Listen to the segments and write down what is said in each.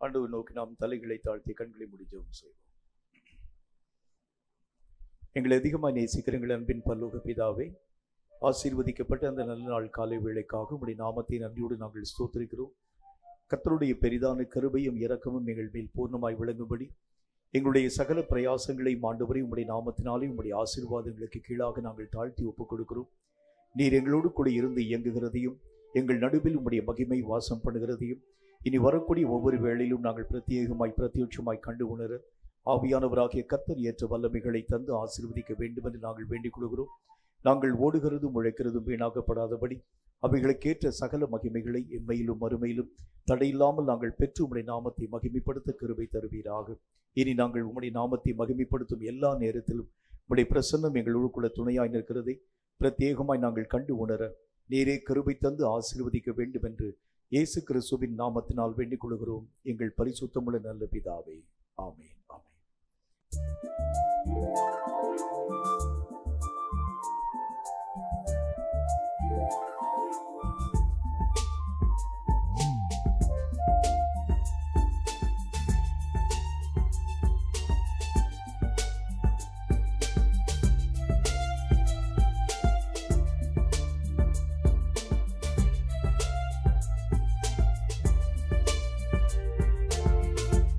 ஆண்டவர் நோக்கி நாம் தலைகளை தாழ்த்தி கண்களை மூடி ஜெபம் செய்வோம். எங்களை அதிகமாக நேசிக்கிற எங்கள் அன்பின் பரலோக பிதாவே, ஆசீர்வதிக்கப்பட்ட அந்த நல்ல நாள் காலை வேளைக்காக உம்முடைய நாமத்தை நன்றியோடு நாங்கள் ஸ்தோத்திரிக்கிறோம். கர்த்தருடைய பெரிதான கிருபையும் இரக்கமும் எங்கள் மேல் பூர்ணமாய் விளங்கும்படி எங்களுடைய சகல பிரயாசங்களை ஆண்டவரே உம்முடைய நாமத்தினாலே உம்முடைய ஆசீர்வாதங்களுக்கு கீழாக நாங்கள் தாழ்த்தி ஒப்புக் கொடுக்கிறோம். நீர் எங்களோடு கூட இருந்து இயங்குகிறதையும் எங்கள் நடுவில் உம்முடைய மகிமை வாசம் பண்ணுகிறதையும் இனி வரக்கூடிய ஒவ்வொரு வேளையிலும் நாங்கள் பிரத்யட்சமாய் கண்டு உணர ஆவியானவராகிய கர்த்தர் ஏற்ற வல்லமைகளை தந்து ஆசீர்வதிக்க வேண்டும் என்று நாங்கள் வேண்டிக் கொள்கிறோம். நாங்கள் ஓடுகிறதும் உழைக்கிறதும் வீணாக்கப்படாதபடி அவைகளுக்கேற்ற சகல மகிமைகளை எம்மையிலும் மறுமையிலும் தடையில்லாமல் நாங்கள் பெற்று உம்முடைய நாமத்தை மகிமைப்படுத்த கிருபை தருவீராக. இனி நாங்கள் உம்முடைய நாமத்தை மகிமைப்படுத்தும் எல்லா நேரத்திலும் உம்முடைய பிரசன்னம் எங்களோடு கூட துணையாய் நிற்கிறதை பிரத்யேகமாய் நாங்கள் கண்டு உணர நீரே கிருபை தந்து ஆசீர்வதிக்க வேண்டும் என்று இயேசு கிறிஸ்துவின் நாமத்தினால் வேண்டிக் கொள்கிறோம் எங்கள் பரிசுத்தமுள்ள நல்ல பிதாவே. ஆமென். ஆமென்.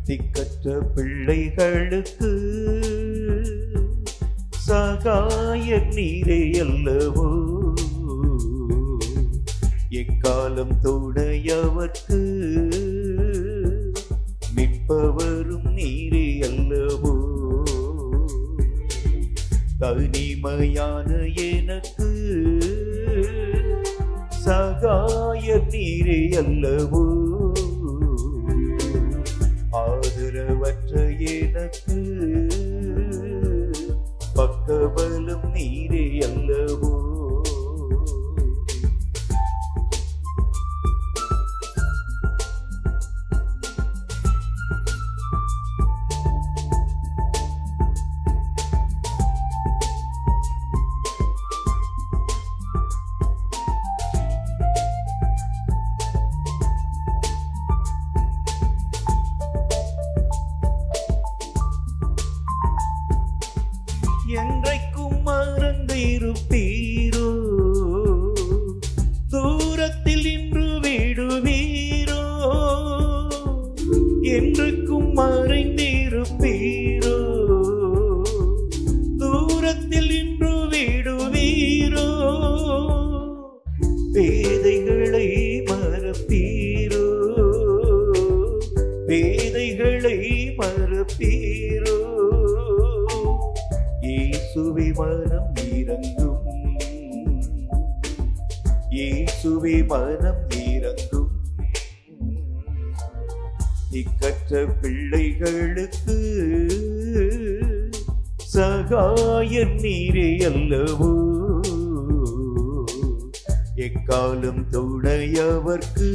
திக்கற்ற பிள்ளைகளுக்கு சகாய நீரே அல்லவோ, எக்காலம் துணையவர்க்கு நிற்பவரும் நீரே அல்லவோ. தனிமையான எனக்கு சகாய நீரே அல்லவோ, ஆதரவற்ற எனக்கு பக்கபலம் நீரே அல்லவோ. என்றைக்கும் மறந்திருப்பீரோ, தூரத்தில் இன்று விடுவீரோ, என்றைக்கும் மறைந்திருப்பீரோ, தூரத்தில் இன்று விடுவீரோ, பேதைகளை மறப்பீரோ, பேதைகளை மறப்பீரோ. இயேசுவே மனம் இறங்கும், இயேசுவே மனம் இறங்கும். திக்கற்ற பிள்ளைகளுக்கு சகாய நீரே அல்லவோ, எக்காலம் துணையவர்க்கு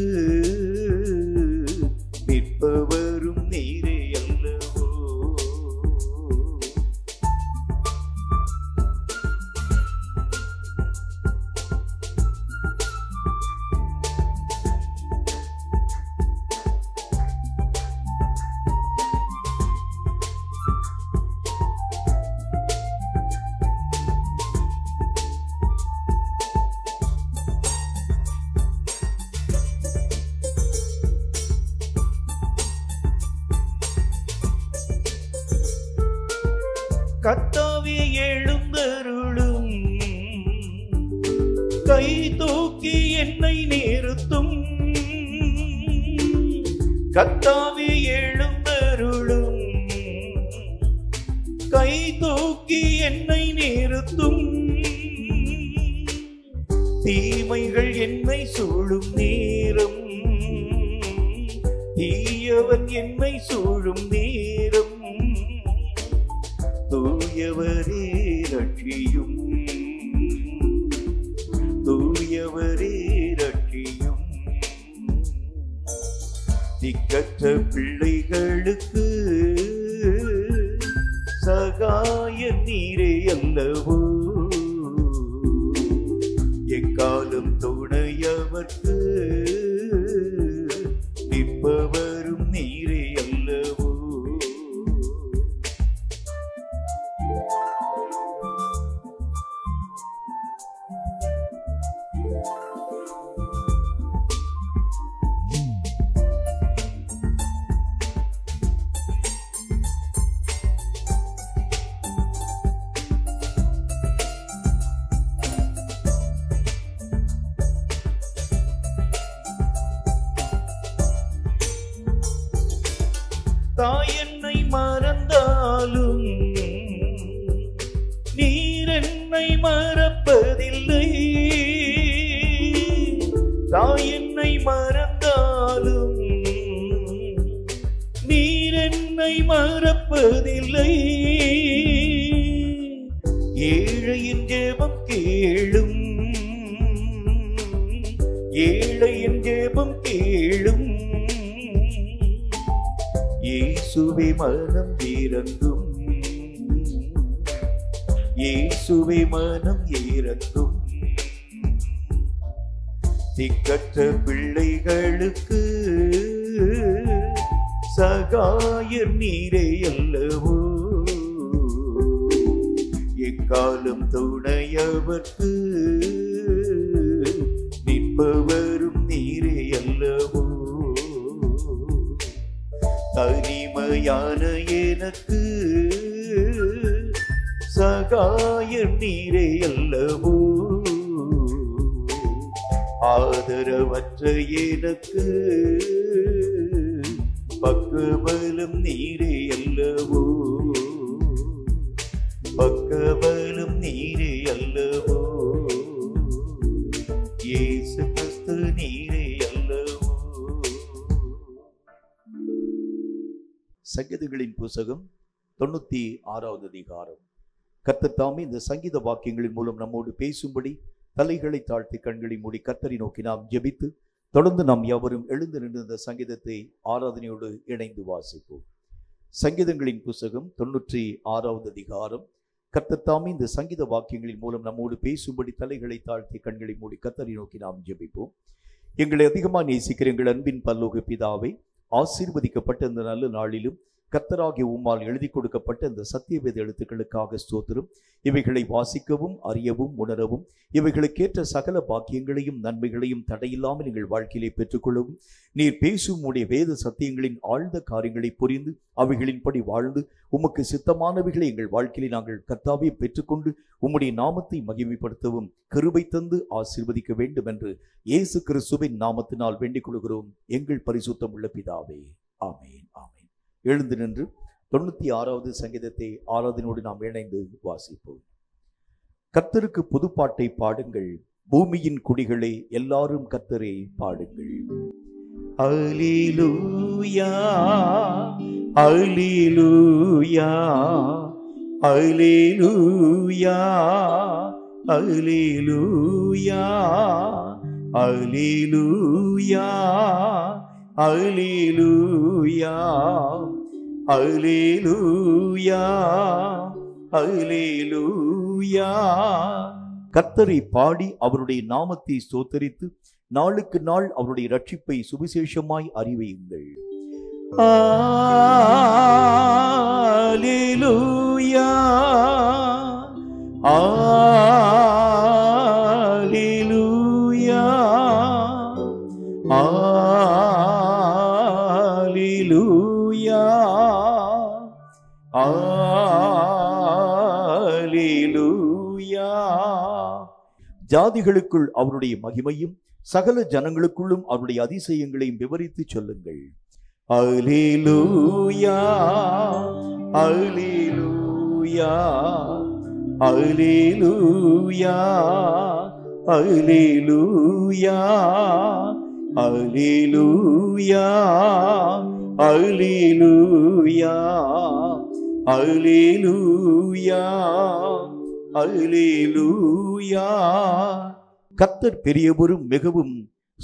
நிற்பவரும் நீரே அல்லவோ. கர்த்தாவே எழுந்தருளும், கை தூக்கி என்னை நிறுத்தும். கர்த்தாவே எழுந்தருளும், கை தூக்கி என்னை நிறுத்தும். தீமைகள் என்னை சூழும் நேரம், தீயவன் என்னை சூழும் நேரம், தூயவரே ரட்சியும், தூயவரே ரட்சியும். திக்கற்ற பிள்ளைகளுக்கு சகாய நீரே அல்லவோ, எக்காலம் துணையவர்க்கு நிற்பவரும் நீரே தாய் என்னை மறந்தாலும் நீர் என்னை மறப்பதில்லை. தாய் என்னை மறந்தாலும் நீர் என்னை மறப்பதில்லை. ஏழையின் ஜெபம் கேளும், ஏழையின் ஜெபம் கேளும். இயேசுவே மனம் இறங்கும், இயேசுவே மனம் இறங்கும். திக்கற்ற பிள்ளைகளுக்கு சகாயர் நீரே அல்லவோ, எக்காலம் துணையவர்க்கு நிற்பவரும் நீரே அல்லவோ. தனிமையான எனக்கு சகாயர் நீரே அல்லவோ, ஆதரவற்ற எனக்கு பக்கபலம் நீரே அல்லவோ, பக்கபலம் நீரே அல்லவோ. இயேசு கிறிஸ்து நீரே அல்லவோ. சங்கீதங்களின் புத்தகம் 96வது அதிகாரம். கர்த்தர் தாமே இந்த சங்கீத வாக்கியங்களின் மூலம் நம்மோடு பேசும்படி தலைகளை தாழ்த்தி கண்களை மூடி கர்த்தரை நோக்கி நாம் ஜெபித்து தொடர்ந்து நாம் யாவரும் எழுந்து நின்று இந்த சங்கீதத்தை ஆராதனையோடு இணைந்து வாசிப்போம். சங்கீதங்களின் புத்தகம் 96வது அதிகாரம். கர்த்தர் தாமே இந்த சங்கீத வாக்கியங்களின் மூலம் நம்மோடு பேசும்படி தலைகளை தாழ்த்தி கண்களை மூடி கர்த்தரை நோக்கி நாம் ஜெபிப்போம். எங்களை அதிகமாக நேசிக்கிற எங்கள் அன்பின் பரலோக பிதாவே, ஆசீர்வதிக்கப்பட்ட இந்த நல்ல நாளிலும் கர்த்தராகிய உம்மால் எழுதி கொடுக்கப்பட்ட இந்த சத்தியவேத எழுத்துக்களுக்காக ஸ்தோத்திரம். இவைகளை வாசிக்கவும் அறியவும் உணரவும் இவைகளுக்கேற்ற சகல பாக்கியங்களையும் நன்மைகளையும் தடையில்லாமல் எங்கள் வாழ்க்கையிலே பெற்றுக்கொள்ளவும் நீர் பேசும் உடைய வேத சத்தியங்களின் ஆழ்ந்த காரியங்களை புரிந்து அவைகளின்படி வாழ்ந்து உமக்கு சித்தமானவைகளை எங்கள் வாழ்க்கையிலே நாங்கள் கர்த்தாவே பெற்றுக்கொண்டு உம்முடைய நாமத்தை மகிமைப்படுத்தவும் கிருபை தந்து ஆசீர்வதிக்க வேண்டும் என்று இயேசு கிறிஸ்துவின் நாமத்தினால் வேண்டிக் கொள்கிறோம் எங்கள் பரிசுத்தம் உள்ள பிதாவே, ஆமேன், ஆமேன். எழுந்து நின்று 96வது சங்கீதத்தை ஆராதனையோடு நாம் இணைந்து வாசிப்போம். கர்த்தருக்கு புதுப்பாட்டை பாடுங்கள், பூமியின் குடிகளே எல்லாரும் கர்த்தரை பாடுங்கள். அல்லேலூயா அல்லேலூயா அல்லேலூயா அல்லேலூயா அல்லேலூயா அல்லேலூயா அல்லேலூயா அல்லேலூயா. கர்த்தரை பாடி அவருடைய நாமத்தை ஸ்தோத்தரித்து நாளுக்கு நாள் அவருடைய ரட்சிப்பை சுவிசேஷமாய் அறிவியுங்கள். அல்லேலூயா அல்லேலூயா அல்லேலூயா அல்லேலூயா. ஜாதிகளுக்குள் அவருடைய மகிமையும் சகல ஜனங்களுக்குள்ளும் அவருடைய அதிசயங்களையும் விவரித்து சொல்லுங்கள். அல்லேலூயா அல்லேலூயா அல்லேலூயா அல்லேலூயா அல்லேலூயா அல்லேலூயா அல்லேலூயா அல்லேலூயா. கர்த்தர் பெரியவரும் மிகவும்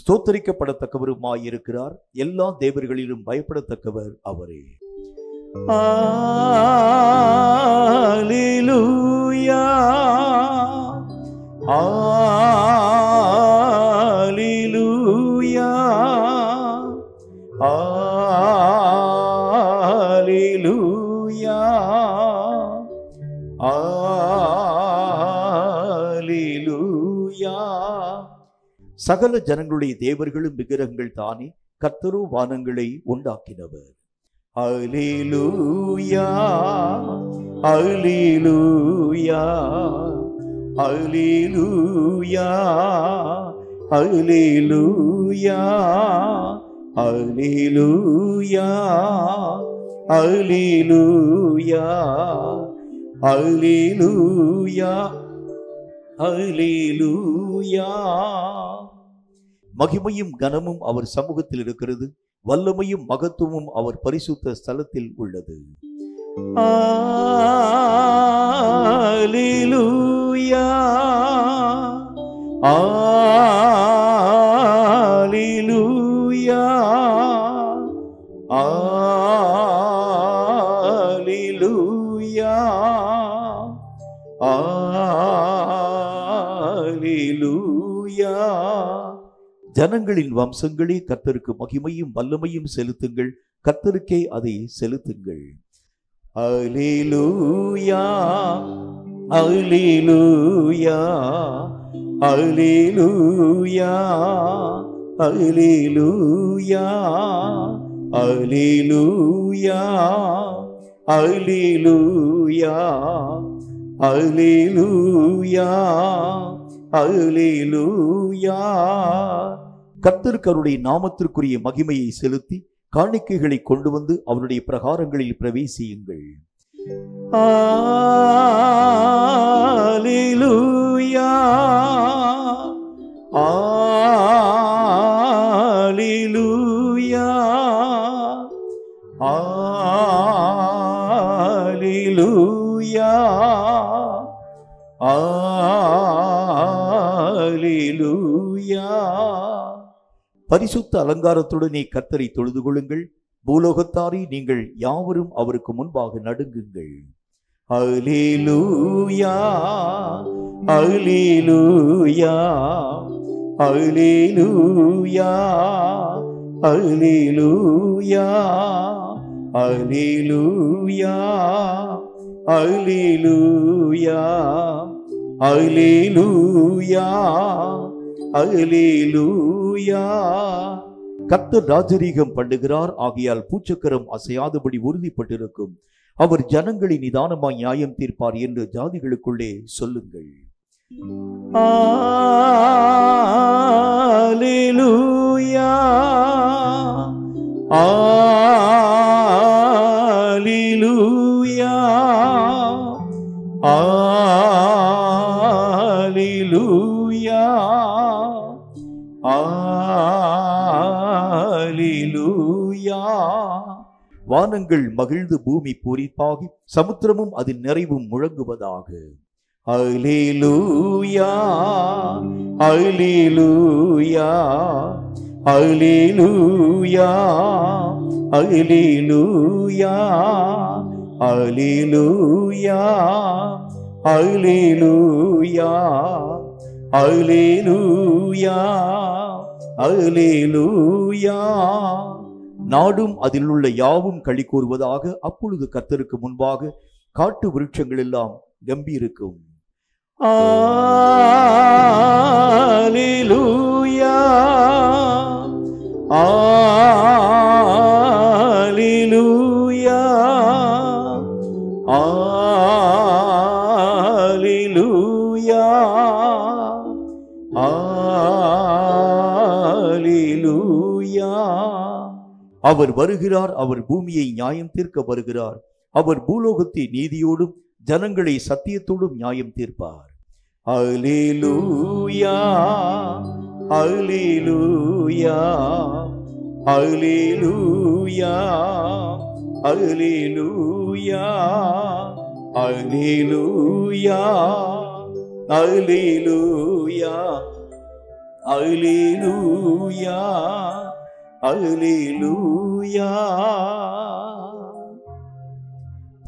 ஸ்தோத்தரிக்கப்படத்தக்கவருமாயிருக்கிறார், எல்லா தேவர்களிலும் பயப்படத்தக்கவர் அவரே. அல்லேலூயா அல்லேலூயா அல்லேலூயா அல்லேலூயா. சகல ஜனங்களுடைய தேவர்களும் விக்கிரகங்கள் தானே, கர்த்தரோ வானங்களை உண்டாக்கினவர். அல்லேலூயா அல்லேலூயா அல்லேலூயா அல்லேலூயா அல்லேலூயா அல்லேலூயா அல்லேலூயா அல்லேலூயா. மகிமையும் கனமும் அவர் சமூகத்தில் இருக்கிறது, வல்லமையும் மகத்துவமும் அவர் பரிசுத்த ஸ்தலத்தில் உள்ளது. அல்லேலூயா அல்லேலூயா அல்லேலூயா அல்லேலூயா. ஜனங்களின் வம்சங்களே கர்த்தருக்கு மகிமையும் வல்லமையும் செலுத்துங்கள், கர்த்தருக்கே அதை செலுத்துங்கள். அல்லேலூயா அல்லேலூயா அல்லேலூயா அல்லேலூயா அல்லேலூயா அல்லேலூயா அல்லேலூயா அல்லேலூயா. கர்த்தருக்கு அவருடைய நாமத்திற்குரிய மகிமையை செலுத்தி காணிக்கைகளை கொண்டு வந்து அவருடைய பிரகாரங்களில் பிரவேசியுங்கள். அல்லேலூயா அல்லேலூயா அல்லேலூயா அல்லேலூயா. பரிசுத்த அலங்காரத்துடனே கர்த்தரை தொழுது கொள்ளுங்கள், பூலோகத்தாரை நீங்கள் யாவரும் அவருக்கு முன்பாக நடுங்குங்கள். அல்லேலூயா அல்லேலூயா அல்லேலூயா அல்லேலூயா அல்லேலூயா அல்லேலூயா அல்லேலூயா அல்லேலூயா. கர்த்தர் ராஜரீகம் பண்ணுகிறார், ஆகையால் பூச்சக்கரம் அசையாதபடி உறுதிப்பட்டிருக்கும். அவர் ஜனங்களை நிதானமாய் நியாயம் தீர்ப்பார் என்று ஜாதிகளுக்குள்ளே சொல்லுங்கள். அல்லேலூயா அல்லேலூயா அல்லேலூயா அல்லேலூயா. வானங்கள் மகிழ்ந்து பூமி பூரிப்பாகி சமுத்திரமும் அதன் நிறைவும் முழங்குவதாக. அல்லேலூயா அல்லேலூயா அல்லேலூயா அல்லேலூயா அல்லேலூயா அல்லேலூயா அல்லேலூயா அல்லேலூயா. நாடும் அதில் உள்ள யாவும் களி கூறுவதாக. அப்பொழுது கர்த்தருக்கு முன்பாக காட்டு விருட்சங்கள் எல்லாம் கம்பீரிக்கும். அல்லேலூயா அல்லேலூயா அல்லேலூயா அல்லேலூயா. அவர் வருகிறார், அவர் பூமியை நியாயம் தீர்க்க வருகிறார். அவர் பூலோகத்தை நீதியோடும் ஜனங்களை சத்தியத்தோடும் நியாயம் தீர்ப்பார். அல்லேலூயா அல்லேலூயா அல்லேலூயா அல்லேலூயா அல்லேலூயா அல்லேலூயா அல்லேலூயா அல்லேலூயா.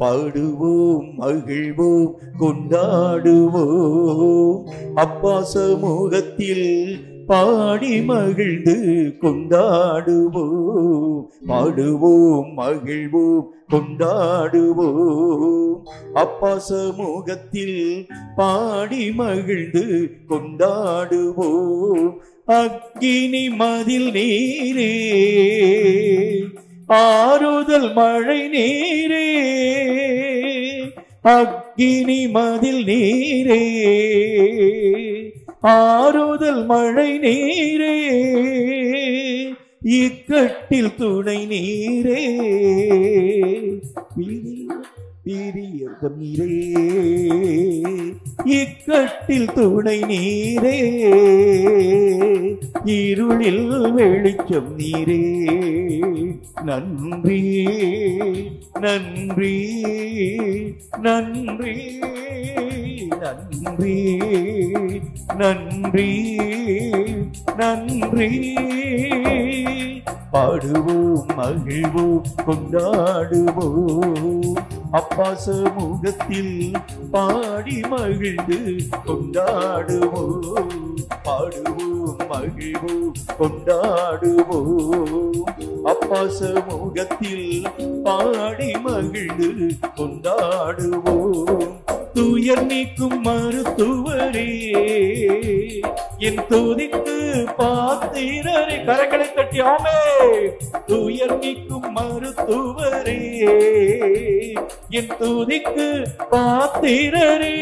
பாடுவோம் மகிழ்வோம் கொண்டாடுவோம், அப்பா சமூகத்தில் பாடி மகிழ்ந்து கொண்டாடுவோம். பாடுவோம் மகிழ்வோம் கொண்டாடுவோம், அப்பா சமூகத்தில் பாடி மகிழ்ந்து கொண்டாடுவோம். அக்கினி மதில் நீரே, ஆறுதல் மழை நீரே, அக்கினி மதில் நீரே, ஆறுதல் மழை நீரே, இக்கட்டில் துணை நீரே, பிரியர்தம் நீரே, இக்கட்டில் துணை நீரே, இருளில் வெளிச்சம் நீரே. நன்றி நன்றி நன்றி நன்றி நன்றி நன்றி. பாடுவோம் மகிழ்வோம் கொண்டாடுவோம், அப்பா சமூகத்தில் பாடி மகிழ்ந்து கொண்டாடுவோம். பாடுவோம் மகிழ்வோம் கொண்டாடுவோம், அப்பா சமூகத்தில் பாடி மகிழ்ந்து கொண்டாடுவோம். துயர் நீக்கும் மருத்துவரே, என் துதிக்கு பாத்திரரே. கரங்களை தட்டி ஆமே. துயர் நீக்கும் மருத்துவரே, என் துதிக்கு பாத்திரரே.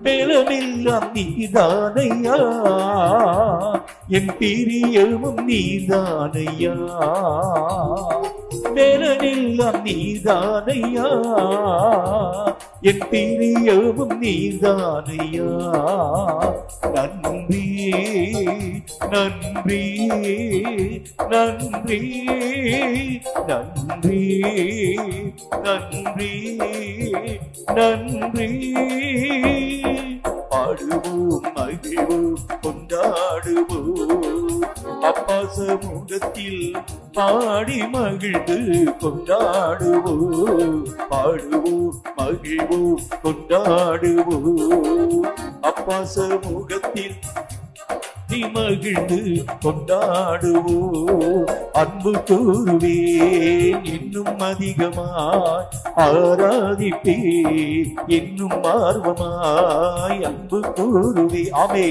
பலமெல்லாம் நீதானையா, என் பிரியமும் நீதானையா. பலமெல்லாம் நீதானையா, என் பிரியமும் நீதானையா. நன்றி நன்றி நன்றி நன்றி நன்றி நன்றி. பாடுவோம் மகிழ்வோம் கொண்டாடுவோம், அப்பா சமூகத்தில் பாடி மகிழ்ந்து கொண்டாடுவோம். பாடுவோம் மகிழ்வோம் கொண்டாடுவோம், அப்பா சமூகத்தில் மகிழ்ந்து கொண்டாடுவோம். அன்பு கூறுவேன் இன்னும் அதிகமாய், ஆராதிப்பேன் இன்னும் ஆர்வமாய். அன்பு கூறுவே ஆமே,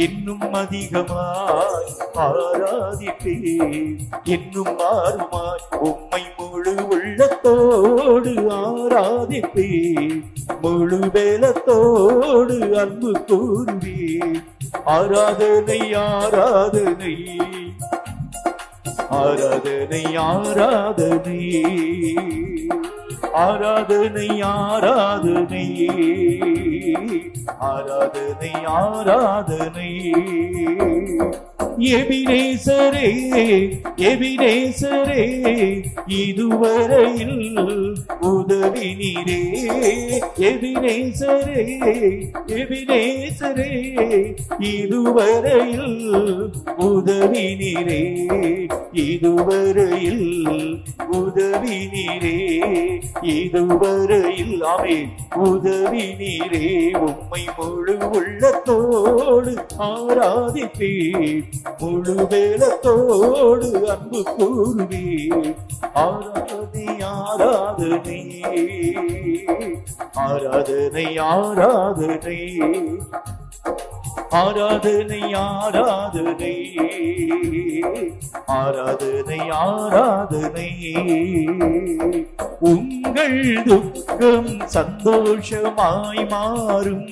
இன்னும் அதிகமாய் ஆராதிப்பேன் இன்னும் ஆர்வமாய். உம்மை முழு உள்ளத்தோடு ஆராதிப்பேன், முழு வேலத்தோடு அன்பு கூறுவேன். ஆராதனை ஆராதனை ஆராதனை ஆராதனை ஆராதனை ஆராதனை ஆராதனை ஆராதனை. எபினேசரே எபினேசரே, இதுவரையில் உதவி நீரே. எபினேசரே எபினேசரே, இதுவரையில் உதவி நீரே. இதுவரையில் உதவி நீரே, இதுவரையில் ஆமே உதவி நீரே. உம்மை முழு உள்ளத்தோடு ஆராதிப்பேன், முழு வேலத்தோடு அன்பு கூறுவேன். ஆராதனை ஆராதனை ஆராதனை ஆராதனை ஆராதனை ஆராதனை ஆராதனை ஆராதனை. உங்கள் துக்கம் சந்தோஷமாய் மாறும்,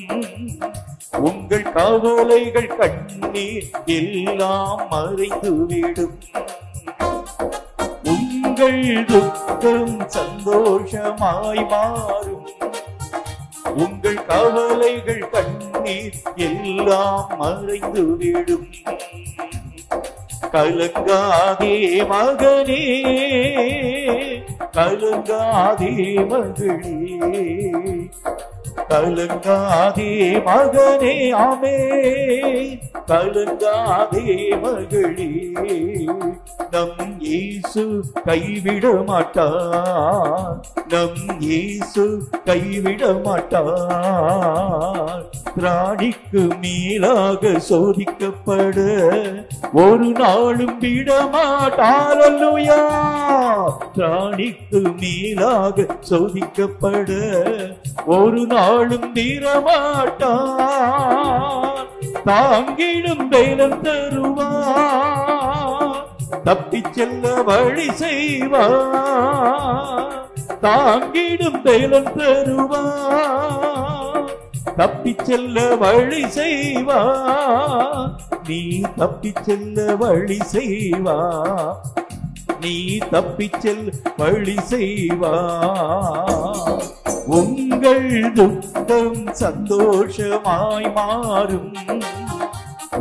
உங்கள் கவலைகள் கண்ணீர் எல்லாம் மறைந்துவிடும். உங்கள் துக்கம் சந்தோஷமாய் மாறும், உங்கள் கவலைகள் கண்ணீர் எல்லாம் மறைந்துவிடும். கலங்காதே மகனே, கலங்காதே மகளே, கலங்காதே மகனே ஆமே, கலங்காதே மகளே. நம் இயேசு கைவிட மாட்டார், நம் இயேசு கைவிட மாட்டார். திராணிக்கு மேலாக சோதிக்கப்பட ஒரு நாளும் விடமாட்டார். அல்லேலூயா. திராணிக்கு மேலாக சோதிக்கப்பட ஒரு நாளும் விடமாட்டார். தாங்கிடும் வேலம் தருவார், தப்பிச் செல்ல வழி செய்வார். தாங்கிடும் வேலம் தருவார், தப்பிச் செல்ல வழி செய்வா, நீ தப்பிச் செல்ல வழி செய்வா, நீ தப்பிச் செல்ல வழி செய்வா. உங்கள் துக்கம் சந்தோஷமாய் மாறும்,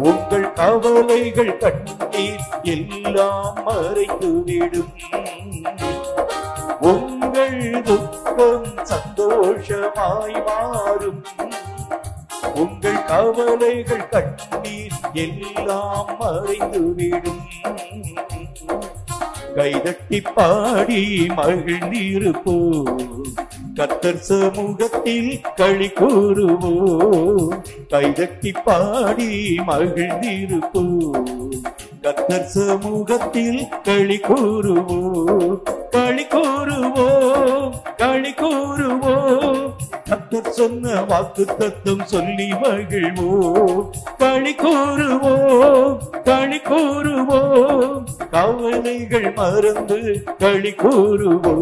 உங்கள் கவலைகள் கண்ணீர் எல்லாம் மறைந்துவிடும். உங்கள் துக்கம் சந்தோஷமாய் மாறும், உங்கள் கவலைகள் கண்ணீர் எல்லாம் மறைந்துவிடும். கைதட்டி பாடி மகிழ்ந்திருப்போ, கர்த்தர் சமூகத்தில் களி கூறுவோ. கைதட்டி பாடி மகிழ்ந்திருப்போ, கர்த்தர் சமூகத்தில் களி கூறுவோ. களி கூறுவோ, களி கூறுவோ, கர்த்தர் சொன்ன வாக்கு தத்துவம் சொல்லி மகிழ்வோ. களி கூறுவோ, களி கூறுவோ, கவலைகள் மறந்து களி கூறுவோ.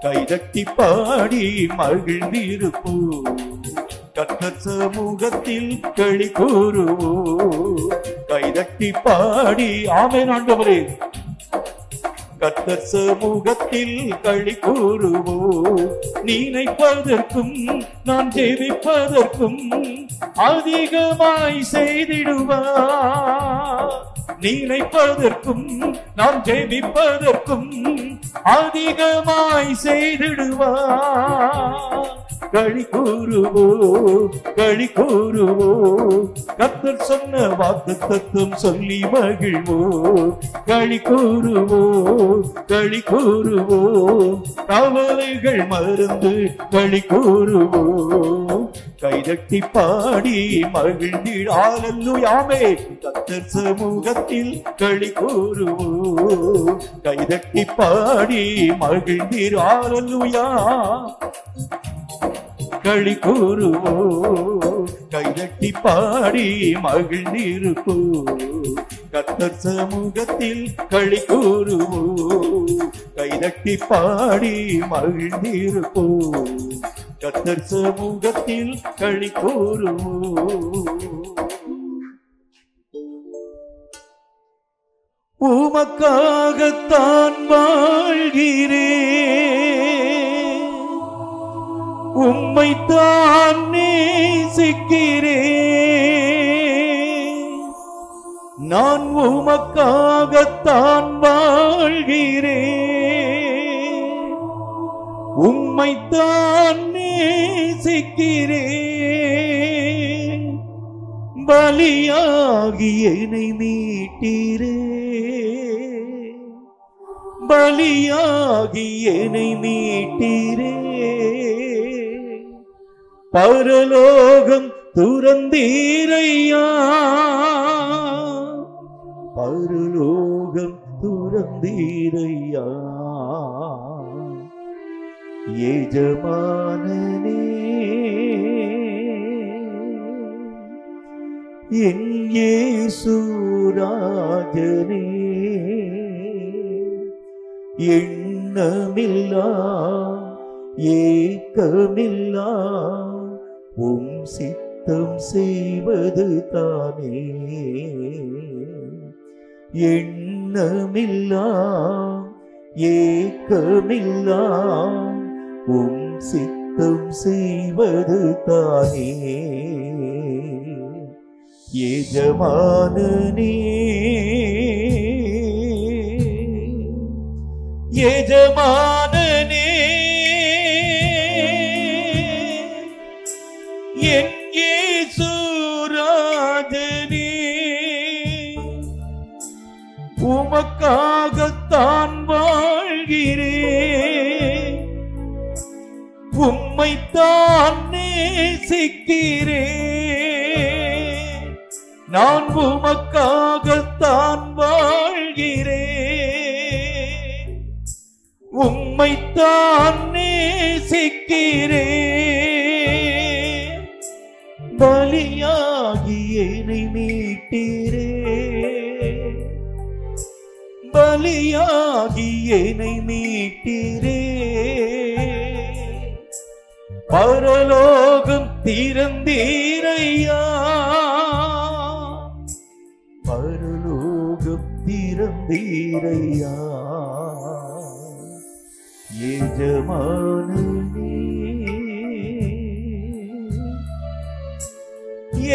கைதட்டி பாடி மகிழ்ந்திருப்போ, கர்த்தர் சமூகத்தில் களி கூறுவோ. கைதட்டி பாடி ஆமென் ஆண்டவரே, கர்த்தர் சமூகத்தில் களி கூறுவோ. நினைப்பதற்கும் நான் ஜெபிப்பதற்கும் அதிகமாய் செய்திடுவா. நினைப்பதற்கும் நாம் ஜெபிப்பதற்கும் அதிகமாய் செய்திடுவா. களி கூறுவோ, களி கூறுவோ, கர்த்தர் சொன்ன வாக்கு தத்துவம் சொல்லி மகிழ்வோ. களி கூறுவோ, களி கூறுவோ, கவலைகள் மறந்து களி கூறுவோ. கைதட்டி பாடி மகிழ்ந்திட அல்லேலூயாமே, கர்த்தர் சமூகத்தில் களி கூறுவோ. கைதட்டி பாடி மகிழ்ந்திட அல்லேலூயா, களி கூறுவோ. கைதட்டி பாடி மகிழ்ந்திருப்போ, கர்த்தர் சமூகத்தில் களி கூறுவோ. கைதட்டி பாடி மகிழ்ந்திருப்போ, கர்த்தர் சமூகத்தில் களி கூறுவோ. உமக்காகத்தான் வாழ்கிறேன், உம்மைத்தான் நேசிக்கிறேன். நான் உமக்காகத்தான் வாழ்கிறேன், உம்மைத்தான் நேசிக்கிறேன். பலியாகி என்னை மீட்டீரே, பலியாகி என்னை மீட்டீரே. பரலோகம் துறந்தீரையா, பரலோகம் துறந்தீரையா. எஜமானனே, என் இயேசு ராஜனே, எண்ணமில்லா ஏக்கமில்லா உம் சித்தம் செய்வது தானே. எண்ணமில்லா ஏக்கமில்லா உம் சித்தம் செய்வது தானே. எஜமானனே, எஜமானனே, என் இயேசு ராஜனே, உமக்காகத்தான் வாழ்கிறேன், உம்மைத்தான் நேசிக்கிறேன். நான் உமக்காகத்தான் வாழ்கிறேன், உம்மைத்தான் நேசிக்கிறேன். பலியாகி என்னை மீட்டீரே, பலியாகி என்னை மீட்டீரே. பரலோகம் திறந்தீரையா, பரலோகம் திறந்தீரையா, எஜமானனே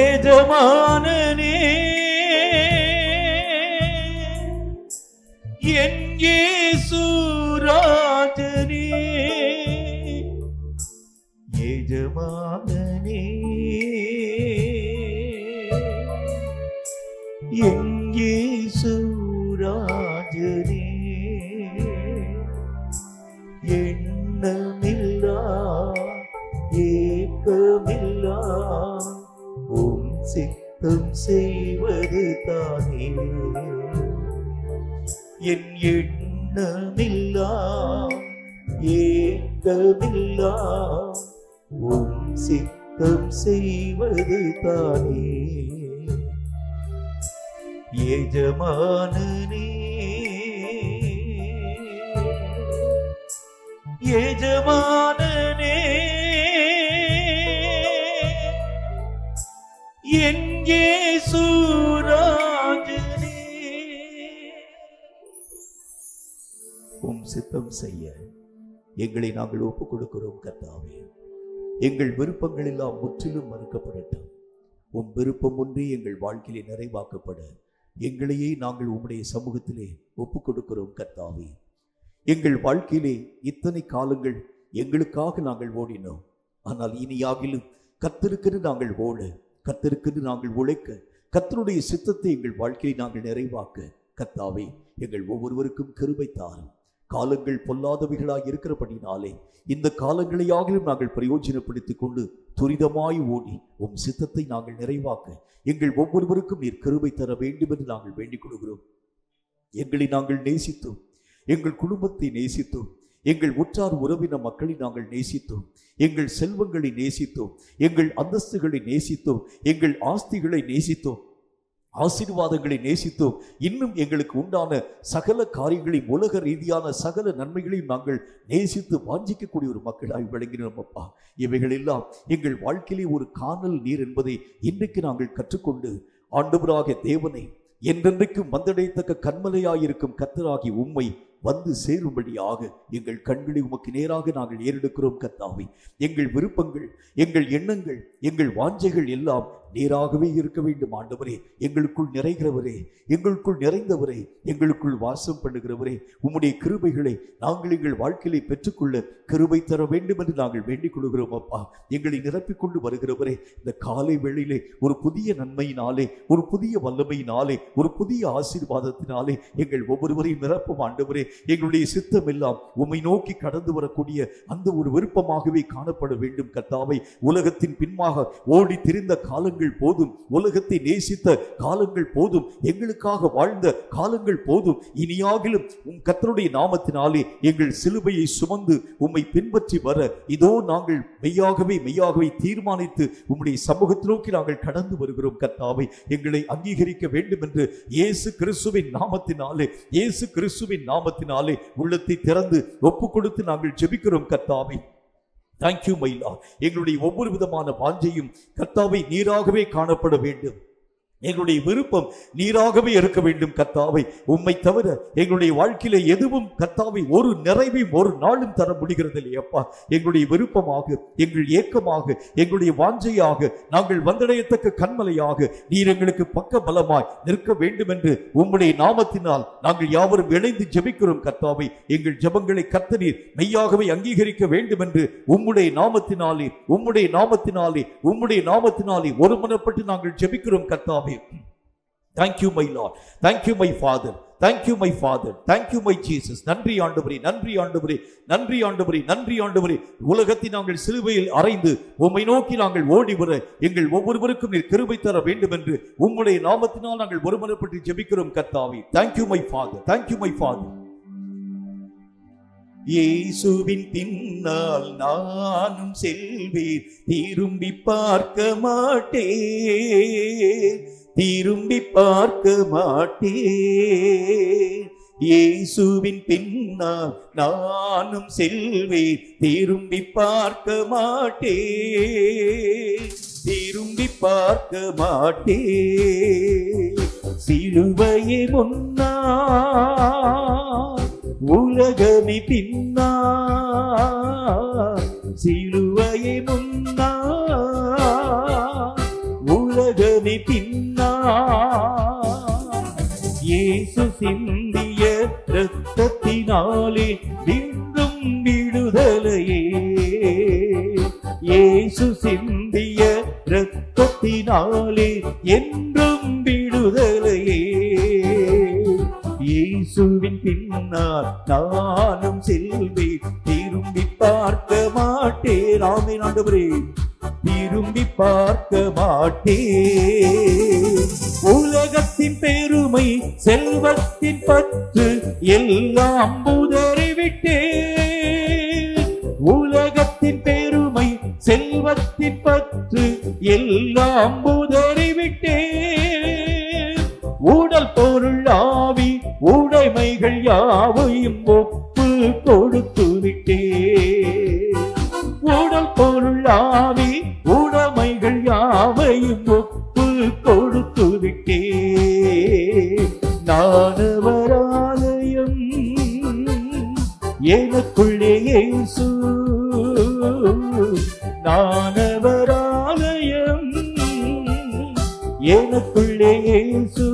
எஜமானனே, என் இயேசு ராஜனே, எஜமானனே, என் இயேசு ராஜனே, எண்ணமில்லா ஏக்கமில்லா உம் சித்தம் செய்வது தானே, என் எண்ணமில்லா ஏக்கமில்லா உம் சித்தம் செய்வது தானே, எஜமானனே எஜமானனே, என் இயேசு ராஜனே. உம் சித்தம் செய்ய எங்களை நாங்கள் ஒப்புக் கொடுக்கிறோம் கர்த்தாவே. எங்கள் விருப்பங்கள் எல்லாம் முற்றிலும் மறுக்கப்படட்டும். உம் விருப்பம் ஒன்றே எங்கள் வாழ்க்கையிலே நிறைவாக்கப்பட எங்களையே நாங்கள் உம்முடைய சமூகத்திலே ஒப்புக் கொடுக்கிறோம் கர்த்தாவே. எங்கள் வாழ்க்கையிலே இத்தனை காலங்கள் எங்களுக்காக நாங்கள் ஓடினோம். ஆனால் இனியாகிலும் கர்த்தருக்கென்று நாங்கள் ஓட, கர்த்தருக்கென்று நாங்கள் உழைக்க, கர்த்தருடைய சித்தத்தை எங்கள் வாழ்க்கையை நாங்கள் நிறைவாக்க கர்த்தாவே எங்கள் ஒவ்வொருவருக்கும் கிருபை தாரும். காலங்கள் பொல்லாதவைகளாக இருக்கிறபடினாலே இந்த காலங்களையாகிலும் நாங்கள் பிரயோஜனப்படுத்திக் கொண்டு துரிதமாய் ஓடி உம் சித்தத்தை நாங்கள் நிறைவாக்க எங்கள் ஒவ்வொருவருக்கும் நீர் கிருபை தர வேண்டும் என்று நாங்கள் வேண்டிக் கொள்கிறோம். எங்களை நாங்கள் நேசித்தோம், எங்கள் குடும்பத்தை நேசித்தோம், எங்கள் உற்றார் உறவின மக்களை நாங்கள் நேசித்தோம், எங்கள் செல்வங்களை நேசித்தோம், எங்கள் அந்தஸ்துகளை நேசித்தோம், எங்கள் ஆஸ்திகளை நேசித்தோம், ஆசீர்வாதங்களை நேசித்தோம். இன்னும் எங்களுக்கு உண்டான சகல காரியங்களையும் உலக ரீதியான சகல நன்மைகளையும் நாங்கள் நேசித்து வாஞ்சிக்கக்கூடிய ஒரு மக்களாய் விளங்கினோம் அப்பா. இவைகள் எல்லாம் எங்கள் வாழ்க்கையிலே ஒரு காணல் நீர் என்பதை இன்றைக்கு நாங்கள் கற்றுக்கொண்டு ஆண்டவராகிய தேவனை என்றென்றைக்கும் வந்தடையத்தக்க கண்மலையாயிருக்கும் கர்த்தராகி உம்மை வந்து சேரும்படியாக எங்கள் கண்களை உமக்கு நேராக நாங்கள் ஏறெடுக்கிறோம் கர்த்தாவே. எங்கள் விருப்பங்கள், எங்கள் எண்ணங்கள், எங்கள் வாஞ்சைகள் எல்லாம் நேராகவே இருக்க வேண்டும் ஆண்டவரே. எங்களுக்குள் நிறைகிறவரே, எங்களுக்குள் நிறைந்தவரே, எங்களுக்குள் வாசம் பண்ணுகிறவரே, உம்முடைய கிருபைகளை நாங்கள் எங்கள் வாழ்க்கையை பெற்றுக்கொள்ள கிருபை தர வேண்டும் என்று நாங்கள் வேண்டிக் கொள்கிறோம் அப்பா. எங்களை நிரப்பிக் கொண்டு வருகிறவரே, இந்த காலை வேளையிலே ஒரு புதிய நன்மையினாலே, ஒரு புதிய வல்லமையினாலே, ஒரு புதிய ஆசீர்வாதத்தினாலே எங்கள் ஒவ்வொருவரையும் நிரப்பும் ஆண்டவரே. எங்களுடைய சித்தம் எல்லாம் உம்மை நோக்கி கடந்து வரக்கூடிய அந்த ஒரு விருப்பமாகவே காணப்பட வேண்டும் கர்த்தாவை. உலகத்தின் பின்பாக ஓடி திரிந்த காலங்கள் போதும், உலகத்தை நேசித்த காலங்கள் போதும், எங்களுக்காக வாழ்ந்த காலங்கள் போதும். இனியாகிலும் உம் கர்த்தருடைய நாமத்தினாலே எங்கள் சிலுவையை சுமந்து உம்மை பின்பற்றி வர இதோ நாங்கள் மெய்யாகவே தீர்மானித்து உம்முடைய சமூகத்தை நோக்கி நாங்கள் கடந்து வருகிறோம் கர்த்தாவை. எங்களை அங்கீகரிக்க வேண்டும் என்று இயேசு கிறிஸ்துவின் நாமத்தினாலே நாமத்தினாலே உள்ளத்தை திறந்து ஒப்பு கொடுத்து நாங்கள் ஜெபிக்கிறோம் கர்த்தாவே. Thank you my Lord. எங்களுடைய ஒவ்வொரு விதமான வாஞ்சையும் கர்த்தாவை நீராகவே காணப்பட வேண்டும். எங்களுடைய விருப்பம் நீராகவே இருக்க வேண்டும் கர்த்தாவை. உம்மை தவிர எங்களுடைய வாழ்க்கையில எதுவும் கர்த்தாவை ஒரு நிறைவையும் ஒரு நாளும் தர முடிகிறது இல்லையப்பா. எங்களுடைய விருப்பமாக, எங்கள் ஏக்கமாக, எங்களுடைய வாஞ்சையாக, நாங்கள் வந்தடையத்தக்க கண்மலையாக நீர் எங்களுக்கு பக்க பலமாய் நிற்க வேண்டும் என்று உம்முடைய நாமத்தினால் நாங்கள் யாவரும் இணைந்து ஜெபிக்கிறோம் கர்த்தாவை. எங்கள் ஜெபங்களை கர்த்தரீர் மெய்யாகவே அங்கீகரிக்க வேண்டும் என்று உம்முடைய நாமத்தினாலே ஒருமனப்பட்டு நாங்கள் ஜெபிக்கிறோம் கர்த்தாவே. Thank you my Lord, thank you my Father, thank you my Father, thank you my Jesus. நன்றி ஆண்டவரே, நன்றி ஆண்டவரே, நன்றி ஆண்டவரே, நன்றி ஆண்டவரே. உலகத்தை நாங்கள் சிலுவையில் அறைந்து உம்மை நோக்கி நாங்கள் ஓடி வர எங்கள் ஒவ்வொருவருக்கும் நீர் கிருபை தர வேண்டும் என்று உம்முடைய நாமத்தினால் நாங்கள் ஒருமனப்பட்டு ஜெபிக்கிறோம் கர்த்தாவே. Thank you my Father, thank you my Father. இயேசுவின் பின்னால் நானும் செல்வேன், திரும்பி பார்க்க மாட்டேன், திரும்பி பார்க்க மாட்டேன். இயேசுவின் பின்னால் நானும் செல்வேன், திரும்பி பார்க்க மாட்டேன், திரும்பி பார்க்க மாட்டேன். சிலுவையே முன்னால், உலகமே பின்னால், சிலுவையே முன்னால், உலகமே பின்னால். இயேசு சிந்திய இரத்தத்தினாலே இன்றும் விடுதலையே, இயேசு சிந்திய இரத்தத்தினாலே என்றும் விடுதலையே. இயேசுவின் பின்னால் நானும் செல்வேன், திரும்பி பார்க்க மாட்டேன். ஆமென் ஆண்டவரே, திரும்பி பார்க்க மாட்டேன். உலகத்தின் பெருமை செல்வத்தின் பற்று எல்லாம் உதறிவிட்டேன், உலகத்தின் பெருமை செல்வத்தின் பற்று எல்லாம் உதறிவிட்டேன். உடல் பொருள் ஆவி உடைமைகள் யாவையும் ஒப்பு கொடுத்து விட்டேன், உடல் பொருள் ஆவி உடைமைகள் யாவையும் ஒப்பு கொடுத்து விட்டேன். நானவர் ஆலயம், எனக்குள்ளே இயேசு, நானவர் ஆலயம், எனக்குள்ளே இயேசு.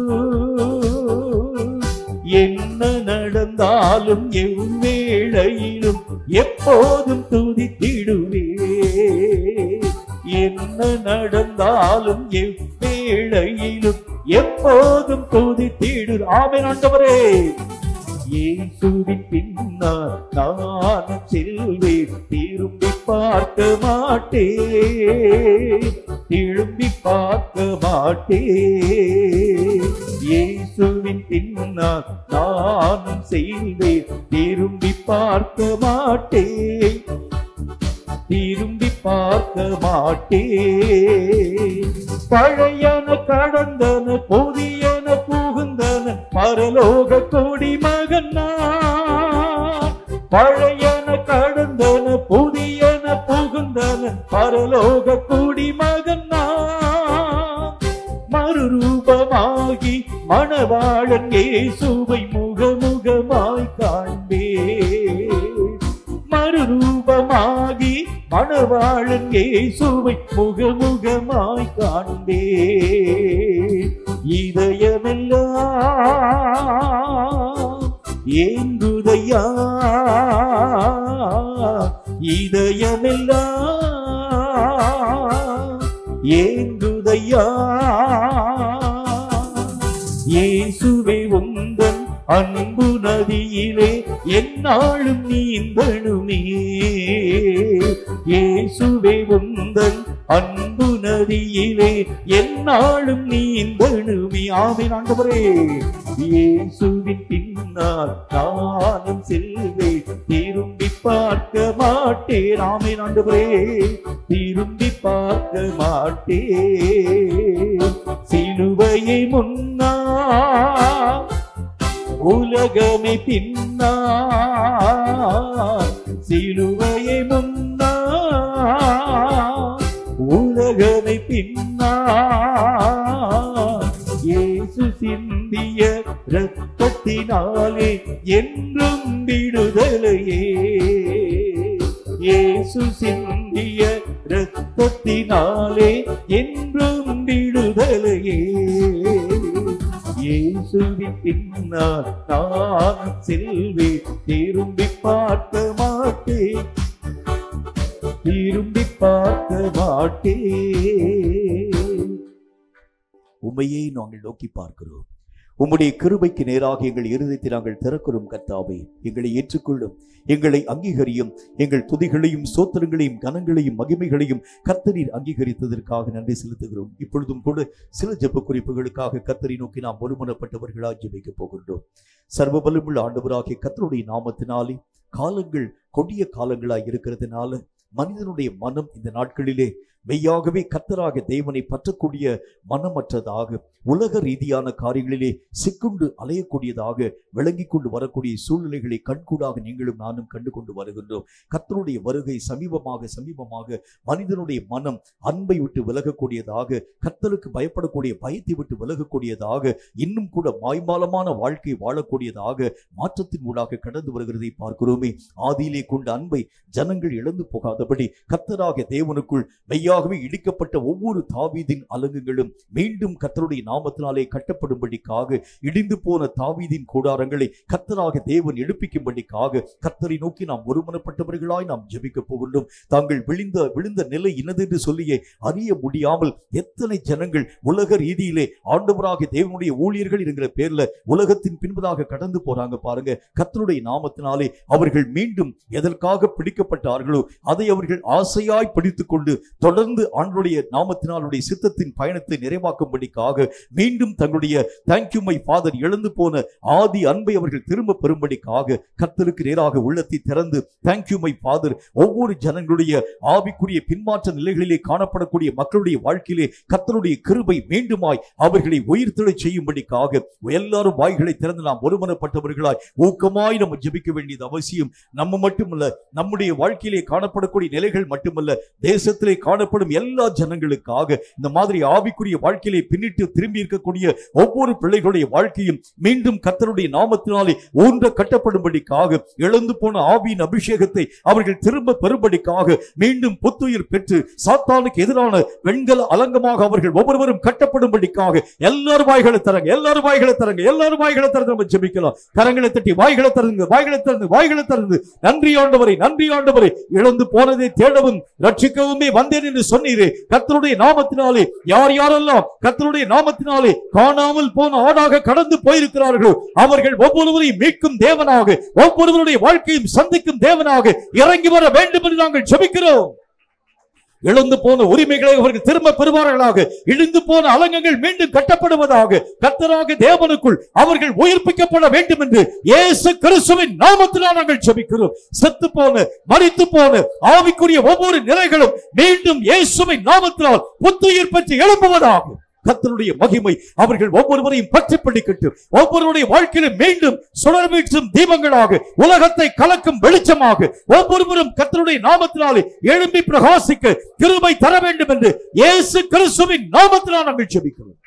என்ன நடந்தாலும் எவ்வேளையிலும் எப்போதும் துதித்திடுவே, என்ன நடந்தாலும் எவ்வேளையிலும் எப்போதும் துதித்திடு. ஆமென் ஆண்டவரே. இயேசுவின் பின்னால் நானும் செல்வேன், திரும்பி பார்க்க மாட்டேன், திரும்பி பார்க்க மாட்டேன். இயேசுவின் பின்னால் நானும் செல்வேன், திரும்பி பார்க்க மாட்டேன், திரும்பி பார்க்க மாட்டேன். பழையன கடந்தன புதியன புகுந்தன பரலோக கொடி மகன் நான், பழையன கடந்தன புதியன புகுந்தன பரலோக கொடி மகன் நான். மறுரூபமாகி மணவாளன் இயேசுவை முகமுகமாய் காண்பேன், மறுரூபமாகி மணவாளன் இயேசுவை முகமுகமாய் காண்பேன். இதயமெல்லாம் ஏங்குதையா, இதயமெல்லாம் ஏங்குதையா. இயேசுவே உந்தன் அன்பு நதியிலே என்னாலும் நீந்தணுமே, இயேசுவே உந்தன் அன்பு நதியிலே என்னாலும் நீந்தணுமே. ஆமென் ஆண்டவரே. இயேசுவின் பின்னால் நானும் செல்வேன், திரும்பி பார்க்க மாட்டேன். ஆமென் ஆண்டவரே, திரும்பி பார்க்க மாட்டேன். சிலுவையை முன்னால், உலகமே பின்னால், சிலுவையை முன்னால், உலகமே பின்னால். இயேசு சிந்திய இரத்தத்தினாலே என்றும் விடுதலையே, இயேசு சிந்திய இரத்தத்தினாலே என்றும் விடுதலையே. இயேசுவின் பின்னால் நானும் செல்வேன், திரும்பி பார்க்க மாட்டேன், திரும்பி பார்க்க மாட்டேன். உம்மையே நாங்கள் நோக்கி பார்க்கிறோம். உம்முடைய கிருபைக்கு நேராக எங்கள் இருதயத்தை நாங்கள் திறக்கிறோம். கர்த்தாவே, எங்களை ஏற்றுக்கொள்ளும், எங்களை அங்கீகரியும். எங்கள் துதிகளையும் சோத்திரங்களையும் கனங்களையும் மகிமைகளையும் கர்த்தரீர் அங்கீகரித்ததற்காக நன்றி செலுத்துகிறோம். இப்பொழுதும் கூட சில ஜெப குறிப்புகளுக்காக கர்த்தரை நோக்கி நாம் ஒருமனப்பட்டவர்களாக ஜெபிக்க போகின்றோம். சர்வ வல்லமையுள்ள ஆண்டவராகிய கர்த்தருடைய நாமத்தினாலே காலங்கள் கொடிய காலங்களாய் இருக்கிறதுனால மனிதனுடைய மனம் இந்த நாட்களிலே மெய்யாகவே கர்த்தராக தேவனை பற்றக்கூடிய மனமற்றதாக உலக ரீதியான காரியங்களிலே சிக்குண்டு அலையக்கூடியதாக விளங்கி கொண்டு வரக்கூடிய சூழ்நிலைகளை கண்கூடாக நீங்களும் நானும் கண்டு கொண்டு வருகின்றோம். கர்த்தருடைய வருகை சமீபமாக மனிதனுடைய மனம் அன்பை விட்டு விலகக்கூடியதாக, கர்த்தருக்கு பயப்படக்கூடிய பயத்தை விட்டு விலகக்கூடியதாக, இன்னும் கூட மாய்மாலமான வாழ்க்கை வாழக்கூடியதாக மாற்றத்தின் ஊடாக கடந்து வருகிறதை பார்க்கிறோமே. ஆதியிலே கொண்ட அன்பை ஜனங்கள் இழந்து போகாதபடி கர்த்தராக தேவனுக்குள் மெய்யாகவே இடிக்கப்பட்ட ஒவ்வொரு தாவீதின் அலங்குகளும் மீண்டும் கர்த்தருடைய நாமத்தினாலே கட்டப்படும்படிக்காக, இடிந்து போன தாவீதின் கூடாரங்களை கர்த்தராக தேவன் எடுப்பிக்கும்படிக்காக கர்த்தரை நோக்கி நாம் ஒருமனப்பட்டவர்களாய் நாம் ஜெபிக்க போகின்றோம். தாங்கள் விழுந்த நிலை என்னது என்று சொல்லியே அறிய முடியாமல் எத்தனை ஜனங்கள் உலக ரீதியிலே ஆண்டவராக தேவனுடைய ஊழியர்கள் என்கிற பேர்ல உலகத்தின் பின்பதாக கடந்து போறாங்க பாருங்க. கர்த்தருடைய நாமத்தினாலே அவர்கள் மீண்டும் எதற்காக பிடிக்கப்பட்டார்களோ அதை அவர்கள் ஆசையாய் பிடித்துக் கொண்டு தொடர்ந்து ஆண்டவருடைய நாமத்தினாலுடைய சித்தத்தின் பயணத்தை நிறைவாக்கும்படிக்காக மீண்டும் தங்களுடைய தேங்க்யூ மை ஃபாதர் இழந்து போன ஆதி அன்பை அவர்கள் திரும்ப பெறும்படிக்காக கர்த்தருக்கு நேராக உள்ளத்தை திறந்து தேங்க்யூ மை ஃபாதர் ஒவ்வொரு ஜனங்களுடைய ஆவிக்குரிய பின்மாற்ற நிலைகளிலே காணப்படக்கூடிய மக்களுடைய வாழ்க்கையிலே கர்த்தருடைய கிருபை மீண்டுமாய் அவர்களை உயிர்த்தெழச் செய்யும்படிக்காக எல்லாரும் வாய்களை திறந்து நாம் ஒருமனப்பட்டவர்களாய் ஊக்கமாய் நம்ம ஜெபிக்க வேண்டியது அவசியம். நம்ம மட்டுமல்ல, நம்முடைய வாழ்க்கையிலே காணப்படக்கூடிய நிலைகள் மட்டுமல்ல, தேசத்திலே காணப்படும் எல்லா ஜனங்களுக்காக இந்த மாதிரி ஆவிக்குரிய வாழ்க்கையிலே பின்னிட்டு திரும்பி இருக்கக்கூடிய ஒவ்வொரு பிள்ளைகளுடைய வாழ்க்கையும் மீண்டும் கர்த்தருடைய நாமத்தினாலே ஊன்ற கட்டப்படும்படிக்காக, இழந்து போன ஆவியின் அபிஷேகத்தை அவர்கள் திரும்ப பெறும்படிக்காக மீண்டும் புத்துயிர் பெற்று சாத்தானுக்கு எதிரான வெண்கல அலங்கமாக அவர்கள் ஒவ்வொருவரும் கட்டப்படும்படிக்காக எல்லாரும் வாய்களை தரங்க, எல்லாரும் வாய்களை தரங்க, எல்லாரும் வாய்களை திறந்து நம்ம ஜெபிக்கலாம். கரங்களை தட்டி வாய்களை திறந்து, வாய்களை திறந்து, வாய்களை திறந்து நன்றி ஆண்டவரே, நன்றி ஆண்டவரே, இழந்து போனதை தேடவும் ரட்சிக்கவுமே வந்தேன் என்று சொன்னீரே. கர்த்தருடைய நாமத்தினாலே யார் யாரெல்லாம் கர்த்தருடைய நாமத்தினாலே காணாமல் போன ஆடாக கடந்து போயிருக்கிறார்களோ அவர்கள் ஒவ்வொருவரையும் மீட்கும் தேவனாக, ஒவ்வொருவருடைய வாழ்க்கையும் சந்திக்கும் தேவனாக இறங்கி வர வேண்டும் என்று நாங்கள் ஜெபிக்கிறோம். இழந்து போன உரிமைகளை அவர்கள் திரும்ப பெறுவார்களாக, இழிந்து போன அலங்கங்கள் மீண்டும் கட்டப்படுவதாக, கர்த்தராக தேவனுக்குள் அவர்கள் உயிர்ப்பிக்கப்பட வேண்டும் என்று இயேசு கிறிஸ்துவின் நாமத்தினால் நாங்கள் ஜெபிக்கிறோம். செத்து போன மரித்து போன ஆவிக்குரிய ஒவ்வொரு நிலைகளும் மீண்டும் இயேசுவின் நாமத்தினால் புத்துயிர் பெற்று எழும்புவதாக. கர்த்தருடைய மகிமை அவர்கள் ஒவ்வொருவரையும் பற்றி பிடிக்கட்டும். ஒவ்வொருவருடைய வாழ்க்கையிலும் மீண்டும் சுடர் வீசும் தீபங்களாக, உலகத்தை கலக்கும் வெளிச்சமாக ஒவ்வொருவரும் கர்த்தருடைய நாமத்தினாலே எழும்பி பிரகாசிக்க கிருபை தர வேண்டும் என்று இயேசு கிறிஸ்துவின் நாமத்தினால் நாங்கள் ஜெபிக்கிறோம்.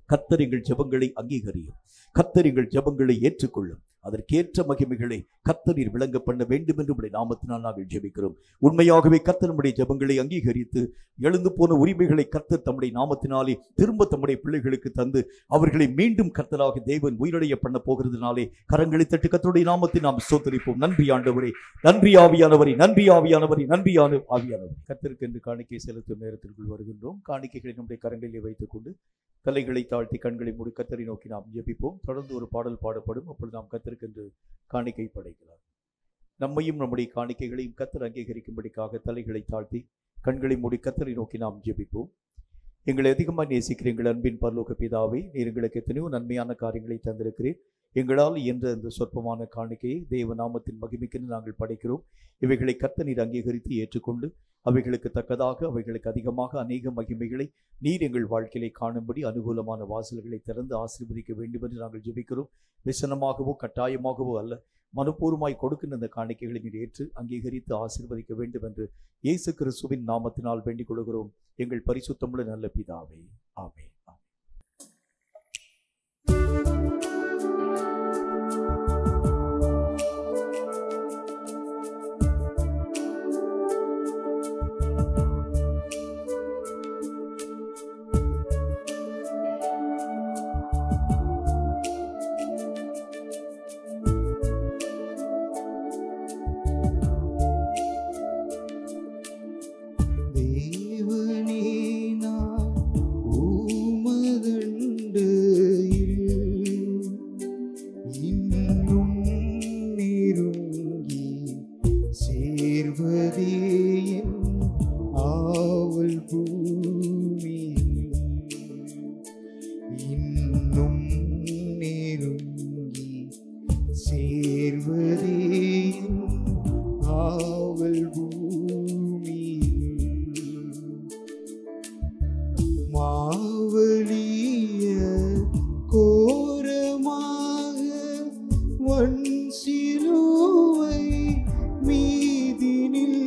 கர்த்தர் எங்கள் ஜெபங்களை அங்கீகரியும், கர்த்தர் எங்கள் ஜெபங்களை ஏற்றுக்கொள்ளும். அதற்கேற்ற மகிமைகளை கர்த்தர் விளங்க பண்ண வேண்டும் என்று உடைய நாமத்தினால் நாங்கள் ஜெபிக்கிறோம். உண்மையாகவே கர்த்தர் நம்முடைய ஜெபங்களை அங்கீகரித்து எழுந்து போன உரிமைகளை கர்த்தர் தம்முடைய நாமத்தினாலே திரும்ப தம்முடைய பிள்ளைகளுக்கு தந்து அவர்களை மீண்டும் கர்த்தராக தேவன் உயிரடைய பண்ண போகிறதுனாலே கரங்களை தட்டு கர்த்தருடைய நாமத்தை நாம் ஸ்தோத்திரிப்போம். நன்றி ஆண்டவரே, நன்றி ஆவியானவரே, நன்றி ஆவியானவரே, நன்றி ஆவியானவரே. கர்த்தருக்கு என்று காணிக்கை செலுத்தும் நேரத்திற்குள் வருகின்றோம். காணிக்கைகளை நம்முடைய கரங்களிலே வைத்துக் கொண்டு தலைகளை தாழ்த்தி கண்களை மூடி கர்த்தரை நோக்கி நாம் ஜெபிப்போம். தொடர்ந்து ஒரு பாடல் பாடப்படும். அப்பொழுது நாம் கர்த்தருக்கென்று காணிக்கை படைக்கலாம். நம்மையும் நம்முடைய காணிக்கைகளையும் கர்த்தர் அங்கீகரிக்கும்படிக்காக தலைகளை தாழ்த்தி கண்களை மூடி கர்த்தரை நோக்கி நாம் ஜெபிப்போம். எங்களை அதிகமாக நேசிக்கிற எங்கள் அன்பின் பரலோக பிதாவே, நீர் எங்களுக்கு எத்தனையோ நன்மையான காரியங்களை தந்திருக்கிறீர். எங்களால் என்ற இந்த சொற்பமான காணிக்கையை தேவ நாமத்தின் மகிமைக்கென்று நாங்கள் படைக்கிறோம். இவைகளை கர்த்தர் நீர் அங்கீகரித்து ஏற்றுக்கொண்டு அவைகளுக்கு தக்கதாக அவைகளுக்கு அதிகமாக அநேக மகிமைகளை நீர் எங்கள் வாழ்க்கையை காணும்படி அனுகூலமான வாசல்களை திறந்து ஆசீர்வதிக்க வேண்டும் என்று நாங்கள் ஜெபிக்கிறோம். விசனமாகவோ கட்டாயமாகவோ அல்ல, மனப்பூர்வமாய் கொடுக்கின்ற இந்த காணிக்கைகளை நீர் ஏற்று அங்கீகரித்து ஆசீர்வதிக்க வேண்டும் என்று இயேசு கிறிஸ்துவின் நாமத்தினால் வேண்டிக் கொள்கிறோம் எங்கள் பரிசுத்தமுள்ள நல்ல பிதாவே, ஆமென். சேர்வதே ஆவல் பூமி சிலுவை மீதினில்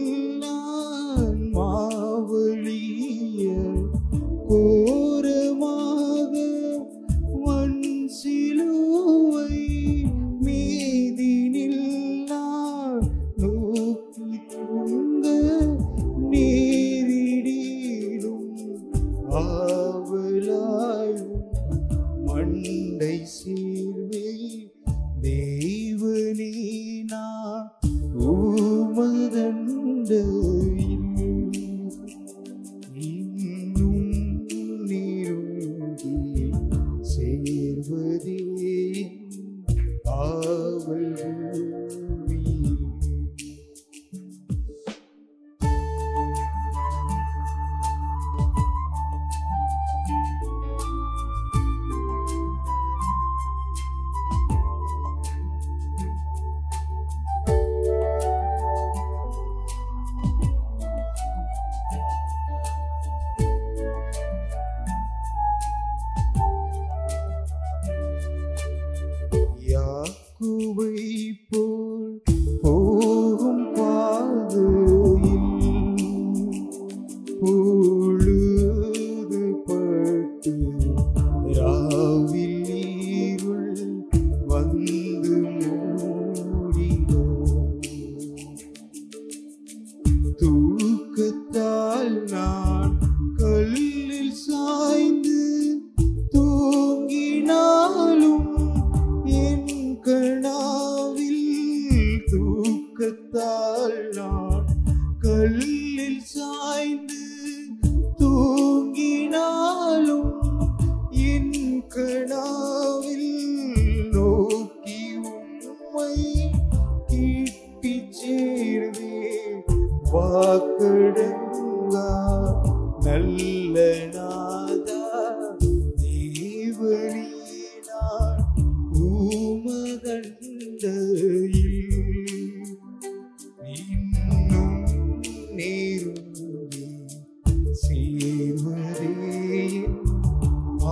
நான் மாவலிய கோரமாக மண் சிலுவை மீதினில் நான் நோக்கி தூங்க நீரிடிலும் ஆவலாயும் மண்டை சீர்வே தேவனே நான் உமதண்டையில் இன்னும் நெருங்கி சேர்வதே ஆவல் யாக்கோபை போல் போகும் பாதையில் பொழுது பட்டு ராவில் இருள் வந்து மூடிட தூக்கத்தால் நான் கல்லில் சாய்ந்து தூங்கினாலும் என் கனாவில் தூக்கத்தால் நான் கல்லில் சாய்ந்து தூங்கினாலும் என் கனாவில் நோக்கி உம்மை கிட்டி சேர்வே வாக்கடங்கா நல்ல நாதா தேவனே நான் உமதண்டையில் இன்னும் நெருங்கி சேர்வதே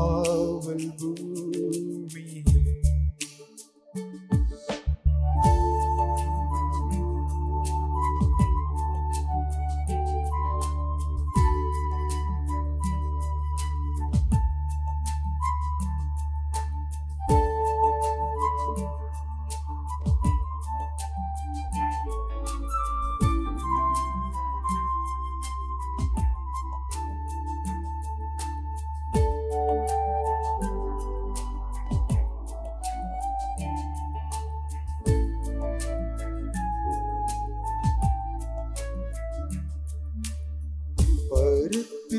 ஆவல் பூமியில்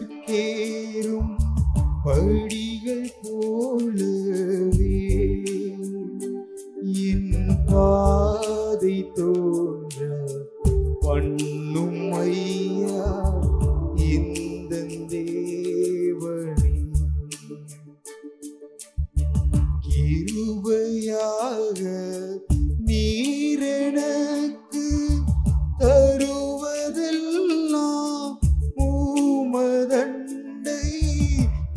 பருத்திற்கேறும் படிகள் போலவே என் பாதை தோன்ற பண்ணும் ஐயா இந்த தேவனே கிருபையாக நீர் எனக்கு தருவதெல்லாம் உமதண்டை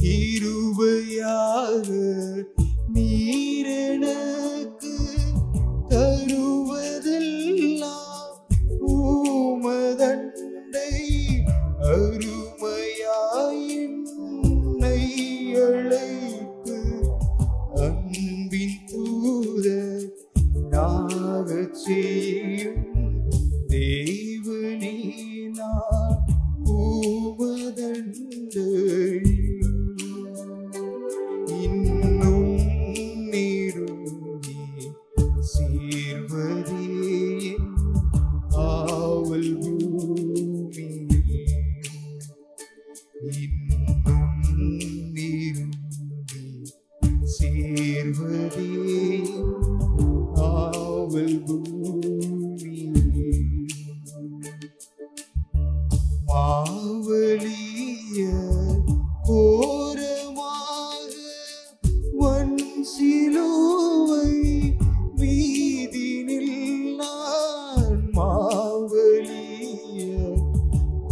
கிருபையாக நீர் எனக்கு தருவதெல்லாம் உமதண்டை அருமையாய் என்னை அழைத்து அன்பின் தூதர் நாகச் செய்யும் தேவனே நான் உமதண்டையில் இன்னும் நெருங்கி சேர்வதே ஆவல் பூமியில் இன்னும் நெருங்கி சேர்வதே ஆவல் பூமியில் மாவலிய கோரமாக வன் சிலுவை மீதினில் நான் மாவலிய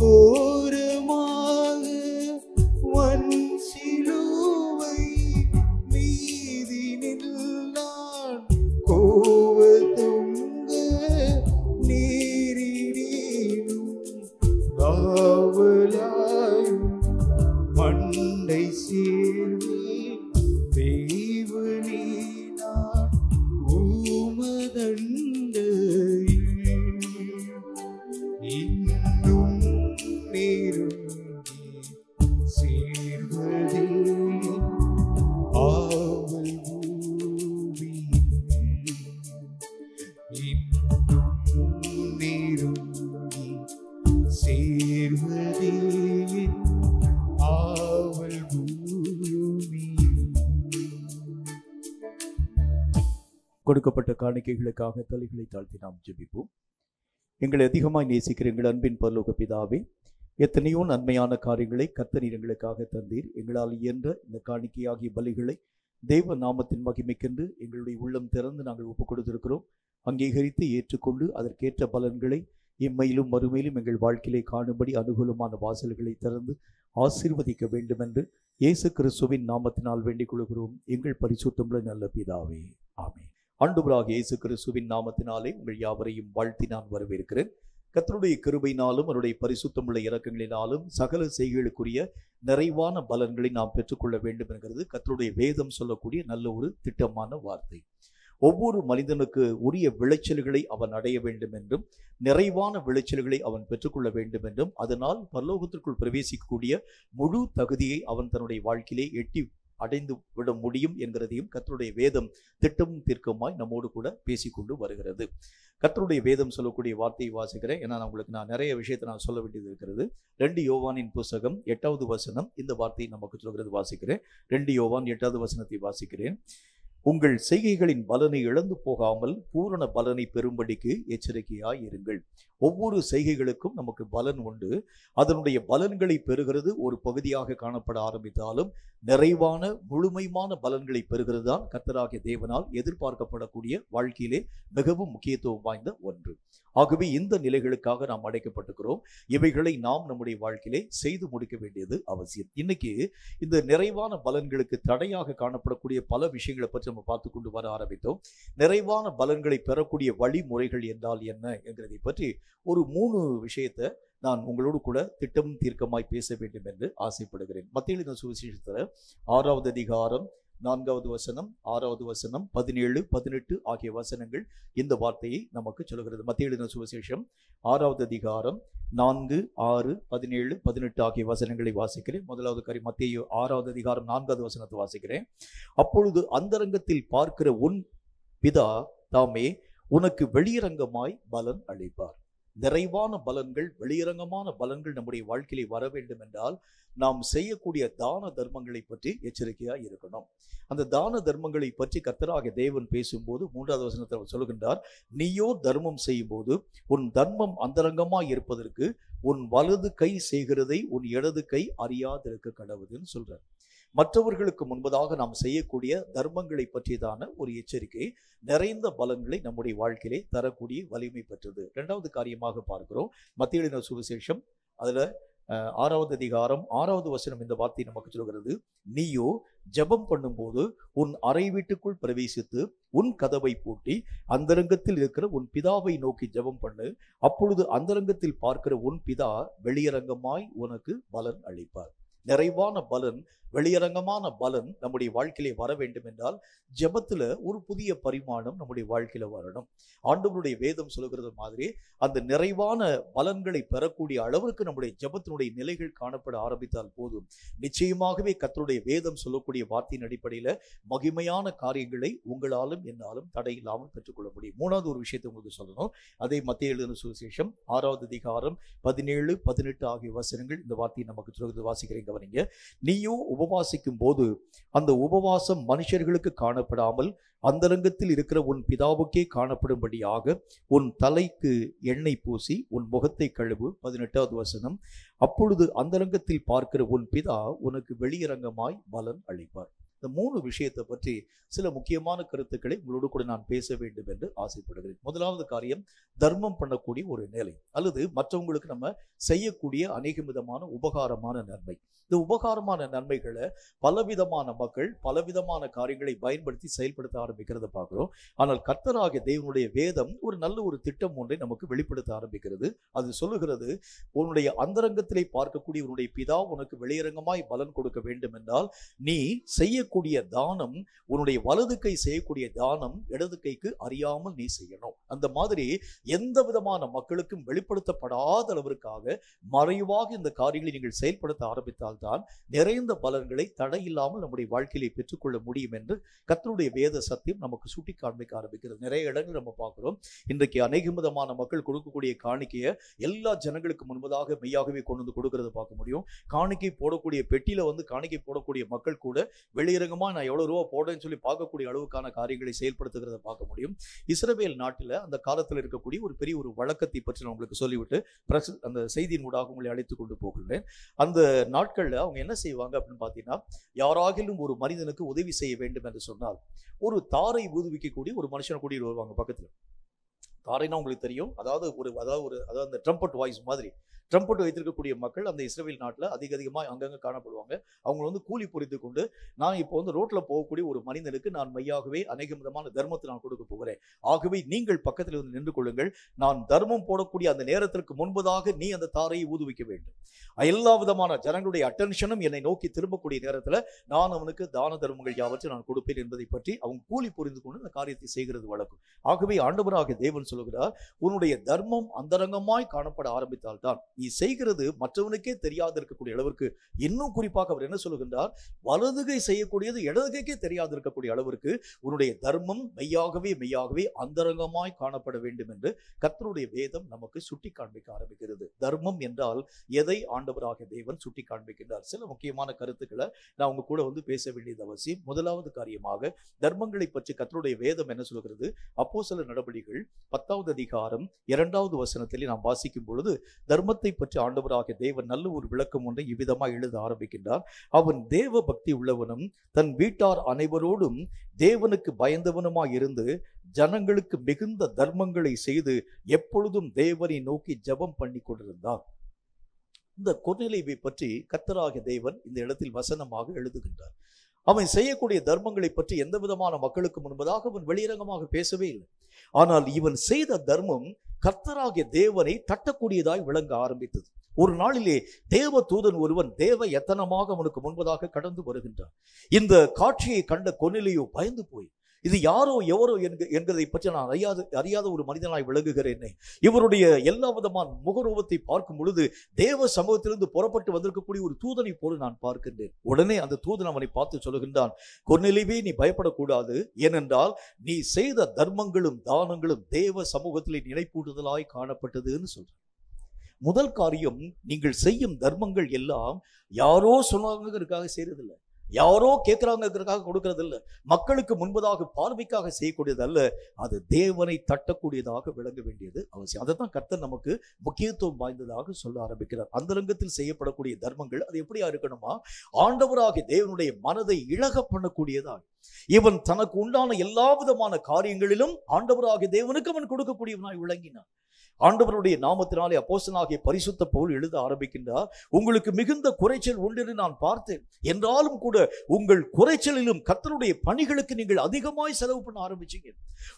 கோரமாக வன் சிலுவை மீதினில் நான் கோவத்தோடு நெருங்கி சேர்வதே என் ஆவல் பூமி. கொடுக்கப்பட்ட காணிக்கைகளுக்காக தலைகளை தாழ்த்தி நாம் ஜெபிப்போம். எங்களை அதிகமாய் நேசிக்கிற எங்கள் அன்பின் பரலோக பிதாவே, எத்தனையோ நன்மையான காரியங்களை கர்த்தர் எங்களுக்காக தந்தீர். எங்களால் இயன்ற இந்த காணிக்கையாகிய பலிகளை தேவ நாமத்தின் மகிமைக்கென்று எங்களுடைய உள்ளம் திறந்து நாங்கள் ஒப்புக் கொடுத்திருக்கிறோம். அங்கீகரித்து ஏற்றுக்கொண்டு அதற்கேற்ற பலன்களை இம்மையிலும் மறுமையிலும் எங்கள் வாழ்க்கையிலே காணும்படி அனுகூலமான வாசல்களை திறந்து ஆசீர்வதிக்க வேண்டும் என்று இயேசு கிறிஸ்துவின் நாமத்தினால் வேண்டிக் கொள்கிறோம் எங்கள் பரிசுத்தமுள்ள நல்ல பிதாவே, ஆமென். ஆண்டவராகிய இயேசு கிறிஸ்துவின் நாமத்தினாலே உங்கள் யாவரையும் வாழ்த்தி நான் வரவேற்கிறேன். கர்த்தருடைய கிருபையினாலும் அவருடைய பரிசுத்தமுள்ள இரக்கங்களினாலும் சகல செய்கைகளுக்குரிய நிறைவான பலன்களை நாம் பெற்றுக்கொள்ள வேண்டும் என்கிறது கர்த்தருடைய வேதம் சொல்லக்கூடிய நல்ல ஒரு திட்டமான வார்த்தை. ஒவ்வொரு மனிதனுக்கு உரிய விளைச்சல்களை அவன் அடைய வேண்டும் என்றும் நிறைவான விளைச்சல்களை அவன் பெற்றுக்கொள்ள வேண்டும் என்றும் அதனால் பரலோகத்திற்குள் பிரவேசிக்கக்கூடிய முழு தகுதியை அவன் தன்னுடைய வாழ்க்கையிலே எட்டி அடைந்து விட முடியும் என்கிறதையும் கர்த்தருடைய வேதம் திட்டமும் தீர்க்கமாய் நம்மோடு கூட பேசிக்கொண்டு வருகிறது. கர்த்தருடைய வேதம் சொல்லக்கூடிய வார்த்தையை வாசிக்கிறேன். ஏன்னா உங்களுக்கு நான் நிறைய விஷயத்தை நான் சொல்ல வேண்டியது இருக்கிறது. 2 யோவானின் புஸ்தகம் 8வது வசனம் இந்த வார்த்தையை நமக்கு சொல்கிறது. வாசிக்கிறேன். 2 யோவான் 8வது வசனத்தை வாசிக்கிறேன். உங்கள் செய்கைகளின் பலனை இழந்து போகாமல் பூரண பலனை பெறும்படிக்கு எச்சரிக்கையாய் இருங்கள். ஒவ்வொரு செய்கைகளுக்கும் நமக்கு பலன் உண்டு. அதனுடைய பலன்களை பெறுகிறது ஒரு பகுதியாக காணப்பட ஆரம்பித்தாலும் நிறைவான முழுமையான பலன்களை பெறுகிறது தான் கர்த்தராகிய தேவனால் எதிர்பார்க்கப்படக்கூடிய வாழ்க்கையிலே மிகவும் முக்கியத்துவம் வாய்ந்த ஒன்று. ஆகவே இந்த நிலைகளுக்காக நாம் அடைக்கப்பட்டிருக்கிறோம். இவைகளை நாம் நம்முடைய வாழ்க்கையிலே செய்து முடிக்க வேண்டியது அவசியம். இன்னைக்கு இந்த நிறைவான பலன்களுக்கு தடையாக காணப்படக்கூடிய பல விஷயங்களை பற்றி நம்ம பார்த்து கொண்டு வர ஆரம்பித்தோம். நிறைவான பலன்களை பெறக்கூடிய வழிமுறைகள் என்றால் என்ன என்கிறதை பற்றி ஒரு 3 விஷயத்தை நான் உங்களோடு கூட திட்டமும் தீர்க்கமாய் பேச வேண்டும் என்று ஆசைப்படுகிறேன். மத்தேயு எழுதின சுவிசேஷத்தில் 6வது அதிகாரம் 4வது வசனம் 6வது வசனம் 17, 18 ஆகிய வசனங்கள் இந்த வார்த்தையை நமக்கு சொல்கிறது. மத்தேயு எழுதின சுவிசேஷம் 6வது அதிகாரம் 4, 6, 17, 18 ஆகிய வசனங்களை வாசிக்கிறேன். முதலாவது மத்தேயு 6வது அதிகாரம் 4வது வசனத்தை வாசிக்கிறேன். அப்பொழுது அந்தரங்கத்தில் பார்க்கிற உன் பிதா தாமே உனக்கு வெளியரங்கமாய் பலன் அளிப்பார். நிறைவான பலன்கள், வெளியரங்கமான பலன்கள் நம்முடைய வாழ்க்கையிலே வர வேண்டும் என்றால் நாம் செய்யக்கூடிய தான தர்மங்களை பற்றி எச்சரிக்கையாக இருக்கணும். அந்த தான தர்மங்களை பற்றி கர்த்தராகிய தேவன் பேசும்போது 3வது வசனத்தில் சொல்கின்றார், நீயோ தர்மம் செய்யும் போது உன் தர்மம் அந்தரங்கமாய் இருப்பதற்கு உன் வலது கை செய்கிறதை உன் இடது கை அறியாதிருக்க கடவுதுன்னு சொல்றார். மற்றவர்களுக்கு முன்பதாக நாம் செய்யக்கூடிய தர்மங்களை பற்றியதான ஒரு எச்சரிக்கை நிறைந்த பலன்களை நம்முடைய வாழ்க்கையிலே தரக்கூடிய வலிமை பெற்றது. 2வது காரியமாக பார்க்கிறோம் மத்தேயு எழுதின சுவிசேஷம் அதுல 6வது அதிகாரம் 6வது வசனம் இந்த வார்த்தை நமக்கு சொல்கிறது, நீயோ ஜெபம் பண்ணும்போது உன் அறை வீட்டுக்குள் பிரவேசித்து உன் கதவை பூட்டி அந்தரங்கத்தில் இருக்கிற உன் பிதாவை நோக்கி ஜெபம் பண்ணு. அப்பொழுது அந்தரங்கத்தில் பார்க்கிற உன் பிதா வெளியரங்கமாய் உனக்கு பலன் அளிப்பார். நிறைவான பலன், வெளியரங்கமான பலன் நம்முடைய வாழ்க்கையிலே வர வேண்டும் என்றால் ஜெபத்துல ஒரு புதிய பரிமாணம் நம்முடைய வாழ்க்கையில வரணும். ஆண்டவருடைய வேதம் சொல்லுகிறது மாதிரி அந்த நிறைவான பலன்களை பெறக்கூடிய அளவிற்கு நம்முடைய ஜெபத்தினுடைய நிலைகள் காணப்பட ஆரம்பித்தால் போதும். நிச்சயமாகவே கர்த்தருடைய வேதம் சொல்லக்கூடிய வார்த்தையின் அடிப்படையில மகிமையான காரியங்களை உங்களாலும் என்னாலும் தடையில்லாமல் பெற்றுக்கொள்ள முடியும். 3வது ஒரு விஷயத்தை உங்களுக்கு சொல்லணும். அதே மத்தேயு எழுதின சுவிசேஷம் 6வது அதிகாரம் 17, 18 ஆகிய வசனங்கள் இந்த வார்த்தையை நமக்கு சொல்கிறது. வாசிக்கிறேன், கவனிங்க. நீயோ உபவாசிக்கும் போது அந்த உபவாசம் மனுஷர்களுக்கு காணப்படாமல் அந்தரங்கத்தில் இருக்கிற உன் பிதாவுக்கே காணப்படும்படியாக உன் தலைக்கு எண்ணெய் பூசி உன் முகத்தை கழுவு. 18வது வசனம், அப்பொழுது அந்தரங்கத்தில் பார்க்கிற உன் பிதா உனக்கு வெளியரங்கமாய் பலன் அளிப்பார். இந்த 3 விஷயத்தை பற்றி சில முக்கியமான கருத்துக்களை உங்களோடு கூட நான் பேச வேண்டும் என்று ஆசைப்படுகிறேன். முதலாவது காரியம், தர்மம் பண்ணக்கூடிய ஒரு நிலை அல்லது மற்றவங்களுக்கு நம்ம செய்யக்கூடிய அநேக விதமான உபகாரமான நன்மை. இந்த உபகாரமான நன்மைகளை பலவிதமான மக்கள் பலவிதமான காரியங்களை பயன்படுத்தி செயல்படுத்த ஆரம்பிக்கிறத பார்க்கிறோம். ஆனால் கர்த்தராகிய தேவனுடைய வேதம் ஒரு நல்ல ஒரு திட்டம் ஒன்றை நமக்கு வெளிப்படுத்த ஆரம்பிக்கிறது. அது சொல்லுகிறது, உன்னுடைய அந்தரங்கத்திலே பார்க்கக்கூடிய உன்னுடைய பிதா உனக்கு வெளியரங்கமாய் பலன் கொடுக்க வேண்டும் என்றால் நீ செய்ய செய்யக்கூடிய தானம், உன்னுடைய வலது கை செய்யக்கூடிய தானம் இடது கைக்கு அறியாமல் நீ செய்யணும். அந்த மாதிரி எந்த விதமான மக்களுக்கும் வெளிப்படுத்தப்படாத அளவிற்காக மறைவாக இந்த காரியங்களை நீங்கள் செயல்படுத்த ஆரம்பித்தால்தான் நிறைந்த பலன்களை தடையில்லாமல் நம்முடைய வாழ்க்கையிலே பெற்றுக்கொள்ள முடியும் என்று கர்த்தருடைய வேத சத்தியம் நமக்கு சுட்டி காண்பிக்க ஆரம்பிக்கிறது. நிறைய இடங்கள் நம்ம பார்க்கிறோம். இன்றைக்கு அநேக விதமான மக்கள் கொடுக்கக்கூடிய காணிக்கையை எல்லா ஜனங்களுக்கு முன்பதாக மெய்யாகவே கொண்டு வந்து கொடுக்கறத பார்க்க முடியும். காணிக்கை போடக்கூடிய பெட்டியில காணிக்கை போடக்கூடிய மக்கள் கூட வெளியரங்கமா நான் எவ்வளவு ரூபா போடுறேன்னு சொல்லி பார்க்கக்கூடிய அளவுக்கான காரியங்களை செயல்படுத்துகிறத பார்க்க முடியும். இஸ்ரவேல் நாட்டில் அந்த காலத்தில் இருக்கக்கூடிய ஒரு பெரிய ஒரு வழக்கத்தை பற்றி நான் உங்களுக்கு சொல்லிவிட்டு அந்த செய்தியின் ஊடாக உங்களை அழைத்துக் கொண்டு போகிறேன். அந்த நாட்கள்ல அவங்க என்ன செய்வாங்க அப்படின்னு பார்த்தீங்கன்னா, யாராகிலும் ஒரு மனிதனுக்கு உதவி செய்ய வேண்டும் என்று சொன்னால் ஒரு தாரை ஊதுவிக்கக்கூடிய ஒரு மனுஷனை கூட்டிட்டு வருவாங்க பக்கத்துல. தாரைனா உங்களுக்கு தெரியும், அதாவது அந்த ட்ரம்பட் வாய்ஸ் மாதிரி ட்ரம்பட் வைத்திருக்கக்கூடிய மக்கள் அந்த இஸ்ரவேல் நாட்டில் அதிகமாக அங்கங்கே காணப்படுவாங்க. அவங்க கூலி புரிந்து கொண்டு, நான் இப்போ ரோட்ல போகக்கூடிய ஒரு மனிதனுக்கு நான் மையாகவே அநேக விதமான தர்மத்தை நான் கொடுக்க போகிறேன், ஆகவே நீங்கள் பக்கத்தில் நின்று கொள்ளுங்கள், நான் தர்மம் போடக்கூடிய அந்த நேரத்திற்கு முன்பதாக நீ அந்த தாரையை ஊதுவிக்க வேண்டும். எல்லா விதமான ஜனங்களுடைய அட்டென்ஷனும் என்னை நோக்கி திரும்பக்கூடிய நேரத்தில் நான் அவனுக்கு தான தர்மங்கள் யாவற்றையும் நான் கொடுப்பேன் என்பதை பற்றி அவங்க கூலி புரிந்து கொண்டு அந்த காரியத்தை செய்கிறது வழக்கம். ஆகவே ஆண்டவராக தேவன் சொல்லுகிறார், உன்னுடைய தர்மம் அந்தரங்கமாய் காணப்பட ஆரம்பித்தால்தான் நீ செய்கிறது மற்றவனுக்கே தெரியாது இருக்கக்கூடிய அளவிற்கு, இன்னும் குறிப்பாக அவர் என்ன சொல்லுகின்றார், வலதுகை செய்யக்கூடியது இடதுகைக்கே தெரியாது இருக்கக்கூடிய அளவிற்கு உன்னுடைய தர்மம் மெய்யாகவே அந்தரங்கமாய் காணப்பட வேண்டும் என்று கர்த்தருடைய வேதம் நமக்கு சுட்டி காண்பிக்க ஆரம்பிக்கிறது. தர்மம் என்றால் எதை ஆண்டவராக தேவன் சுட்டி காண்பிக்கின்றார்? சில முக்கியமான கருத்துக்களை நான் உங்க கூட பேச வேண்டியது அவசியம். முதலாவது காரியமாக தர்மங்களை பற்றி கர்த்தருடைய வேதம் என்ன சொல்கிறது? அப்போஸ்தலர் நடபடிகள் 10வது அதிகாரம் 2வது வசனத்திலே நாம் வாசிக்கும் பொழுது தர்மத்தை பற்றி ஆண்டவராக தேவன் நல்ல ஒரு விளக்கம் ஒன்றை இவ்விதமாக எழுத ஆரம்பிக்கின்றார். அவன் தேவ பக்தி உள்ளவனும் தன் வீட்டார் அனைவரோடும் தேவனுக்கு பயந்தவனுமாய் இருந்து ஜனங்களுக்கு மிகுந்த தர்மங்களை செய்து எப்பொழுதும் தேவனை நோக்கி ஜெபம் பண்ணி கொண்டிருந்தார். இந்த கொர்நேலியுவை பற்றி கர்த்தராகிய தேவன் இந்த இடத்தில் வசனமாக எழுதுகின்றார். அவன் செய்யக்கூடிய தர்மங்களை பற்றி எந்த விதமான மக்களுக்கு முன்பதாக அவன் வெளியரங்கமாக பேசவே இல்லை. ஆனால் இவன் செய்த தர்மம் கர்த்தராகிய தேவனை தட்டக்கூடியதாய் விளங்க ஆரம்பித்தது. ஒரு நாளிலே தேவ தூதன் ஒருவன் தேவ எத்தனமாக அவனுக்கு முன்பதாக கடந்து வருகின்றான். இந்த காட்சியை கண்ட கொர்நேலியு பயந்து போய், இது யாரோ எவரோ என்கிறதை பற்றி நான் அறியாத ஒரு மனிதனாய் விளங்குகிறேனே, இவருடைய எல்லா விதமான முகரூபத்தை பார்க்கும் பொழுது தேவ சமூகத்திலிருந்து புறப்பட்டு வந்திருக்கக்கூடிய ஒரு தூதனை போல நான் பார்க்கின்றேன். உடனே அந்த தூதன் அவனை பார்த்து சொல்லுகின்றான், கொர்நேலியுவே நீ பயப்படக்கூடாது, ஏனென்றால் நீ செய்த தர்மங்களும் தானங்களும் தேவ சமூகத்திலே நினைப்பூட்டுதலாய் காணப்பட்டதுன்னு சொல்றான். முதல் காரியம், நீங்கள் செய்யும் தர்மங்கள் எல்லாம் யாரோ சொன்னாங்கிறதுக்காக செய்யறதில்லை, யாரோ கேட்கிறாங்கிறதுக்காக கொடுக்கறது இல்லை, மக்களுக்கு முன்பதாக பார்வைக்காக செய்யக்கூடியது அல்ல, அது தேவனை தட்டக்கூடியதாக விளங்க வேண்டியது அவசியம். அதை தான் கர்த்தர் நமக்கு முக்கியத்துவம் வாய்ந்ததாக சொல்ல ஆரம்பிக்கிறார். அந்தரங்கத்தில் செய்யப்படக்கூடிய தர்மங்கள் அது எப்படியா இருக்கணுமா? ஆண்டவராகிய தேவனுடைய மனதை இழக பண்ணக்கூடியதாக, இவன் தனக்கு உண்டான எல்லா விதமான காரியங்களிலும் ஆண்டவராகிய தேவனுக்கு அவன் கொடுக்கக்கூடியவனாய் விளங்கினான். ஆண்டவருடைய நாமத்தினாலே அப்போஸ்தலனாகிய பரிசுத்த பவுல் எழுத ஆரம்பிக்கின்றார், உங்களுக்கு மிகுந்த குறைச்சல் உண்டு என்று நான் பார்த்தேன், என்றாலும் கூட உங்கள் குறைச்சலிலும் கர்த்தருடைய பணிகளுக்கு நீங்கள் அதிகமாய் செலவு பண்ண ஆரம்பிச்சீங்க.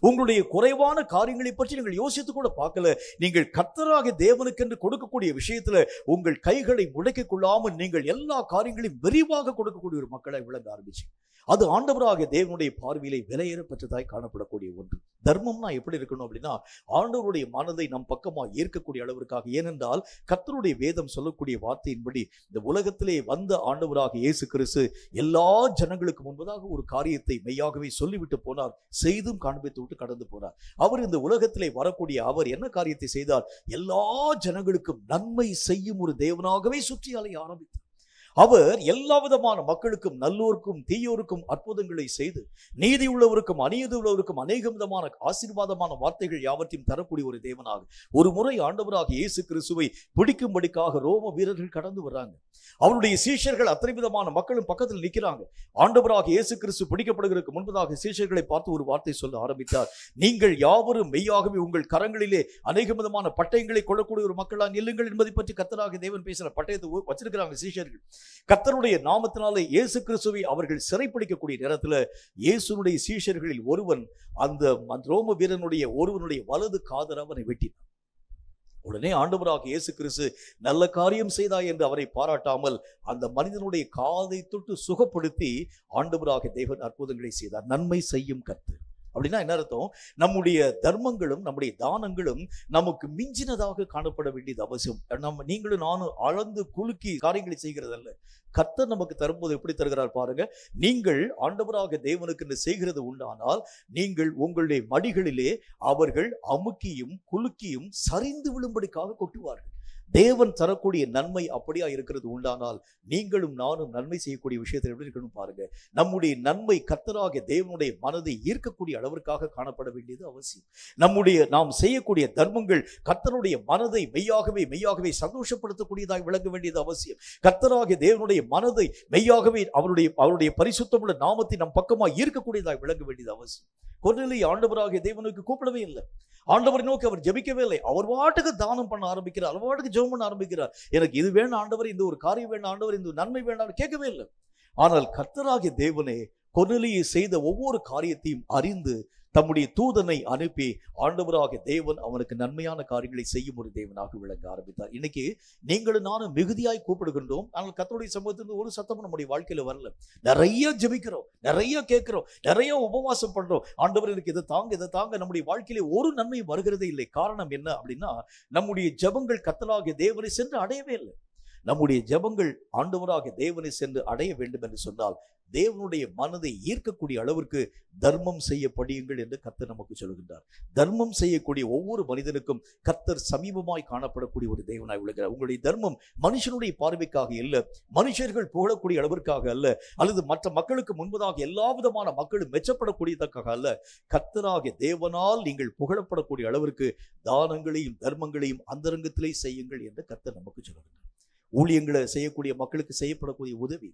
உங்களுடைய குறைவான காரியங்களை பற்றி நீங்கள் யோசித்து கூட பார்க்கல. நீங்கள் கர்த்தராகிய தேவனுக்கு என்று கொடுக்கக்கூடிய விஷயத்துல உங்கள் கைகளை முடக்கிக் கொள்ளாமல் நீங்கள் எல்லா காரியங்களையும் விரிவாக கொடுக்கக்கூடிய ஒரு மக்களை விளங்க ஆரம்பிச்சீங்க. அது ஆண்டவராகிய தேவனுடைய பார்வையிலே விலையேற பெற்றதாய் காணப்படக்கூடிய ஒன்று. தர்மம்னா எப்படி இருக்கணும் அப்படின்னா, ஆண்டவருடைய மனதை நம் பக்கமா ஏற்கக்கூடிய அளவிற்காக. ஏனென்றால் கர்த்தருடைய வேதம் சொல்லக்கூடிய வார்த்தையின்படி இந்த உலகத்திலே வந்த ஆண்டவராகிய இயேசு கிறிஸ்து எல்லா ஜனங்களுக்கு முன்பதாக ஒரு காரியத்தை மெய்யாகவே சொல்லிவிட்டு போனார், செய்தும் காண்பித்து விட்டு கடந்து போனார். அவர் இந்த உலகத்திலே வரக்கூடிய அவர் என்ன காரியத்தை செய்தார்? எல்லா ஜனங்களுக்கும் நன்மை செய்யும் ஒரு தேவனாகவே சுற்றி அலைய ஆரம்பித்தார். அவர் எல்லா விதமான மக்களுக்கும், நல்லோருக்கும் தீயோருக்கும் அற்புதங்களை செய்து நீதி உள்ளவருக்கும் அநீதி உள்ளவருக்கும் அநேக விதமான ஆசீர்வாதமான வார்த்தைகள் யாவற்றையும் தரக்கூடிய ஒரு தேவனாக ஒரு முறை ஆண்டவராக இயேசு கிறிஸ்துவை பிடிக்கும்படிக்காக ரோம வீரர்கள் கடந்து வர்றாங்க. அவருடைய சீஷர்கள் அத்தனை விதமான மக்களும் பக்கத்தில் நிற்கிறாங்க. ஆண்டவராக இயேசு கிறிஸ்து பிடிக்கப்படுவதற்கு முன்பதாக சீஷர்களை பார்த்து ஒரு வார்த்தை சொல்ல ஆரம்பித்தார், நீங்கள் யாவரும் மெய்யாகவே உங்கள் கரங்களிலே அநேக விதமான பட்டயங்களை கொள்ளக்கூடிய ஒரு மக்களா நில்லுங்கள் என்பதை பற்றி கர்த்தராகிய தேவன் பேசுற பட்டயத்தை வச்சிருக்கிறாங்க சீஷர்கள். கர்த்தருடைய நாமத்தினாலே இயேசு கிறிஸ்துவை அவர்கள் சிறைப்பிடிக்கக்கூடிய நேரத்தில் இயேசுனுடைய சீஷர்களில் ஒருவன் அந்த ரோம வீரனுடைய ஒருவனுடைய வலது காதர் அவனை வெட்டினான். உடனே ஆண்டவராக இயேசு கிறிஸ்து நல்ல காரியம் செய்தாய் என்று அவரை பாராட்டாமல் அந்த மனிதனுடைய காதை தொட்டு சுகப்படுத்தி ஆண்டவராக தேவன் அற்புதங்களை செய்தார். நன்மை செய்யும் கர்த்தர் அப்படின்னா என்ன அர்த்தம்? நம்முடைய தர்மங்களும் நம்முடைய தானங்களும் நமக்கு மிஞ்சினதாக காணப்பட வேண்டியது அவசியம். நீங்களும் நானும் அளந்து குலுக்கி காரியங்களை செய்கிறதல்ல. கர்த்தர் நமக்கு தரும்போது எப்படி தருகிறார் பாருங்க. நீங்கள் ஆண்டவராக தேவனுக்கு செய்கிறது உண்டானால் நீங்கள் உங்களுடைய மடிகளிலே அவர்கள் அமுக்கியும் குலுக்கியும் சரிந்து விழும்படிக்காக கொட்டுவார்கள். தேவன் தரக்கூடிய நன்மை அப்படியா இருக்கிறது உண்டானால் நீங்களும் நானும் நன்மை செய்யக்கூடிய விஷயத்தில் எப்படி இருக்கணும் பாருங்க. நம்முடைய நன்மை கர்த்தராகிய தேவனுடைய மனதை ஈர்க்கக்கூடிய அளவிற்காக காணப்பட வேண்டியது அவசியம். நாம் செய்யக்கூடிய தர்மங்கள் கர்த்தருடைய மனதை மெய்யாகவே சந்தோஷப்படுத்தக்கூடியதாக விளங்க வேண்டியது அவசியம். கர்த்தராகிய தேவனுடைய மனதை மெய்யாகவே அவருடைய பரிசுத்தமுள்ள நாமத்தை நம் பக்கமாக ஈர்க்கக்கூடியதாக விளங்க வேண்டியது அவசியம். கொர்நேலியு ஆண்டவராகிய தேவனுக்கு கூப்பிடவே இல்லை. ஆண்டவரை நோக்கி அவர் ஜெபிக்கவே இல்லை. அவர் வாட்டுக்கு தானம் பண்ண ஆரம்பிக்கிறார், அவர் வாட்டுக்கு ஜெபம் பண்ண ஆரம்பிக்கிறார். எனக்கு இது வேணும் ஆண்டவர், இந்த ஒரு காரியம் வேணும் ஆண்டவர், இந்த நன்மை வேண்டாம் கேட்கவே இல்லை. ஆனால் கர்த்தராகிய தேவனே கொர்நேலியு செய்த ஒவ்வொரு காரியத்தையும் அறிந்து தம்முடைய தூதனை அனுப்பி ஆண்டவராகிய தேவன் அவனுக்கு நன்மையான காரியங்களை செய்யும் ஒரு தேவனாக விளங்க ஆரம்பித்தார். இன்னைக்கு நீங்களும் நானும் மிகுதியாய் கூப்பிடுகின்றோம். ஆனால் கர்த்தருடைய சமூகத்திலிருந்து ஒரு சத்தமும் நம்முடைய வாழ்க்கையில வரல. நிறைய ஜெபிக்கிறோம், நிறைய கேட்கிறோம், நிறைய உபவாசம் பண்றோம். ஆண்டவர் எனக்கு இதை தாங்க நம்முடைய வாழ்க்கையில ஒரு நன்மை வருகிறதே இல்லை. காரணம் என்ன அப்படின்னா, நம்முடைய ஜெபங்கள் கர்த்தராகிய தேவனை சென்று அடையவே இல்லை. நம்முடைய ஜெபங்கள் ஆண்டவராகிய தேவனை சென்று அடைய வேண்டும் என்று சொன்னால் தேவனுடைய மனதை ஈர்க்கக்கூடிய அளவிற்கு தர்மம் செய்ய படியுங்கள் என்று கர்த்தர் நமக்கு சொல்கின்றார். தர்மம் செய்யக்கூடிய ஒவ்வொரு மனிதனுக்கும் கர்த்தர் சமீபமாய் காணப்படக்கூடிய ஒரு தேவனாய் விளங்குகிறார். உங்களுடைய தர்மம் மனுஷனுடைய பார்வைக்காக அல்ல, மனுஷர்கள் புகழக்கூடிய அளவிற்காக அல்ல, அல்லது மற்ற மக்களுக்கு முன்பதாக எல்லா விதமான மக்களும் மெச்சப்படக்கூடியதற்காக அல்ல. கர்த்தராகிய தேவனால் நீங்கள் புகழப்படக்கூடிய அளவிற்கு தானங்களையும் தர்மங்களையும் அந்தரங்கத்திலே செய்யுங்கள் என்று கர்த்தர் நமக்கு சொல்கிறார். ஊழியங்களை செய்யக்கூடிய மக்களுக்கு செய்யப்படக்கூடிய உதவி,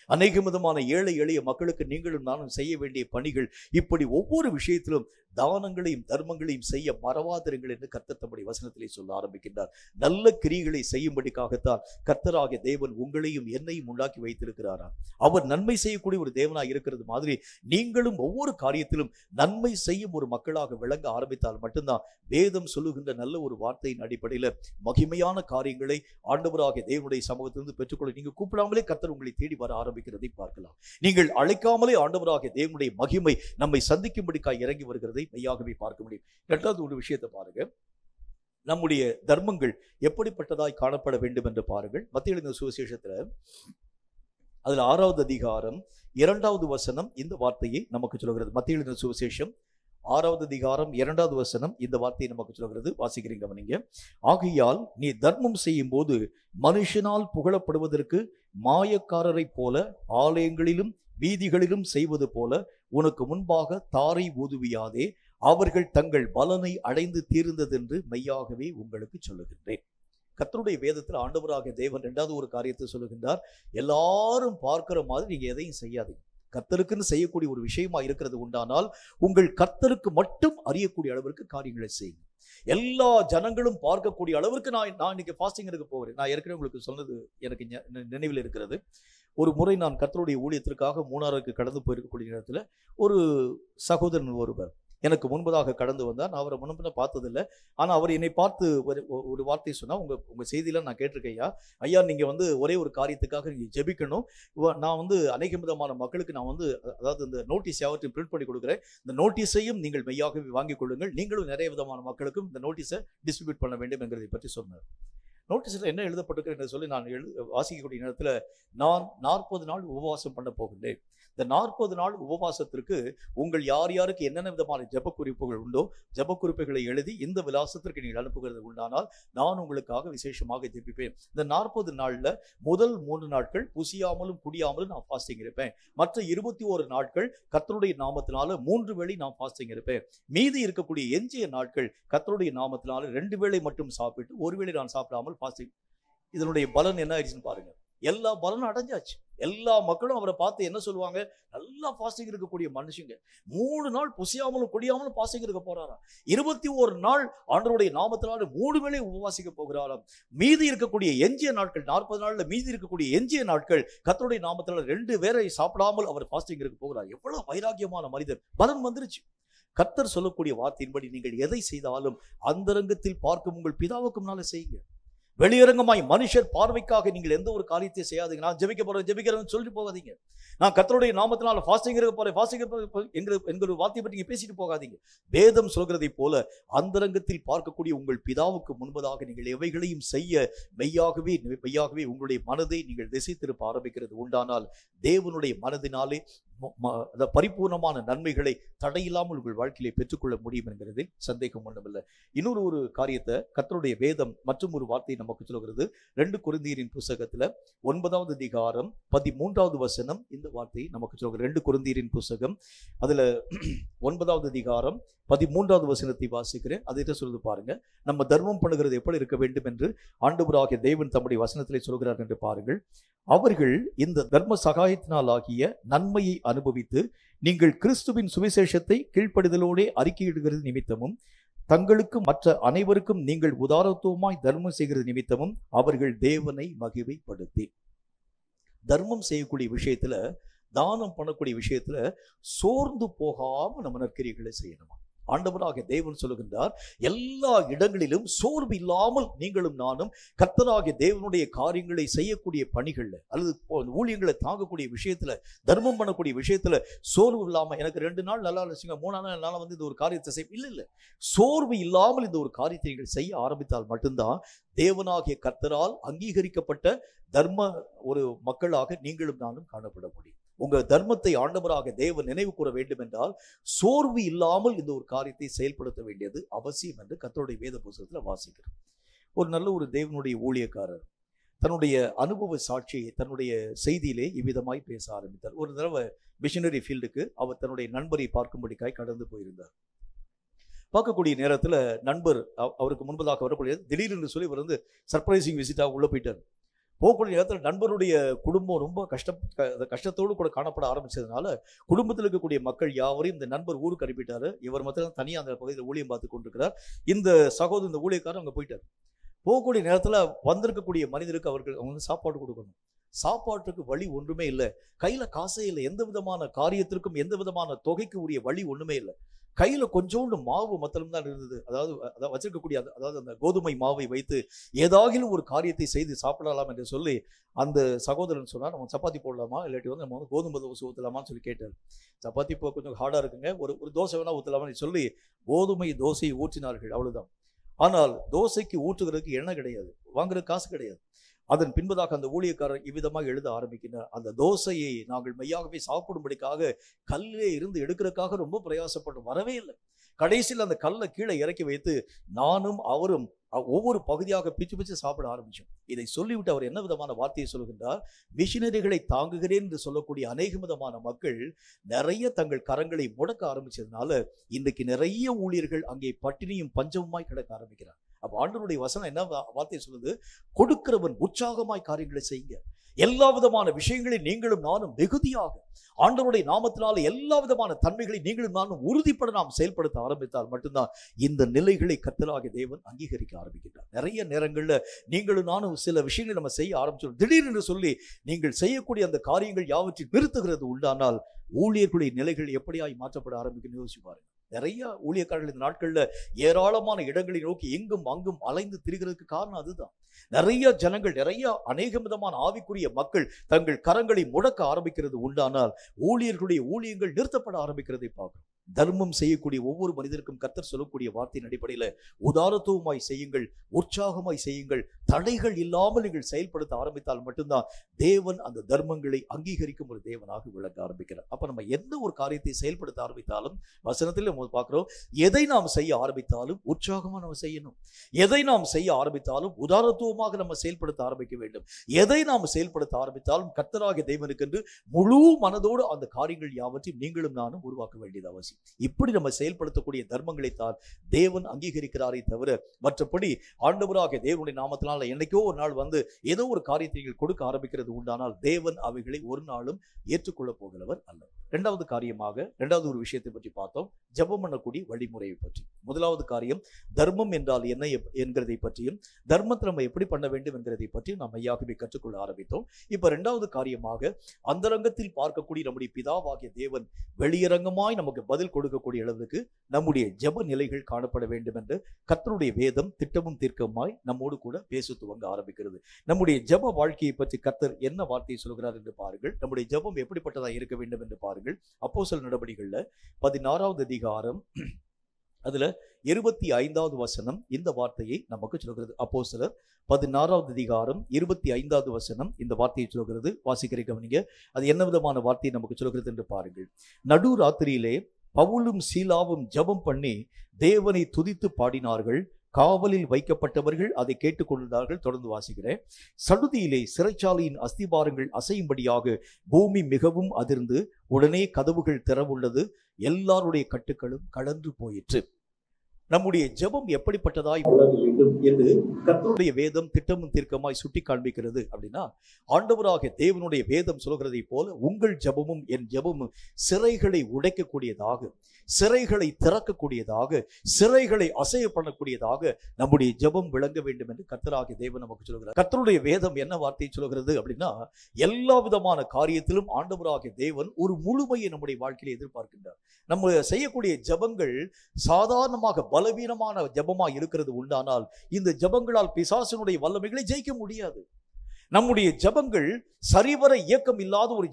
அநேக விதமான ஏழை எளிய மக்களுக்கு நீங்களும் நானும் செய்ய வேண்டிய பணிகள், இப்படி ஒவ்வொரு விஷயத்திலும் தானங்களையும் தர்மங்களையும் செய்ய மறவாதிருங்கள் என்று கர்த்தர் தம்முடைய வசனத்திலே சொல்ல ஆரம்பிக்கின்றார். நல்ல கிரியைகளை செய்யும்படிக்காகத்தான் கர்த்தராகிய தேவன் உங்களையும் என்னையும் உண்டாக்கி வைத்திருக்கிறாரா? அவர் நன்மை செய்யக்கூடிய ஒரு தேவனாக இருக்கிறது மாதிரி நீங்களும் ஒவ்வொரு காரியத்திலும் நன்மை செய்யும் ஒரு மக்களாக விளங்க ஆரம்பித்தால் மட்டும்தான் வேதம் சொல்லுகின்ற நல்ல ஒரு வார்த்தையின் அடிப்படையில் மகிமையான காரியங்களை ஆண்டவராகிய தேவனுடைய சமூகத்திலிருந்து பெற்றுக்கொள்ள நீங்க கூப்பிடாமலே கர்த்தர் உங்களை தேடி வர ஆரம்பிக்கிறதை பார்க்கலாம். நீங்கள் அழைக்காமலே ஆண்டவராகிய தேவனுடைய மகிமை நம்மை சந்திக்கும்படிக்காய் இறங்கி வருகிறதை மெய்யாகவே பார்க்க முடியும். இரண்டாவது ஒரு விஷயத்தை பாருங்க. நம்முடைய தர்மங்கள் எப்படிப்பட்டதாய் காணப்பட வேண்டும் என்று பாருங்கள். மத்தேயு எழுதின சுவிசேஷத்துல அதுல 6வது அதிகாரம் 2வது வசனம் இந்த வார்த்தையை நமக்கு சொல்கிறது. மத்தேயு எழுதின சுவிசேஷம் 6வது அதிகாரம் 2வது வசனம் இந்த வார்த்தையை நமக்கு சொல்கிறது. வாசிக்கிறீங்க கவனிங்க. ஆகையால் நீ தர்மம் செய்யும் போது மனுஷனால் புகழப்படுவதற்கு மாயக்காரரை போல ஆலயங்களிலும் வீதிகளிலும் செய்வது போல உனக்கு முன்பாக தாரை ஊதுவியாதே, அவர்கள் தங்கள் பலனை அடைந்து தீர்ந்ததென்று மெய்யாகவே உங்களுக்கு சொல்லுகின்றேன். கர்த்தருடைய வேதத்தில் ஆண்டவராகிய தேவன் இரண்டாவது ஒரு காரியத்தை சொல்லுகின்றார். எல்லாரும் பார்க்கிற மாதிரி நீங்க எதையும் செய்யாதீங்க. கர்த்தருக்குன்னு செய்யக்கூடிய ஒரு விஷயமா இருக்கிறது உண்டானால் உங்கள் கர்த்தருக்கு மட்டும் அறியக்கூடிய அளவிற்கு காரியங்களை செய்யுங்க. எல்லா ஜனங்களும் பார்க்கக்கூடிய அளவிற்கு நான் இன்னைக்கு ஃபாஸ்டிங் இருக்க போகிறேன். நான் ஏற்கனவே உங்களுக்கு சொன்னது எனக்கு நினைவில் இருக்கிறது. ஒரு முறை நான் கர்த்தருடைய ஊழியத்திற்காக மூணாருக்கு கடந்து போயிருக்கக்கூடிய நேரத்தில் ஒரு சகோதரன் ஒருவர் எனக்கு முன்பதாக கடந்து வந்தார். நான் அவரை முன்பின பார்த்ததில்லை. ஆனால் அவர் என்னை பார்த்து ஒரு வார்த்தை சொன்னால், உங்கள் செய்தியில் நான் கேட்டிருக்கேன் ஐயா, நீங்கள் ஒரே ஒரு காரியத்துக்காக நீங்கள் ஜெபிக்கணும். நான் அநேக விதமான மக்களுக்கு நான் அதாவது இந்த நோட்டீஸ் யாவற்றையும் பிரிண்ட் பண்ணி கொடுக்குறேன். இந்த நோட்டீஸையும் நீங்கள் மெய்யாகவே வாங்கிக் கொள்ளுங்கள். நீங்களும் நிறைய விதமான மக்களுக்கும் இந்த நோட்டீஸை டிஸ்ட்ரிபியூட் பண்ண வேண்டும் என்கிறதை பற்றி சொன்னார். நோட்டீஸில் என்ன எழுதப்பட்டிருக்கு என்று சொல்லி நான் வாசிக்கக்கூடிய நேரத்தில், நான் 40 நாள் உபவாசம் பண்ண போகின்றேன். இந்த 40 நாள் உபவாசத்திற்கு உங்கள் யார் யாருக்கு என்னென்ன விதமான ஜெப குறிப்புகள் உண்டோ ஜெப குறிப்புகளை எழுதி இந்த விலாசத்திற்கு நீங்கள் அனுப்புகிறது உண்டானால் நான் உங்களுக்காக விசேஷமாக ஜெபிப்பேன். இந்த 40 நாளில் முதல் 3 நாட்கள் புசியாமலும் குடியாமலும் நான் ஃபாஸ்டிங் இருப்பேன். மற்ற 21 நாட்கள் கர்த்தருடைய நாமத்தினால 3 வேளை நான் ஃபாஸ்டிங் இருப்பேன். மீதி இருக்கக்கூடிய எஞ்சிய நாட்கள் கர்த்தருடைய நாமத்தினால 2 வேளை மட்டும் சாப்பிட்டு 1 வேளை நான் சாப்பிடாமல் ஃபாஸ்டிங். இதனுடைய பலன் என்ன ஆயிடுச்சுன்னு பாருங்க. எல்லா பலனும் அடைஞ்சாச்சு. எல்லா மக்களும் அவரை பார்த்து என்ன சொல்லுவாங்க, நல்லா ஃபாஸ்டிங் இருக்கக்கூடிய மனுஷங்க 3 நாள் புசியாமலும் குடியாமலும் ஃபாஸ்டிங் இருக்க போறாராம். 21 நாள் ஆண்டவருடைய நாமத்தினால 3 வேளை உபவாசிக்க போகிறாராம். மீதி இருக்கக்கூடிய எஞ்சிய நாட்கள் 40 நாள்ல மீதி இருக்கக்கூடிய எஞ்சிய நாட்கள் கர்த்தருடைய நாமத்தினால 2 வேளை சாப்பிடாமல் அவர் ஃபாஸ்டிங் இருக்க போகிறார். எவ்வளவு வைராக்கியமான மனிதர்! பலன் வந்துருச்சு. கர்த்தர் சொல்லக்கூடிய வார்த்தையின்படி நீங்கள் எதை செய்தாலும் அந்தரங்கத்தில் பார்க்கும் உங்கள் பிதாவுக்கும் நாளை செய்யுங்க. வெளியரங்கமாய் மனுஷர் பார்வைக்காக நீங்கள் எந்த ஒரு காரியத்தை செய்யாதீங்க. நான் ஜெபிக்கிறேன்னு சொல்லிட்டு போகாதீங்க. நான் கர்த்தருடைய நாமத்தினால ஃபாஸ்டிங் இருக்க போறேன் என்கிற வார்த்தையை பற்றி பேசிட்டு போகாதீங்க. வேதம் சொல்கிறதை போல அந்தரங்கத்தில் பார்க்கக்கூடிய உங்கள் பிதாவுக்கு முன்பதாக நீங்கள் எவைகளையும் செய்ய மெய்யாகவே உங்களுடைய மனதை நீங்கள் திசை திருப்ப ஆரம்பிக்கிறது உண்டானால் தேவனுடைய மனதினாலே பரிபூர்ணமான நன்மைகளை தடையில்லாமல் உங்கள் வாழ்க்கையிலே பெற்றுக்கொள்ள முடியும் என்கிறதில் சந்தேகம் ஒன்றுமில்லை. இன்னொரு ஒரு காரியத்தை கர்த்தருடைய வேதம் மற்றும் ஒரு வார்த்தை நமக்கு சொல்கிறது. 2 கொரிந்தியரின் புஸ்தகத்துல 9வது அதிகாரம் 13வது வசனம் இந்த வார்த்தை நமக்கு சொல்கிறது. 2 கொரிந்தியரின் புஸ்தகம் அதுல 9வது அதிகாரம் 13வது வசனத்தை வாசிக்கிறேன். அதை சொல்லுது பாருங்க. நம்ம தர்மம் பண்ணுகிறது எப்படி இருக்க வேண்டும் என்று ஆண்டவராகிய தேவன் தம்முடைய வசனத்திலே சொல்கிறார் என்று பாருங்கள். அவர்கள் இந்த தர்ம சகாயத்தினால் ஆகிய நன்மையை அனுபவித்து நீங்கள் கிறிஸ்துவின் சுவிசேஷத்தை கீழ்ப்படிதலோடே அறிக்கையிடுகிறது நிமித்தமும் தங்களுக்கு மற்ற அனைவருக்கும் நீங்கள் உதாரத்துவமாய் தர்மம் செய்கிறது நிமித்தமும் அவர்கள் தேவனை மகிமைப்படுத்தி. தர்மம் செய்யக்கூடிய விஷயத்துல, தானம் பண்ணக்கூடிய விஷயத்துல சோர்ந்து போகாம நம்ம நற்கிரியைகளை செய்யணுமா. ஆண்டவராகிய தேவன் சொல்லுகின்றார், எல்லா இடங்களிலும் சோர்வு இல்லாமல் நீங்களும் நானும் கர்த்தராகிய தேவனுடைய காரியங்களை செய்யக்கூடிய பணிகள்ல அல்லது ஊழியங்களை தாங்கக்கூடிய விஷயத்துல, தர்மம் பண்ணக்கூடிய விஷயத்துல சோர்வு இல்லாம எனக்கு 2 நாள் நல்லா இருந்துச்சுங்க 3 நாள் என்னால இந்த ஒரு காரியத்தை செய்ய இல்ல. சோர்வு இல்லாமல் இந்த ஒரு காரியத்தை நீங்கள் செய்ய ஆரம்பித்தால் மட்டும்தான் தேவனாகிய கர்த்தரால் அங்கீகரிக்கப்பட்ட தர்ம ஒரு மக்களாக நீங்களும் நானும் காணப்பட முடியும். உங்க தர்மத்தை ஆண்டவராக தேவன் நினைவு கூற வேண்டும் என்றால் சோர்வு இல்லாமல் இந்த ஒரு காரியத்தை செயல்படுத்த வேண்டியது அவசியம் என்று கர்த்தருடைய வேத புத்தகத்தில் வாசிக்கிறோம். ஒரு நல்ல ஒரு தேவனுடைய ஊழியக்காரர் தன்னுடைய அனுபவ சாட்சியை தன்னுடைய செய்தியிலே இவ்விதமாய் பேச ஆரம்பித்தார். ஒரு தடவை மிஷனரி ஃபீல்டுக்கு அவர் தன்னுடைய நண்பரை பார்க்கும்படிக்காய் கடந்து போயிருந்தார். பார்க்கக்கூடிய நேரத்தில் நண்பர் அவருக்கு முன்பதாக வரக்கூடிய திடீர்னு சொல்லி இவர் சர்ப்ரைசிங் விசிட்டாக உள்ள போயிட்டார். போகக்கூடிய நேரத்தில் நண்பருடைய குடும்பம் ரொம்ப கஷ்டத்தோடு கூட காணப்பட ஆரம்பிச்சதுனால குடும்பத்தில் இருக்கக்கூடிய மக்கள் யாவரையும் இந்த நண்பர் ஊருக்கு அனுப்பிட்டாரு. இவர் மாத்திரம் தனியாக அந்த பகுதியில் ஊழியம் பார்த்து கொண்டிருக்கிறார். இந்த ஊழியக்காரர் அங்கே போயிட்டார். போகக்கூடிய நேரத்தில் வந்திருக்கக்கூடிய மனிதருக்கு அவங்க சாப்பாடு கொடுக்கணும். சாப்பாட்டுக்கு வழி ஒன்றுமே இல்லை. கையில காசே இல்லை. எந்த விதமான காரியத்திற்கும் எந்த விதமான தொகைக்கு உரிய வழி ஒண்ணுமே இல்லை. கையில கொஞ்சோண்டு மாவு மாத்திரம் தான் இருந்தது. அதாவது வச்சிருக்கக்கூடிய அந்த கோதுமை மாவை வைத்து ஏதாகிலும் ஒரு காரியத்தை செய்து சாப்பிடலாம் என்று சொல்லி அந்த சகோதரன் சொன்னார், நம்ம சப்பாத்தி போடலாமா இல்லாட்டி நம்ம கோதுமை தோசை ஊற்றலாமான்னு சொல்லி கேட்டார். சப்பாத்தி இப்போ கொஞ்சம் ஹார்டா இருக்குங்க, ஒரு தோசை வேணா ஊற்றலாமான்னு சொல்லி கோதுமை தோசையை ஊற்றினார்கள், அவ்வளவுதான். ஆனால் தோசைக்கு ஊற்றுகிறதுக்கு எண்ணெய் கிடையாது, வாங்குற காசு கிடையாது. அதன் பின்பதாக அந்த ஊழியக்காரர் இவ்விதமாக எழுத ஆரம்பிக்கிறார். அந்த தோசையை நாங்கள் மெய்யாகவே சாப்பிடும்படிக்காக கல்லே இருந்து எடுக்கிறதுக்காக ரொம்ப பிரயாசப்பட்டு வரவே இல்லை. கடைசியில் அந்த கல்லை கீழே இறக்கி வைத்து நானும் அவரும் ஒவ்வொரு பகுதியாக பிச்சு சாப்பிட ஆரம்பிச்சோம். இதை சொல்லிவிட்டு அவர் என்ன விதமான வார்த்தையை சொல்லுகின்றார், மிஷினரிகளை தாங்குகிறேன் என்று சொல்லக்கூடிய அநேக விதமான மக்கள் நிறைய தங்கள் கரங்களை முடக்க ஆரம்பிச்சதுனால இன்றைக்கு நிறைய ஊழியர்கள் அங்கே பட்டினியும் பஞ்சமுமாய் கிடக்க ஆரம்பிக்கிறார். அப்ப ஆண்டவருடைய வசனம் என்ன வார்த்தையை சொல்லுது, கொடுக்கிறவன் உற்சாகமாய் காரியங்களை செய்யுங்க. எல்லா விதமான விஷயங்களை நீங்களும் நானும் மிகுதியாக ஆண்டவருடைய நாமத்தினால எல்லா விதமான தன்மைகளை நீங்களும் நானும் உறுதிப்பட நாம் செயல்படுத்த ஆரம்பித்தால் மட்டும்தான் இந்த நிலைகளை கர்த்தராகிய தேவன் அங்கீகரிக்க ஆரம்பிக்கிறார். நிறைய நேரங்கள்ல நீங்களும் நானும் சில விஷயங்களை நம்ம செய்ய ஆரம்பிச்சோம். திடீரென்று சொல்லி நீங்கள் செய்யக்கூடிய அந்த காரியங்கள் யாவற்றையும் நிறுத்துகிறது உண்டானால் ஊழியர்களுடைய நிலைகள் எப்படியாய் மாற்றப்பட ஆரம்பிக்கும் யோசிச்சு பாருங்க. நிறைய ஊழியக்காரர்கள் இந்த நாட்கள்ல ஏராளமான இடங்களை நோக்கி எங்கும் அங்கும் அலைந்து திரிகிறதுக்கு காரணம் அதுதான். நிறைய ஜனங்கள் அநேக விதமான ஆவிக்குரிய மக்கள் தங்கள் கரங்களை முடக்க ஆரம்பிக்கிறது உண்டானால் ஊழியர்களுடைய ஊழியங்கள் நிறுத்தப்பட ஆரம்பிக்கிறதை பார்க்கிறோம். தர்மம் செய்யக்கூடிய ஒவ்வொரு மனிதருக்கும் கர்த்தர் சொல்லக்கூடிய வார்த்தையின் அடிப்படையில் உதாரத்துவமாய் செய்யுங்கள், உற்சாகமாய் செய்யுங்கள், தடைகள் இல்லாமல் நீங்கள் செயல்படுத்த ஆரம்பித்தால் மட்டும்தான் தேவன் அந்த தர்மங்களை அங்கீகரிக்கும் ஒரு தேவனாக விளங்க ஆரம்பிக்கிறார். அப்ப நம்ம எந்த ஒரு காரியத்தை செயல்படுத்த ஆரம்பித்தாலும் வசனத்தில் நம்ம பார்க்கிறோம், எதை நாம் செய்ய ஆரம்பித்தாலும் உற்சாகமா நம்ம செய்யணும். எதை நாம் செய்ய ஆரம்பித்தாலும் உதாரத்துவமாக நம்ம செயல்படுத்த ஆரம்பிக்க வேண்டும். எதை நாம் செயல்படுத்த ஆரம்பித்தாலும் கர்த்தராகிய தேவனுக்கு என்று முழு மனதோடு அந்த காரியங்கள் யாவற்றையும் நீங்களும் நானும் உருவாக்க வேண்டியது அவசியம். இப்படி நம்ம செயல்படுத்தக்கூடிய தர்மங்களை தான் தேவன் அங்கீகரிக்கிறாரே தவிர மற்றபடி ஆண்டவராகிய தேவனுடைய நாமத்தினால் நாள் என்னைக்கோ ஒரு நாள் வந்து ஏதோ ஒரு காரியத்தை நீங்கள் கொடுக்க ஆரம்பிக்கிறது உண்டானால் தேவன் அவைகளை ஒரு நாளும் ஏற்றுக்கொள்ள போகிறவர் அல்ல. இரண்டாவது காரியமாக இரண்டாவது ஒரு விஷயத்தை பற்றி பார்த்தோம், ஜெபம் பண்ணக்கூடிய வழிமுறையை பற்றி. முதலாவது காரியம் தர்மம் என்றால் என்ன என்கிறதை பற்றியும் தர்மத்தை நம்ம எப்படி பண்ண வேண்டும் என்கிறதை பற்றியும் நாம் மையாகவே கற்றுக்கொள்ள ஆரம்பித்தோம். இப்ப இரண்டாவது காரியமாக அந்தரங்கத்தில் பார்க்கக்கூடிய நம்முடைய பிதாவாகிய தேவன் வெளியரங்கமாய் நமக்கு பதில் கொடுக்கக்கூடிய அளவுக்கு நம்முடைய ஜெப நிலைகள் காணப்பட வேண்டும் என்று கர்த்தருடைய வேதம் திட்டமும் தீர்க்கமாய் நம்மோடு கூட பேச துவங்க ஆரம்பிக்கிறது. நம்முடைய ஜெப வாழ்க்கையை பற்றி கர்த்தர் என்ன வார்த்தையை சொல்கிறார் என்று பாருங்கள். நம்முடைய ஜெபம் எப்படிப்பட்டதாக இருக்க வேண்டும் என்று பாருங்கள். அப்போஸ்தலர் நடபடிகள்ல 16வது அதிகாரம் அதுல 25வது வசனம் இந்த வார்த்தையை நமக்கு சொல்கிறது. அப்போஸ்தலர் 16வது அதிகாரம் 25வது வசனம் இந்த வார்த்தையை சொல்கிறது. வாசிக்கிற கவனிங்க, அது என்ன விதமான வார்த்தையை நமக்கு சொல்கிறது என்று பாருங்கள். நடு ராத்திரியிலே பவுலும் சீலாவும் ஜெபம் பண்ணி தேவனை துதித்து பாடினார்கள். காவலில் வைக்கப்பட்டவர்கள் அதை கேட்டுக்கொண்டார்கள். தொடர்ந்து வாசிக்கிறேன். சடுதியிலே சிறைச்சாலையின் அஸ்திபாரங்கள் அசையும்படியாக பூமி மிகவும் அதிர்ந்து உடனே கதவுகள் திறவுள்ளது, எல்லாருடைய கட்டுக்களும் கலன்று போயிற்று. நம்முடைய ஜெபம் எப்படிப்பட்டதாய் விளங்க வேண்டும் என்று கர்த்தருடைய வேதம் திட்டமும் தீர்க்கமாய் சுட்டி காண்பிக்கிறது. அப்படின்னா ஆண்டவராகிய தேவனுடைய வேதம் சொல்கிறதை போல உங்கள் ஜெபமும் என் ஜெபமும் சிறைகளை உடைக்கக்கூடியதாக, சிறைகளை திறக்கக்கூடியதாக, சிறைகளை அசைய பண்ணக்கூடியதாக நம்முடைய ஜெபம் விளங்க வேண்டும் என்று கர்த்தராகிய தேவன் நமக்கு சொல்கிறார். கர்த்தருடைய வேதம் என்ன வார்த்தையை சொல்கிறது அப்படின்னா, எல்லா விதமான காரியத்திலும் ஆண்டவராகிய தேவன் ஒரு முழுமையை நம்முடைய வாழ்க்கையில் எதிர்பார்க்கின்றார். நம்ம செய்யக்கூடிய ஜெபங்கள் சாதாரணமாக பலவீனமான ஜெபமாக இருக்கிறது உண்டானால் இந்த ஜெபங்களால் பிசாசினுடைய வல்லமைகளை ஜெயிக்க முடியாது. நம்முடைய ஜெபங்கள் சரிவர இயக்கம் இல்லாத ஒரு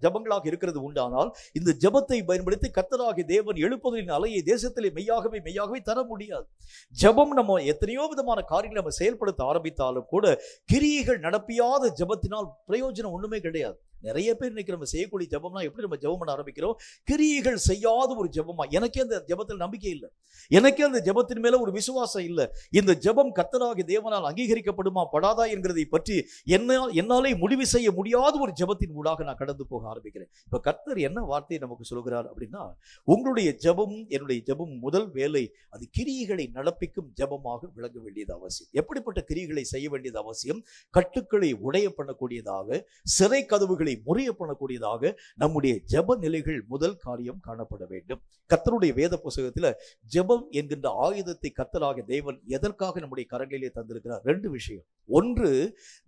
ஜெபங்களாக இருக்கிறது உண்டானால் இந்த ஜெபத்தை பயன்படுத்தி கர்த்தராகிய தேவன் எழுப்புதலின் அலையை தேசத்திலே மெய்யாகவே தர முடியாது. ஜெபம் நம்ம எத்தனையோ விதமான காரியங்களை நம்ம செயல்படுத்த ஆரம்பித்தாலும் கூட கிரியைகள் நடப்பியாத ஜெபத்தினால் பிரயோஜனம் ஒண்ணுமே கிடையாது. நிறைய பேர் இன்னைக்கு நம்ம செய்யக்கூடிய ஜெபம்னா எப்படி நம்ம ஜெபம் பண்ண ஆரம்பிக்கிறோம், கிரியைகள் செய்யாத ஒரு ஜெபமா. எனக்கே அந்த ஜெபத்தில் நம்பிக்கை இல்லை, எனக்கே அந்த ஜெபத்தின் மேல ஒரு விசுவாசம் இல்லை. இந்த ஜெபம் கர்த்தராகிய தேவனால் அங்கீகரிக்கப்படுமா படாதா என்கிறதை பற்றி என்னாலே முடிவு செய்ய முடியாத ஒரு ஜெபத்தின் ஊடாக நான் கடந்து போக ஆரம்பிக்கிறேன். இப்ப கர்த்தர் என்ன வார்த்தையை நமக்கு சொல்கிறார் அப்படின்னா, உங்களுடைய ஜெபம் என்னுடைய ஜெபம் முதல் வேலை அது கிரியைகளை நடப்பிக்கும் ஜெபமாக விளங்க வேண்டியது அவசியம். எப்படிப்பட்ட கிரியைகளை செய்ய வேண்டியது அவசியம்? கட்டுக்களை உடைய பண்ணக்கூடியதாக, சிறை கதவுகளை முறைய பண்ணக்கூடியதாக நம்முடைய ஜெப நிலைகள் முதல் காரியம் காணப்பட வேண்டும். கர்த்தருடைய வேத புத்தகத்துல ஜெபம் என்கின்ற ஆயுதத்தை கர்த்தராகிய தேவன் எதற்காக நம்முடைய கரங்களிலே தந்திருக்கிறார்? ரெண்டு விஷயம். ஒன்று,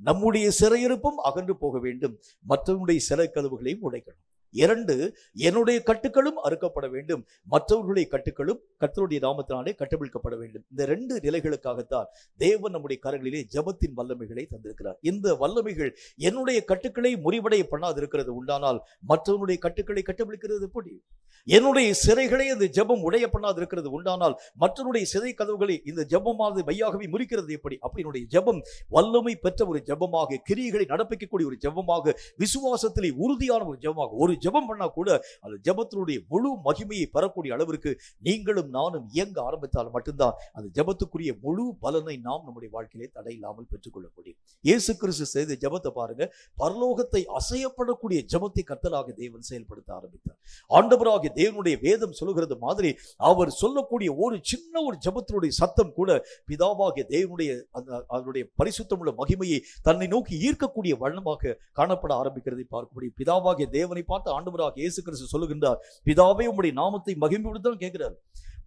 நம்முடைய சிறையிருப்பும் அகன்று போக வேண்டும், மற்றவருடைய சிறை கதவுகளையும் உடைக்கணும். இரண்டு, என்னுடைய கட்டுக்களும் அறுக்கப்பட வேண்டும், மற்றவர்களுடைய கட்டுக்களும் கர்த்தருடைய நாமத்தினாலே கட்டவிழ்க்கப்பட வேண்டும். இந்த ரெண்டு நிலைகளுக்காகத்தான் தேவன் நம்முடைய கரங்களிலே ஜெபத்தின் வல்லமைகளை தந்திருக்கிறார். இந்த வல்லமைகள் என்னுடைய கட்டுக்களை முறிவடைய பண்ணாது இருக்கிறது உண்டானால் மற்றவனுடைய கட்டுக்களை கட்டவிழ்க்கிறது எப்படி? என்னுடைய சிறைகளை அந்த ஜெபம் உடைய பண்ணாது இருக்கிறது உண்டானால் மற்றவனுடைய சிறை கதவுகளை இந்த ஜெபமானது மையாகவே முறிக்கிறது எப்படி? அப்படினுடைய ஜெபம் வல்லமை பெற்ற ஒரு ஜெபமாக, கிரியைகளை நடப்பிக்கக்கூடிய ஒரு ஜெபமாக, விசுவாசத்திலே உறுதியான ஒரு ஜெபமாக. ஒரு ஜெபம் பண்ணா கூட அந்த ஜெபத்தினுடைய முழு மகிமையை பெறக்கூடிய அளவிற்கு நீங்களும் நானும் இயங்க ஆரம்பித்தால் மட்டும்தான் அந்த ஜெபத்துக்குரிய முழு பலனை நாம் நம்முடைய வாழ்க்கையிலே தடையில்லாமல் பெற்றுக்கொள்ள முடியும். இயேசு கிறிஸ்து செய்த ஜெபத்தை பாருங்க, பரலோகத்தை அசையப்படக்கூடிய ஜெபத்தை கர்த்தராகிய தேவன் செயல்படுத்த ஆரம்பித்தார். ஆண்டவராகிய தேவனுடைய வேதம் சொல்லுகிறது மாதிரி அவர் சொல்லக்கூடிய ஒரு சின்ன ஒரு ஜெபத்தினுடைய சத்தம் கூட பிதாவாகிய தேவனுடைய அதனுடைய பரிசுத்தமுள்ள மகிமையை தன்னை நோக்கி ஈர்க்கக்கூடிய வண்ணமாக காணப்பட ஆரம்பிக்கிறதை பார்க்க முடியும். பிதாவாகிய தேவனை பார்த்து ஆண்டவராகிய இயேசு கிறிஸ்து சொல்லுகின்றார், பிதாவே உம்முடைய நாமத்தை மகிமைப்படுத்த கேட்கிறார்.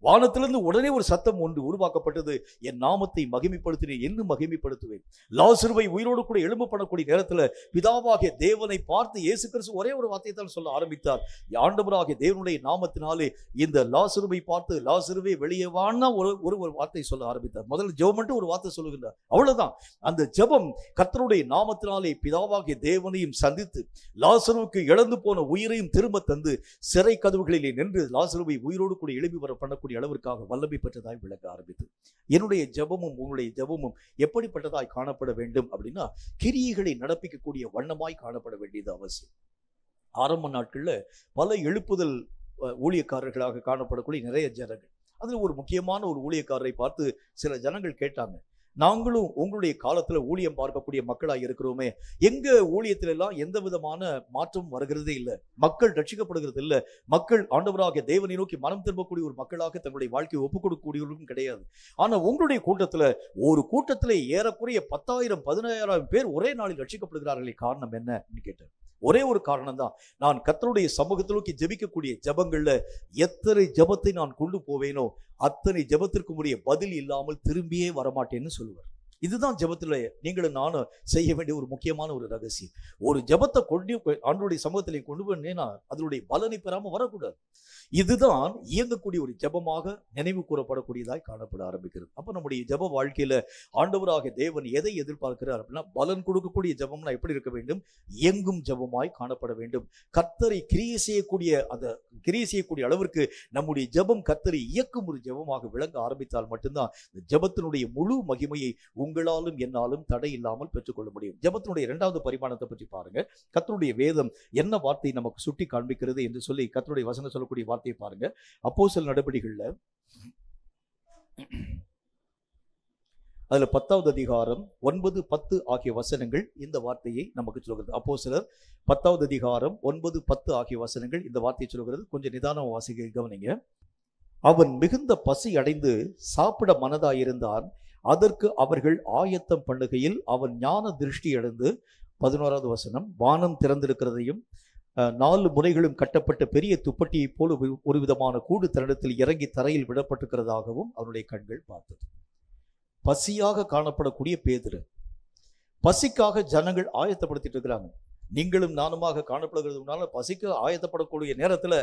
வானத்திலிருந்து உடனே ஒரு சத்தம் ஒன்று உருவாக்கப்பட்டது, என் நாமத்தை மகிமைப்படுத்தினேன், இன்னும் மகிமைப்படுத்துவேன். லாசருவை உயிரோடு கூட எழும்பப்படக்கூடிய நேரத்தில் பிதாவாகிய தேவனை பார்த்து இயேசு கிறிஸ்து ஒரே ஒரு வார்த்தையை தான் சொல்ல ஆரம்பித்தார். ஆண்டவராகிய தேவனுடைய நாமத்தினாலே இந்த லாசருவை பார்த்து லாசருவே வெளியே வான்னா ஒரு வார்த்தை சொல்ல ஆரம்பித்தார். முதல்ல ஜெபம் மட்டும் ஒரு வார்த்தை சொல்லுகின்றார், அவ்வளவுதான். அந்த ஜெபம் கர்த்தருடைய நாமத்தினாலே பிதாவாகிய தேவனையும் சந்தித்து லாசருவுக்கு இழந்து போன உயிரையும் திரும்ப தந்து சிறை கதவுகளிலே நின்று லாசருவை உயிரோடு கூட எழுப்பி வர பண்ணக்கூடிய அளவிற்காக வல்லமை பெற்றதாய் விளக்க ஆரம்பித்தது. என்னுடைய ஜெபமும் உங்களுடைய ஜெபமும் எப்படிப்பட்டதாய் காணப்பட வேண்டும் அப்படின்னா, கிரியைகளை நடப்பிக்கக்கூடிய வண்ணமாய் காணப்பட வேண்டியது அவசியம். ஆரம்ப நாட்கள்ல பல எழுப்புதல் ஊழியக்காரர்களாக காணப்படக்கூடிய நிறைய ஜனங்கள், அதுல ஒரு முக்கியமான ஒரு ஊழியக்காரரை பார்த்து சில ஜனங்கள் கேட்டாங்க, நாங்களும் உங்களுடைய காலத்துல ஊழியம் பார்க்கக்கூடிய மக்களாக இருக்கிறோமே, எங்க ஊழியத்தில எல்லாம் எந்த விதமான மாற்றம் வருகிறதே இல்லை, மக்கள் ரட்சிக்கப்படுகிறது இல்லை, மக்கள் ஆண்டவராக தேவனை நோக்கி மனம் திரும்பக்கூடிய ஒரு மக்களாக தங்களுடைய வாழ்க்கையை ஒப்புக் கொடுக்கக்கூடியவர்களும் கிடையாது. ஆனா உங்களுடைய கூட்டத்துல ஒரு கூட்டத்திலே ஏறக்குறைய 10,000 15,000 பேர் ஒரே நாளில் ரட்சிக்கப்படுகிறார்களே, காரணம் என்னன்னு கேட்டேன். ஒரே ஒரு காரணம் தான், நான் கர்த்தருடைய சமூகத்தை நோக்கி ஜெபிக்கக்கூடிய ஜெபங்கள்ல எத்தனை ஜெபத்தை நான் கொண்டு போவேனோ அத்தனை ஜெபத்திற்கு உரிய பதில் இல்லாமல் திரும்பியே வரமாட்டேன்னு சொல்லுவார். இதுதான் ஜெபத்துல நீங்களும் நானும் செய்ய வேண்டிய ஒரு முக்கியமான ஒரு ரகசியம். ஒரு ஜெபத்தை கொண்டு ஆண்டவருடைய சமூகத்திலே கொண்டு போனேன்னா அதனுடைய பலனை பெறாம வரக்கூடாது. இதுதான் இயங்கக்கூடிய ஒரு ஜெபமாக நினைவு கூறப்படக்கூடியதாய் காணப்பட ஆரம்பிக்கிறது. அப்ப நம்முடைய ஜெப வாழ்க்கையில ஆண்டவராக தேவன் எதை எதிர்பார்க்கிறார் அப்படின்னா, பலன் கொடுக்கக்கூடிய ஜெபம்னா எப்படி இருக்க வேண்டும்? இயங்கும் ஜெபமாய் காணப்பட வேண்டும். கர்த்தரை கிரியை செய்யக்கூடிய அளவிற்கு நம்முடைய ஜெபம் கர்த்தரை இயக்கும் ஒரு ஜெபமாக விளங்க ஆரம்பித்தால் மட்டும்தான் இந்த ஜெபத்தினுடைய முழு மகிமையை உங்களாலும் என்னாலும் தடை இல்லாமல் பெற்றுக்கொள்ள முடியும். ஜெபத்தினுடைய 2வது பரிமாணத்தை பற்றி பாருங்க. கர்த்தருடைய வேதம் என்ன வார்த்தை நமக்கு சுட்டி காண்பிக்கிறது என்று சொல்லி கர்த்தருடைய வசனம் சொல்லக்கூடிய வார்த்தையை பாருங்க. அப்போஸ்தலர் நடபடிகள்ல அதுல 10வது அதிகாரம் 9, 10 ஆகிய வசனங்கள் இந்த வார்த்தையை நமக்கு சொல்கிறது. அப்போஸ்தலர் 10வது அதிகாரம் 9, 10 ஆகிய வசனங்கள் இந்த வார்த்தையை சொல்கிறது. கொஞ்சம் நிதானம் வாசிக்க கவனிங்க. அவன் மிகுந்த பசி அடைந்து சாப்பிட மனதாயிருந்தான். அதற்கு அவர்கள் ஆயத்தம் பண்ணுகையில் அவன் ஞான திருஷ்டி அடைந்து, 11வது வசனம், வானம் திறந்திருக்கிறதையும் 4 முனைகளும் கட்டப்பட்ட பெரிய துப்பட்டியை போல ஒரு விதமான கூடு தன்னிடத்தில் இறங்கி தரையில் விடப்பட்டிருக்கிறதாகவும் அவனுடைய கண்கள் பார்த்தது. பசியாக காணப்படக்கூடிய பேதுரு, பசிக்காக ஜனங்கள் ஆயத்தப்படுத்திட்டு இருக்கிறாங்க. நீங்களும் நானுமாக காணப்படுகிறதுனால பசிக்கு ஆயத்தப்படக்கூடிய நேரத்துல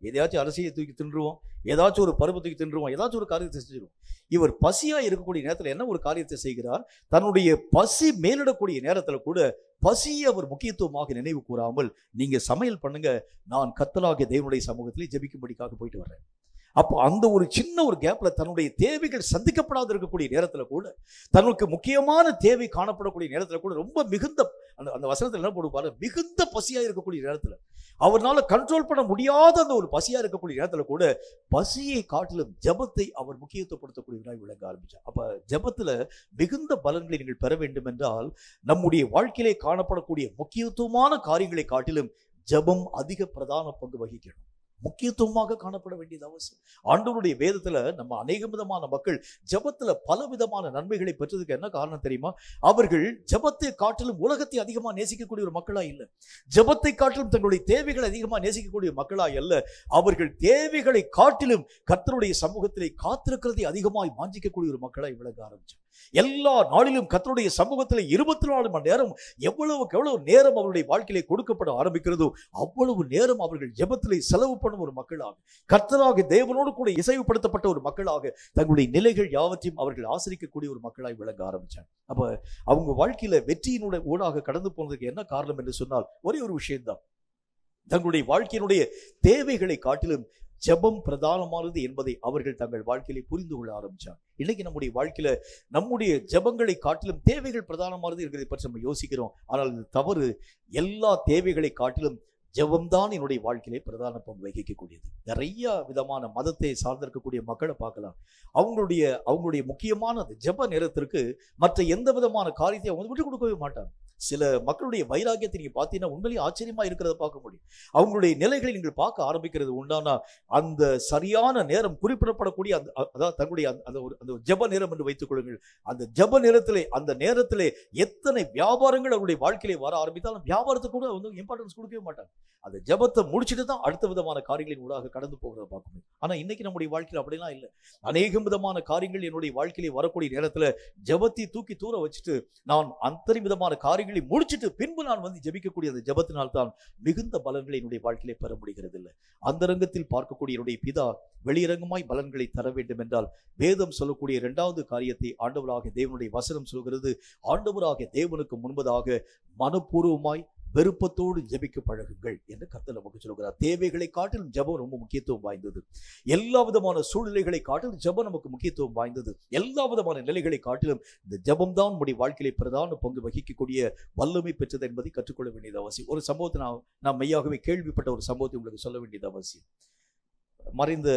எதையாச்சும் அரிசியை தூக்கி தின்றுவோம், ஏதாச்சும் ஒரு பருப்பு தூக்கி தின்றுவோம், ஏதாச்சும் ஒரு காரியத்தை செஞ்சிருவோம். இவர் பசியா இருக்கக்கூடிய நேரத்துல என்ன ஒரு காரியத்தை செய்கிறார்? தன்னுடைய பசி மேலிடக்கூடிய நேரத்துல கூட பசியை அவர் முக்கியத்துவமாக நினைவு கூறாமல், நீங்க சமையல் பண்ணுங்க, நான் கர்த்தராகிய தேவனுடைய சமூகத்திலே ஜெபிக்கும்படிக்காக போயிட்டு வர்றேன். அப்போ அந்த ஒரு சின்ன ஒரு கேப்ல தன்னுடைய தேவைகள் சந்திக்கப்படாத இருக்கக்கூடிய நேரத்துல கூட, தனக்கு முக்கியமான தேவை காணப்படக்கூடிய நேரத்துல கூட ரொம்ப மிகுந்த அந்த வசனத்துல என்ன போடுவாரு? மிகுந்த பசியா இருக்கக்கூடிய நேரத்துல, அவரால் கண்ட்ரோல் பண்ண முடியாத அந்த ஒரு பசியா இருக்கக்கூடிய நேரத்துல கூட பசியை காட்டிலும் ஜெபத்தை அவர் முக்கியத்துவப்படுத்தக்கூடியவராய் விளங்க ஆரம்பிச்சார். அப்ப ஜெபத்துல மிகுந்த பலன்களை நீங்கள் பெற வேண்டும் என்றால் நம்முடைய வாழ்க்கையிலே காணப்படக்கூடிய முக்கியத்துவமான காரியங்களை காட்டிலும் ஜெபம் அதிக பிரதான பங்கு வகிக்கணும், முக்கியத்துவமாக காணப்பட வேண்டியது அவசியம். ஆண்டவருடைய வேதத்துல நம்ம அநேக விதமான மக்கள் ஜெபத்துல பல விதமான நன்மைகளை பெற்றதுக்கு என்ன காரணம் தெரியுமா? அவர்கள் ஜெபத்தை காட்டிலும் உலகத்தை அதிகமா நேசிக்கக்கூடிய ஒரு மக்களா இல்லை, ஜெபத்தை காட்டிலும் தங்களுடைய தேவைகளை அதிகமா நேசிக்கக்கூடிய மக்களா அல்ல, அவர்கள் தேவைகளை காட்டிலும் கர்த்தருடைய சமூகத்திலே காத்திருக்கிறதை அதிகமாய் வாஞ்சிக்கக்கூடிய ஒரு மக்களாய் விளங்க ஆரம்பிச்சார். எல்லா நாளிலும் கர்த்தருடைய சமூகத்திலே 24 மணி நேரம் எவ்வளவுக்கு எவ்வளவு நேரம் அவருடைய வாழ்க்கையிலே கொடுக்கப்பட ஆரம்பிக்கிறதோ அவ்வளவு நேரம் அவர்கள் ஜெபத்திலே செலவு பண்ணும் ஒரு மக்களாக, கர்த்தராகிய தேவனோடு கூட இசைவுபடுத்தப்பட்ட ஒரு மக்களாக, தங்களுடைய நிலைகள் யாவற்றையும் அவர்கள் ஆசரிக்கக்கூடிய ஒரு மக்களாய் விளங்க ஆரம்பிச்சாங்க. அப்ப அவங்க வாழ்க்கையில வெற்றியினுடைய ஊடாக கடந்து போனதுக்கு என்ன காரணம் என்று சொன்னால் ஒரே ஒரு விஷயம்தான், தங்களுடைய வாழ்க்கையினுடைய தேவைகளை காட்டிலும் ஜெபம் பிரதானமானது என்பதை அவர்கள் தங்கள் வாழ்க்கையிலே புரிந்து கொள்ள ஆரம்பிச்சாங்க. இன்னைக்கு நம்முடைய வாழ்க்கையில நம்முடைய ஜெபங்களை காட்டிலும் தேவைகள் பிரதானமானது இருக்கிறதை பற்றி நம்ம யோசிக்கிறோம். ஆனால் இது தவறு. எல்லா தேவைகளை காட்டிலும் ஜெபம்தான் என்னுடைய வாழ்க்கையிலே பிரதான பங்கு வகிக்கக்கூடியது. நிறைய விதமான மதத்தை சார்ந்திருக்கக்கூடிய மக்களை பார்க்கலாம். அவங்களுடைய முக்கியமான அந்த ஜெப நேரத்திற்கு மற்ற எந்த விதமான காரியத்தை அவங்க விட்டு கொடுக்கவே மாட்டாங்க. சில மக்களுடைய வைராக்கியத்தை நீங்க பார்த்தீங்கன்னா உண்மையிலேயே ஆச்சரியமா இருக்கிறத பார்க்க முடியும். அவங்களுடைய நிலைகளை நீங்கள் பார்க்க ஆரம்பிக்கிறது உண்டானா அந்த சரியான நேரம் குறிப்பிடப்படக்கூடிய அதாவது தங்களுடைய அந்த ஜெப நேரம் என்று வைத்துக் கொள்ளுங்கள். அந்த ஜெப நேரத்திலே எத்தனை வியாபாரங்கள் அவருடைய வாழ்க்கையிலே வர ஆரம்பித்தாலும் வியாபாரத்துக்கு கூட வந்து இம்பார்ட்டன்ஸ் கொடுக்கவே மாட்டாங்க. அந்த ஜெபத்தை முடிச்சுட்டு தான் அடுத்த விதமான காரியங்களின் ஊடாக கடந்து போகிறத பார்க்க முடியும். ஆனா இன்னைக்கு நம்முடைய வாழ்க்கையில் அப்படிலாம் இல்லை. அநேக விதமான காரியங்கள் என்னுடைய வாழ்க்கையிலே வரக்கூடிய நேரத்துல ஜெபத்தை தூக்கி தூர வச்சுட்டு நான் அத்தனை விதமான காரியங்களை முடிச்சுட்டு பின்பு நான் வந்து ஜெபிக்கக்கூடிய அந்த ஜெபத்தினால் தான் மிகுந்த பலன்களை என்னுடைய வாழ்க்கையிலே பெற முடிகிறது இல்லை. அந்த ரங்கத்தில் பார்க்கக்கூடிய என்னுடைய பிதா வெளியரங்கமாய் பலன்களை தர வேண்டும் என்றால் வேதம் சொல்லக்கூடிய 2வது காரியத்தை ஆண்டவராகிய தேவனுடைய வசனம் சொல்கிறது. ஆண்டவராகிய தேவனுக்கு முன்பதாக மனப்பூர்வமாய் விருப்பத்தோடு ஜெபிக்க பழகுங்கள் என்று கர்த்தர் நமக்கு சொல்கிறார். தேவைகளை காட்டிலும் ஜெபம் ரொம்ப முக்கியத்துவம் வாய்ந்தது. எல்லா விதமான சூழ்நிலைகளை காட்டிலும் ஜெபம் நமக்கு முக்கியத்துவம் வாய்ந்தது. எல்லா விதமான நிலைகளை காட்டிலும் இந்த ஜெபம் தான் நம்முடைய வாழ்க்கையிலே பிரதான பங்கு வகிக்கக்கூடிய வல்லமை பெற்றது என்பதை கற்றுக்கொள்ள வேண்டியது அவசியம். ஒரு சம்பவத்தை நான் மெய்யாகவே கேள்விப்பட்ட ஒரு சம்பவத்தை உங்களுக்கு சொல்ல வேண்டியது அவசியம். மறைந்த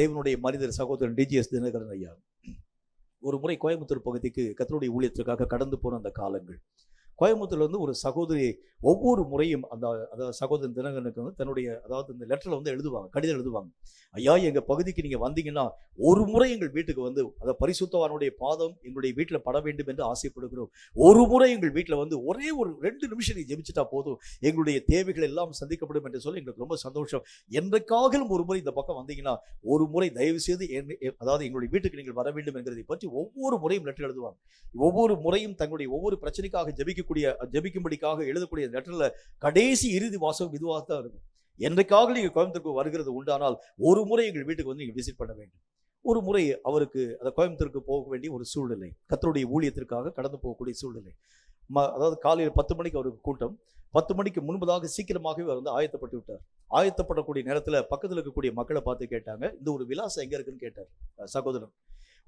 தேவனுடைய மனிதர் சகோதரன் டிஜிஎஸ் தினகரன் ஐயா ஒரு முறை கோயம்புத்தூர் பகுதிக்கு கர்த்தருடைய ஊழியத்திற்காக கடந்து போன அந்த காலங்கள், கோயம்புத்தூர்ல வந்து ஒரு சகோதரி ஒவ்வொரு முறையும் அதாவது சகோதரன் தினகரனுக்கு வந்து தன்னுடைய அதாவது இந்த லெட்டர்ல வந்து எழுதுவாங்க, கடிதம் எழுதுவாங்க. ஐயா, எங்க பகுதிக்கு நீங்க வந்தீங்கன்னா ஒரு முறை எங்கள் வீட்டுக்கு வந்து அதாவது பரிசுத்தவானுடைய பாதம் எங்களுடைய வீட்டில் பட வேண்டும் என்று ஆசைப்படுகிறோம். ஒரு முறை எங்கள் வீட்டில் வந்து ஒரே ஒரு 2 நிமிஷம் நீங்க ஜெபிச்சுட்டா போதும், எங்களுடைய தேவைகள் எல்லாம் சந்திக்கப்படும் என்று சொல்லி எங்களுக்கு ரொம்ப சந்தோஷம். என்றைக்காகிலும் ஒரு முறை இந்த பக்கம் வந்தீங்கன்னா ஒரு முறை தயவு செய்து அதாவது எங்களுடைய வீட்டுக்கு நீங்கள் வர வேண்டும் என்கிறதை பற்றி ஒவ்வொரு முறையும் லெட்டர் எழுதுவாங்க. ஒவ்வொரு முறையும் தங்களுடைய ஒவ்வொரு பிரச்சனைக்காக ஜெபிக்கும்படிக்காக எழுதக்கூடிய லெட்டர்ல கடைசி இறுதி வாசகம் இதுவாக தான் இருக்கும். என்றைக்காக நீங்க கோயம்புத்தூருக்கு வருகிறது உண்டானால் ஒரு முறை எங்கள் வீட்டுக்கு வந்து நீங்க விசிட் பண்ண வேண்டும். ஒரு முறை அவருக்கு அந்த கோயம்புத்தூருக்கு போக வேண்டிய ஒரு சூழ்நிலை, கர்த்தருடைய ஊழியத்திற்காக கடந்து போகக்கூடிய சூழ்நிலை. அதாவது காலையில் 10 மணிக்கு அவருக்கு கூட்டம். 10 மணிக்கு முன்பதாக சீக்கிரமாகவே அவர் வந்து ஆயத்தப்பட்டு விட்டார். ஆயத்தப்படக்கூடிய நேரத்தில் பக்கத்தில் இருக்கக்கூடிய மக்களை பார்த்து கேட்டாங்க, இந்த ஒரு விலாசம் எங்க இருக்குன்னு கேட்டார் சகோதரன்.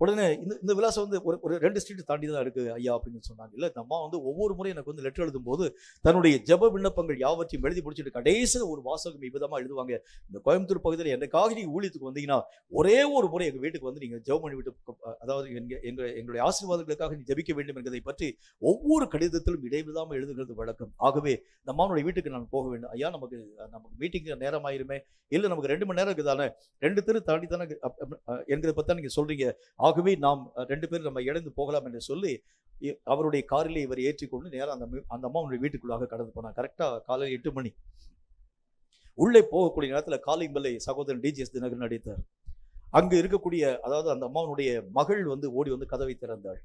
உடனே இந்த விலாசம் வந்து ஒரு 2 ஸ்ட்ரீட் தாண்டி தான் இருக்கு ஐயா அப்படின்னு சொன்னாங்க. இல்லை, இந்த அம்மா வந்து ஒவ்வொரு முறையும் எனக்கு வந்து லெட்டர் எழுதும் போது தன்னுடைய ஜெப விண்ணப்பங்கள் யாவற்றையும் எழுதி முடிச்சுட்டு கடைசியில் ஒரு வாசகம் விதமாக எழுதுவாங்க, இந்த கோயம்புத்தூர் பகுதியில் என்னைக்காக நீங்கள் ஊழியத்துக்கு வந்தீங்கன்னா ஒரே ஒரு முறை எங்கள் வீட்டுக்கு வந்து நீங்கள் ஜெபம் பண்ணி விட்டு, அதாவது எங்களுடைய ஆசீர்வாதங்களுக்காக நீ ஜெபிக்க வேண்டும் என்பதை பற்றி ஒவ்வொரு கடிதத்திலும் இடைவிடாமல் எழுதுகிறது வழக்கம். ஆகவே இந்த அம்மாவுடைய வீட்டுக்கு நான் போக வேண்டும். ஐயா, நமக்கு மீட்டிங்கு நேரம் ஆயிருமே, இல்லை நமக்கு 2 மணி நேரம் இருக்குதானே, 2 தெரு தாண்டி தானே என்கிறத பற்றி தான் நீங்கள் சொல்றீங்க, ஆகவே நாம் 2 பேரும் நம்ம இழந்து போகலாம் என்று சொல்லி அவருடைய காரிலே இவர் ஏற்றிக்கொண்டு நேரம் அந்த அம்மாவுடைய வீட்டுக்குள்ளாக கடந்து போனார். கரெக்டா காலையில் 8 மணி. உள்ளே போகக்கூடிய நேரத்தில் காலிங் பெல்லை சகோதரன் டிஜிஎஸ் தினகரன் அடித்தார். அங்கு இருக்கக்கூடிய அதாவது அந்த அம்மாவுடைய மகள் வந்து ஓடி வந்து கதவை திறந்தாள்.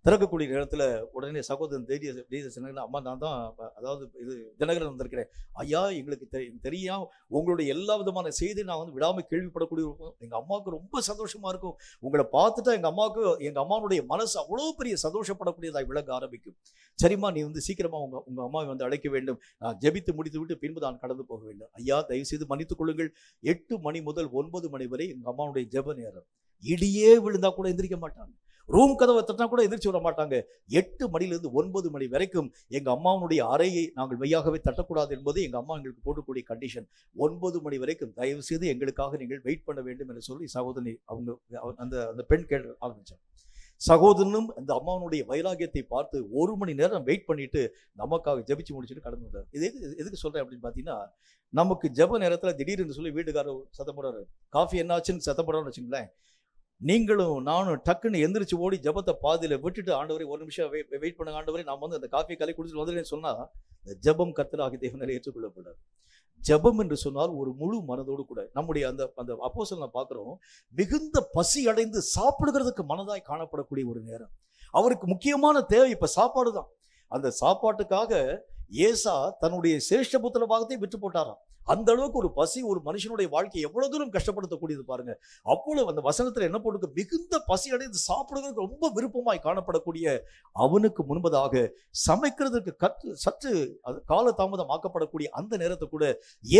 திறக்கக்கூடிய நேரத்தில் உடனே சகோதரன் டிஜிஎஸ் தினகரன், அம்மா நான் தான் அதாவது இது தினகரன் வந்திருக்கிறேன். ஐயா, எங்களுக்கு தெரியும் உங்களுடைய எல்லா விதமான செய்தி நான் வந்து விடாமல் கேள்விப்படக்கூடிய இருக்கும். எங்கள் அம்மாவுக்கு ரொம்ப சந்தோஷமா இருக்கும். உங்களை பார்த்துட்டா எங்கள் அம்மாவுடைய மனசு அவ்வளோ பெரிய சந்தோஷப்படக்கூடியதாக விளங்க ஆரம்பிக்கும். சரிம்மா, நீ வந்து சீக்கிரமா உங்க அம்மாவை வந்து அழைக்க வேண்டும், நான் ஜெபித்து முடித்து விட்டு பின்பு நான் கடந்து போக வேண்டும். ஐயா, தயவு செய்து மன்னித்துக் கொள்ளுங்கள், 8 மணி முதல் 9 மணி வரை எங்க அம்மாவுடைய ஜெப நேரம். இடியே விழுந்தா கூட எந்திரிக்க மாட்டாங்க, ரூம் கதவை தட்டினா கூட எதிர்த்து விட மாட்டாங்க. 8 மணிலிருந்து 9 மணி வரைக்கும் எங்க அம்மாவுடைய அறையை நாங்கள் மெய்யாகவே தட்டக்கூடாது என்பது எங்க அம்மா எங்களுக்கு போடக்கூடிய கண்டிஷன். 9 மணி வரைக்கும் தயவு செய்து எங்களுக்காக நீங்கள் வெயிட் பண்ண வேண்டும் என்று சொல்லி சகோதரி அந்த பெண் கேட்க ஆரம்பிச்சாங்க. சகோதரனும் அந்த அம்மாவுடைய வைராகியத்தை பார்த்து 1 மணி நேரம் வெயிட் பண்ணிட்டு நமக்காக ஜெபிச்சு முடிச்சுட்டு கடந்து வந்தார். இது எதுக்கு சொல்றேன் அப்படின்னு பாத்தீங்கன்னா, நமக்கு ஜெப நேரத்துல திடீர்னு சொல்லி வீட்டுக்காரர் சத்தம் போடுறாரு, காஃபி என்ன ஆச்சுன்னு சத்தம் போடுறான்னு வச்சுங்களேன், நீங்களும் நானும் டக்குன்னு எந்திரிச்சு ஓடி ஜபத்தை பாதியில விட்டுட்டு, ஆண்டவரே 1 நிமிஷம் வெயிட் பண்ணுங்க ஆண்டவரே, நான் வந்து அந்த காஃபி கலை குடிச்சிட்டு வந்துடுறேன்னு சொன்னா இந்த ஜபம் கர்த்தராகிய தேவனாலே ஏற்றுக்கொள்ளப்படாது. ஜபம் என்று சொன்னால் ஒரு முழு மனதோடு கூட நம்முடைய அந்த அப்போஸ்தலனை பார்க்கிறோம், மிகுந்த பசி அடைந்து சாப்பிடுகிறதுக்கு மனதாய் காணப்படக்கூடிய ஒரு நேரம். அவருக்கு முக்கியமான தேவை இப்ப சாப்பாடு தான். அந்த சாப்பாட்டுக்காக ஏசா தன்னுடைய சிரேஷ்டபுத்திர பாகத்தை விட்டு போட்டாராம். அந்த அளவுக்கு ஒரு பசி ஒரு மனுஷனுடைய வாழ்க்கையை எவ்வளவு தூரம் கஷ்டப்படுத்தக்கூடியது பாருங்க. அவ்வளவு அந்த வசனத்துல என்ன போட்டு, மிகுந்த பசி அடைந்து சாப்பிடுறதுக்கு ரொம்ப விருப்பமாய் காணப்படக்கூடிய அவனுக்கு முன்பதாக சமைக்கிறதுக்கு சற்று கால தாமதம் ஆக்கப்படக்கூடிய அந்த நேரத்தை கூட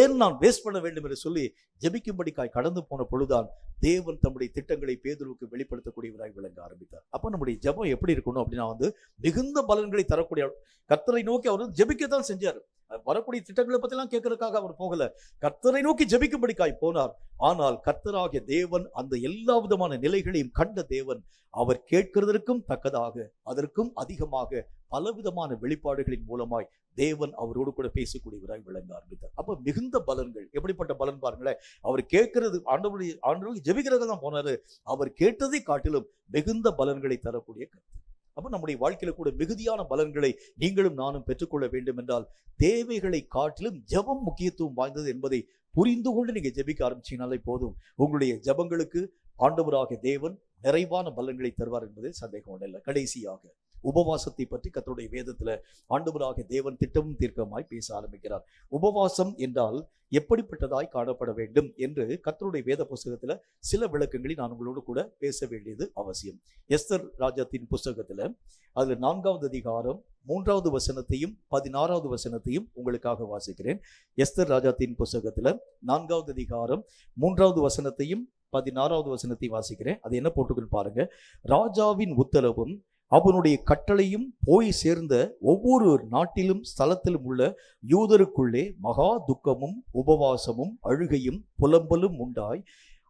ஏன் நான் வேஸ்ட் பண்ண வேண்டும் என்று சொல்லி ஜெபிக்கும்படிக்காய் கடந்து போன பொழுதுதான் தேவன் தம்முடைய திட்டங்களை பேதுருவுக்கு வெளிப்படுத்தக்கூடியவராய் விளங்க ஆரம்பித்தார். அப்ப நம்முடைய ஜெபம் எப்படி இருக்கணும் அப்படின்னா, வந்து மிகுந்த பலன்களை தரக்கூடிய கர்த்தரை நோக்கி அவர் ஜெபிக்கத்தான் செஞ்சார். வரக்கூடிய திட்டங்களை பத்தி எல்லாம் கேட்கறதுக்காக அவர் போகல, கர்த்தரை நோக்கி ஜெபிக்கும்படிக்காய் போனார். ஆனால் கர்த்தராகிய தேவன் அந்த எல்லா விதமான நிலைகளையும் கண்ட தேவன் அவர் கேட்கிறதற்கும் தக்கதாக அதற்கும் அதிகமாக பலவிதமான வெளிப்பாடுகளின் மூலமாய் தேவன் அவரோடு கூட பேசக்கூடியவராய் விளங்க ஆரம்பித்தார். அப்ப மிகுந்த பலன்கள், எப்படிப்பட்ட பலன் பாருங்களேன். அவர் கேட்கிறது ஆண்டவருடைய ஜெபிக்கிறத தான் போனாரு, அவர் கேட்டதை காட்டிலும் மிகுந்த பலன்களை தரக்கூடிய கர்த்தர். அப்ப நம்முடைய வாழ்க்கையில கூட மிகுதியான பலன்களை நீங்களும் நானும் பெற்றுக்கொள்ள வேண்டும் என்றால் தேவைகளை காட்டிலும் ஜெபம் முக்கியத்துவம் வாய்ந்தது என்பதை புரிந்து கொண்டு நீங்க ஜெபிக்க ஆரம்பிச்சீங்கனாலே போதும், உங்களுடைய ஜெபங்களுக்கு ஆண்டவராகிய தேவன் நிறைவான பலன்களை தருவார் என்பது சந்தேகம் ஒன்றில்லை. கடைசியாக உபவாசத்தை பற்றி கர்த்தருடைய வேதத்துல ஆண்டவராகிய தேவன் திட்டமும் தீர்க்கமாய் பேச ஆரம்பிக்கிறார். உபவாசம் என்றால் எப்படிப்பட்டதாய் காணப்பட வேண்டும் என்று கர்த்தருடைய வேத புஸ்தகத்துல சில விளக்கங்களை நான் உங்களோடு கூட பேச வேண்டியது அவசியம். எஸ்தர் ராஜாத்தின் புஸ்தகத்துல அதுல 4வது அதிகாரம் 3வது வசனத்தையும் 16வது வசனத்தையும் உங்களுக்காக வாசிக்கிறேன். எஸ்தர் ராஜாத்தின் புஸ்தகத்துல 4வது அதிகாரம் 3வது வசனத்தையும் 16வது வசனத்தையும் வாசிக்கிறேன். அது என்ன போட்டுக்குன்னு பாருங்க. ராஜாவின் உத்தரவும் அவனுடைய கட்டளையும் போய் சேர்ந்த ஒவ்வொரு நாட்டிலும் ஸ்தலத்திலும் உள்ள யூதருக்குள்ளே மகா துக்கமும் உபவாசமும் அழுகையும் புலம்பலும் உண்டாய்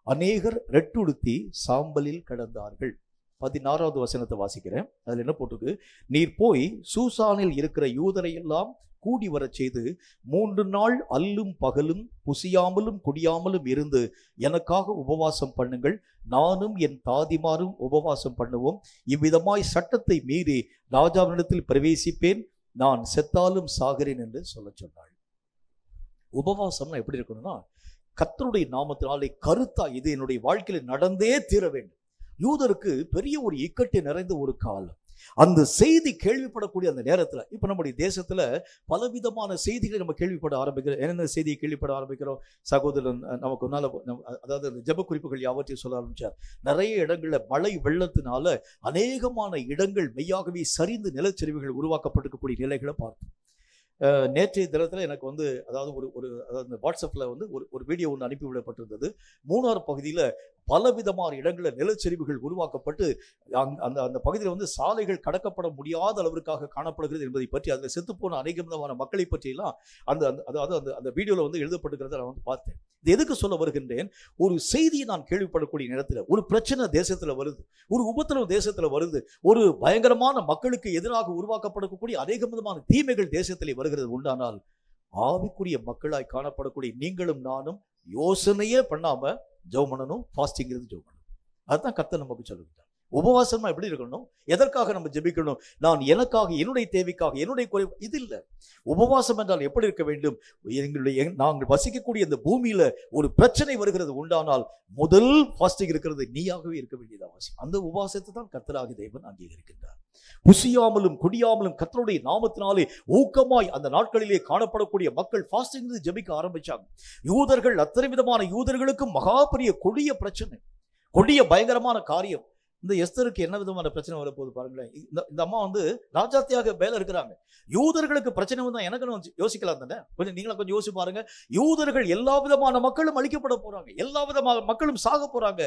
அநேகர் ரெட்டுடுத்தி சாம்பலில் கிடந்தார்கள். 16வது வசனத்தை வாசிக்கிறேன். அதுல என்ன போட்டுக்கு, நீர் போய் சூசானில் இருக்கிற யூதரை எல்லாம் கூடி வர செய்து 3 நாள் அல்லும் பகலும் புசியாமலும் குடியாமலும் இருந்து எனக்காக உபவாசம் பண்ணுங்கள், நானும் என் தாதிமாரும் உபவாசம் பண்ணுவோம். இவ்விதமாய் சட்டத்தை மீறி ராஜாவினிடத்தில் பிரவேசிப்பேன், நான் செத்தாலும் சாகிறேன் என்று சொல்ல சொன்னாள். உபவாசம்னா எப்படி இருக்கணும்னா, கர்த்தருடைய நாமத்தினாலே கருத்தா இது என்னுடைய வாழ்க்கையில நடந்தே தீர வேண்டும். யூதருக்கு பெரிய ஒரு இக்கட்டு நிறைந்த ஒரு காலம். அந்த செய்தி கேள்விப்படக்கூடிய அந்த நேரத்தில் இப்போ நம்முடைய தேசத்தில் பலவிதமான செய்திகளை நம்ம கேள்விப்பட ஆரம்பிக்கிறோம். என்னென்ன செய்தியை கேள்விப்பட ஆரம்பிக்கிறோம்? சகோதரன் நமக்கு ஒன்றால் அதாவது அந்த ஜெப குறிப்புகள் யாவற்றையும் சொல்ல ஆரம்பித்தார். நிறைய இடங்களில் மழை வெள்ளத்தினால அநேகமான இடங்கள் மெய்யாகவே சரிந்து நிலச்சரிவுகள் உருவாக்கப்பட்டிருக்கக்கூடிய நிலைகளை பார்த்தோம். நேற்றைய தினத்தில் எனக்கு வந்து அதாவது அதாவது வாட்ஸ்அப்பில் வந்து ஒரு வீடியோ ஒன்று அனுப்பிவிடப்பட்டிருந்தது. மூணாறு பகுதியில் பலவிதமான இடங்களில் நிலச்சரிவுகள் உருவாக்கப்பட்டு அந்த பகுதியில் வந்து சாலைகள் கடக்கப்பட முடியாத அளவிற்காக காணப்படுகிறது என்பதை பற்றி, அதில் செத்துப்போன அநேகமான மக்களை பற்றியெல்லாம் அந்த வீடியோவில் வந்து எழுதப்பட்டிருக்கிறத நான் வந்து பார்த்தேன். இது எதுக்கு சொல்ல வருகின்றேன்? ஒரு செய்தியை நான் கேள்விப்படக்கூடிய நேரத்தில் ஒரு பிரச்சனை தேசத்தில் வருது, ஒரு உபத்திரவு தேசத்தில் வருது, ஒரு பயங்கரமான மக்களுக்கு எதிராக உருவாக்கப்படக்கூடிய அநேகமான தீமைகள் தேசத்திலே வருகிறது உண்டானால், ஆவிக்குரிய மக்களாய் காணப்படக்கூடிய நீங்களும் நானும் யோசனையே பண்ணாம ஜெபம் பண்ணணும், ஃபாஸ்டிங் இருந்து ஜெபம் பண்ணணும். அதுதான் கர்த்தர் நமக்கு சொல்லுகிறார். உபவாசமா எப்படி இருக்கணும்? எதற்காக நம்ம ஜெபிக்கணும்? நான் எனக்காக, என்னுடைய தேவைக்காக, என்னுடைய குறை, இது இல்லை. உபவாசம் என்றால் எப்படி இருக்க வேண்டும்? நாங்கள் வசிக்கக்கூடிய இந்த பூமியில ஒரு பிரச்சனை வருகிறது உண்டானால் முதல் ஃபாஸ்டிங் இருக்கிறது நீயாகவே இருக்க வேண்டியது அவசியம். அந்த உபவாசத்தை தான் கர்த்தராகிய தேவன் அங்கீகரிக்கின்றார். புசியாமலும் குடியாமலும் கர்த்தருடைய நாமத்தினாலே ஊக்கமாய் அந்த நாட்களிலே காணப்படக்கூடிய மக்கள் ஃபாஸ்டிங் இருந்து ஜெபிக்க ஆரம்பிச்சாங்க. யூதர்கள், அத்தனை விதமான யூதர்களுக்கும் மகா பெரிய கொடிய பிரச்சனை, கொடிய பயங்கரமான காரியம். இந்த எஸ்தருக்கு என்ன விதமான பிரச்சனை வரப்போகுது பாருங்களேன். இந்த அம்மா வந்து ராஜாத்தியாக மேல இருக்கிறாங்க. யூதர்களுக்கு பிரச்சனை வந்தா எனக்கு யோசிக்கலாம் தானே? நீங்களும் கொஞ்சம் யோசிச்சு பாருங்க. யூதர்கள் எல்லா விதமான மக்களும் அழிக்கப்பட போறாங்க, எல்லா விதமான மக்களும் சாக போறாங்க.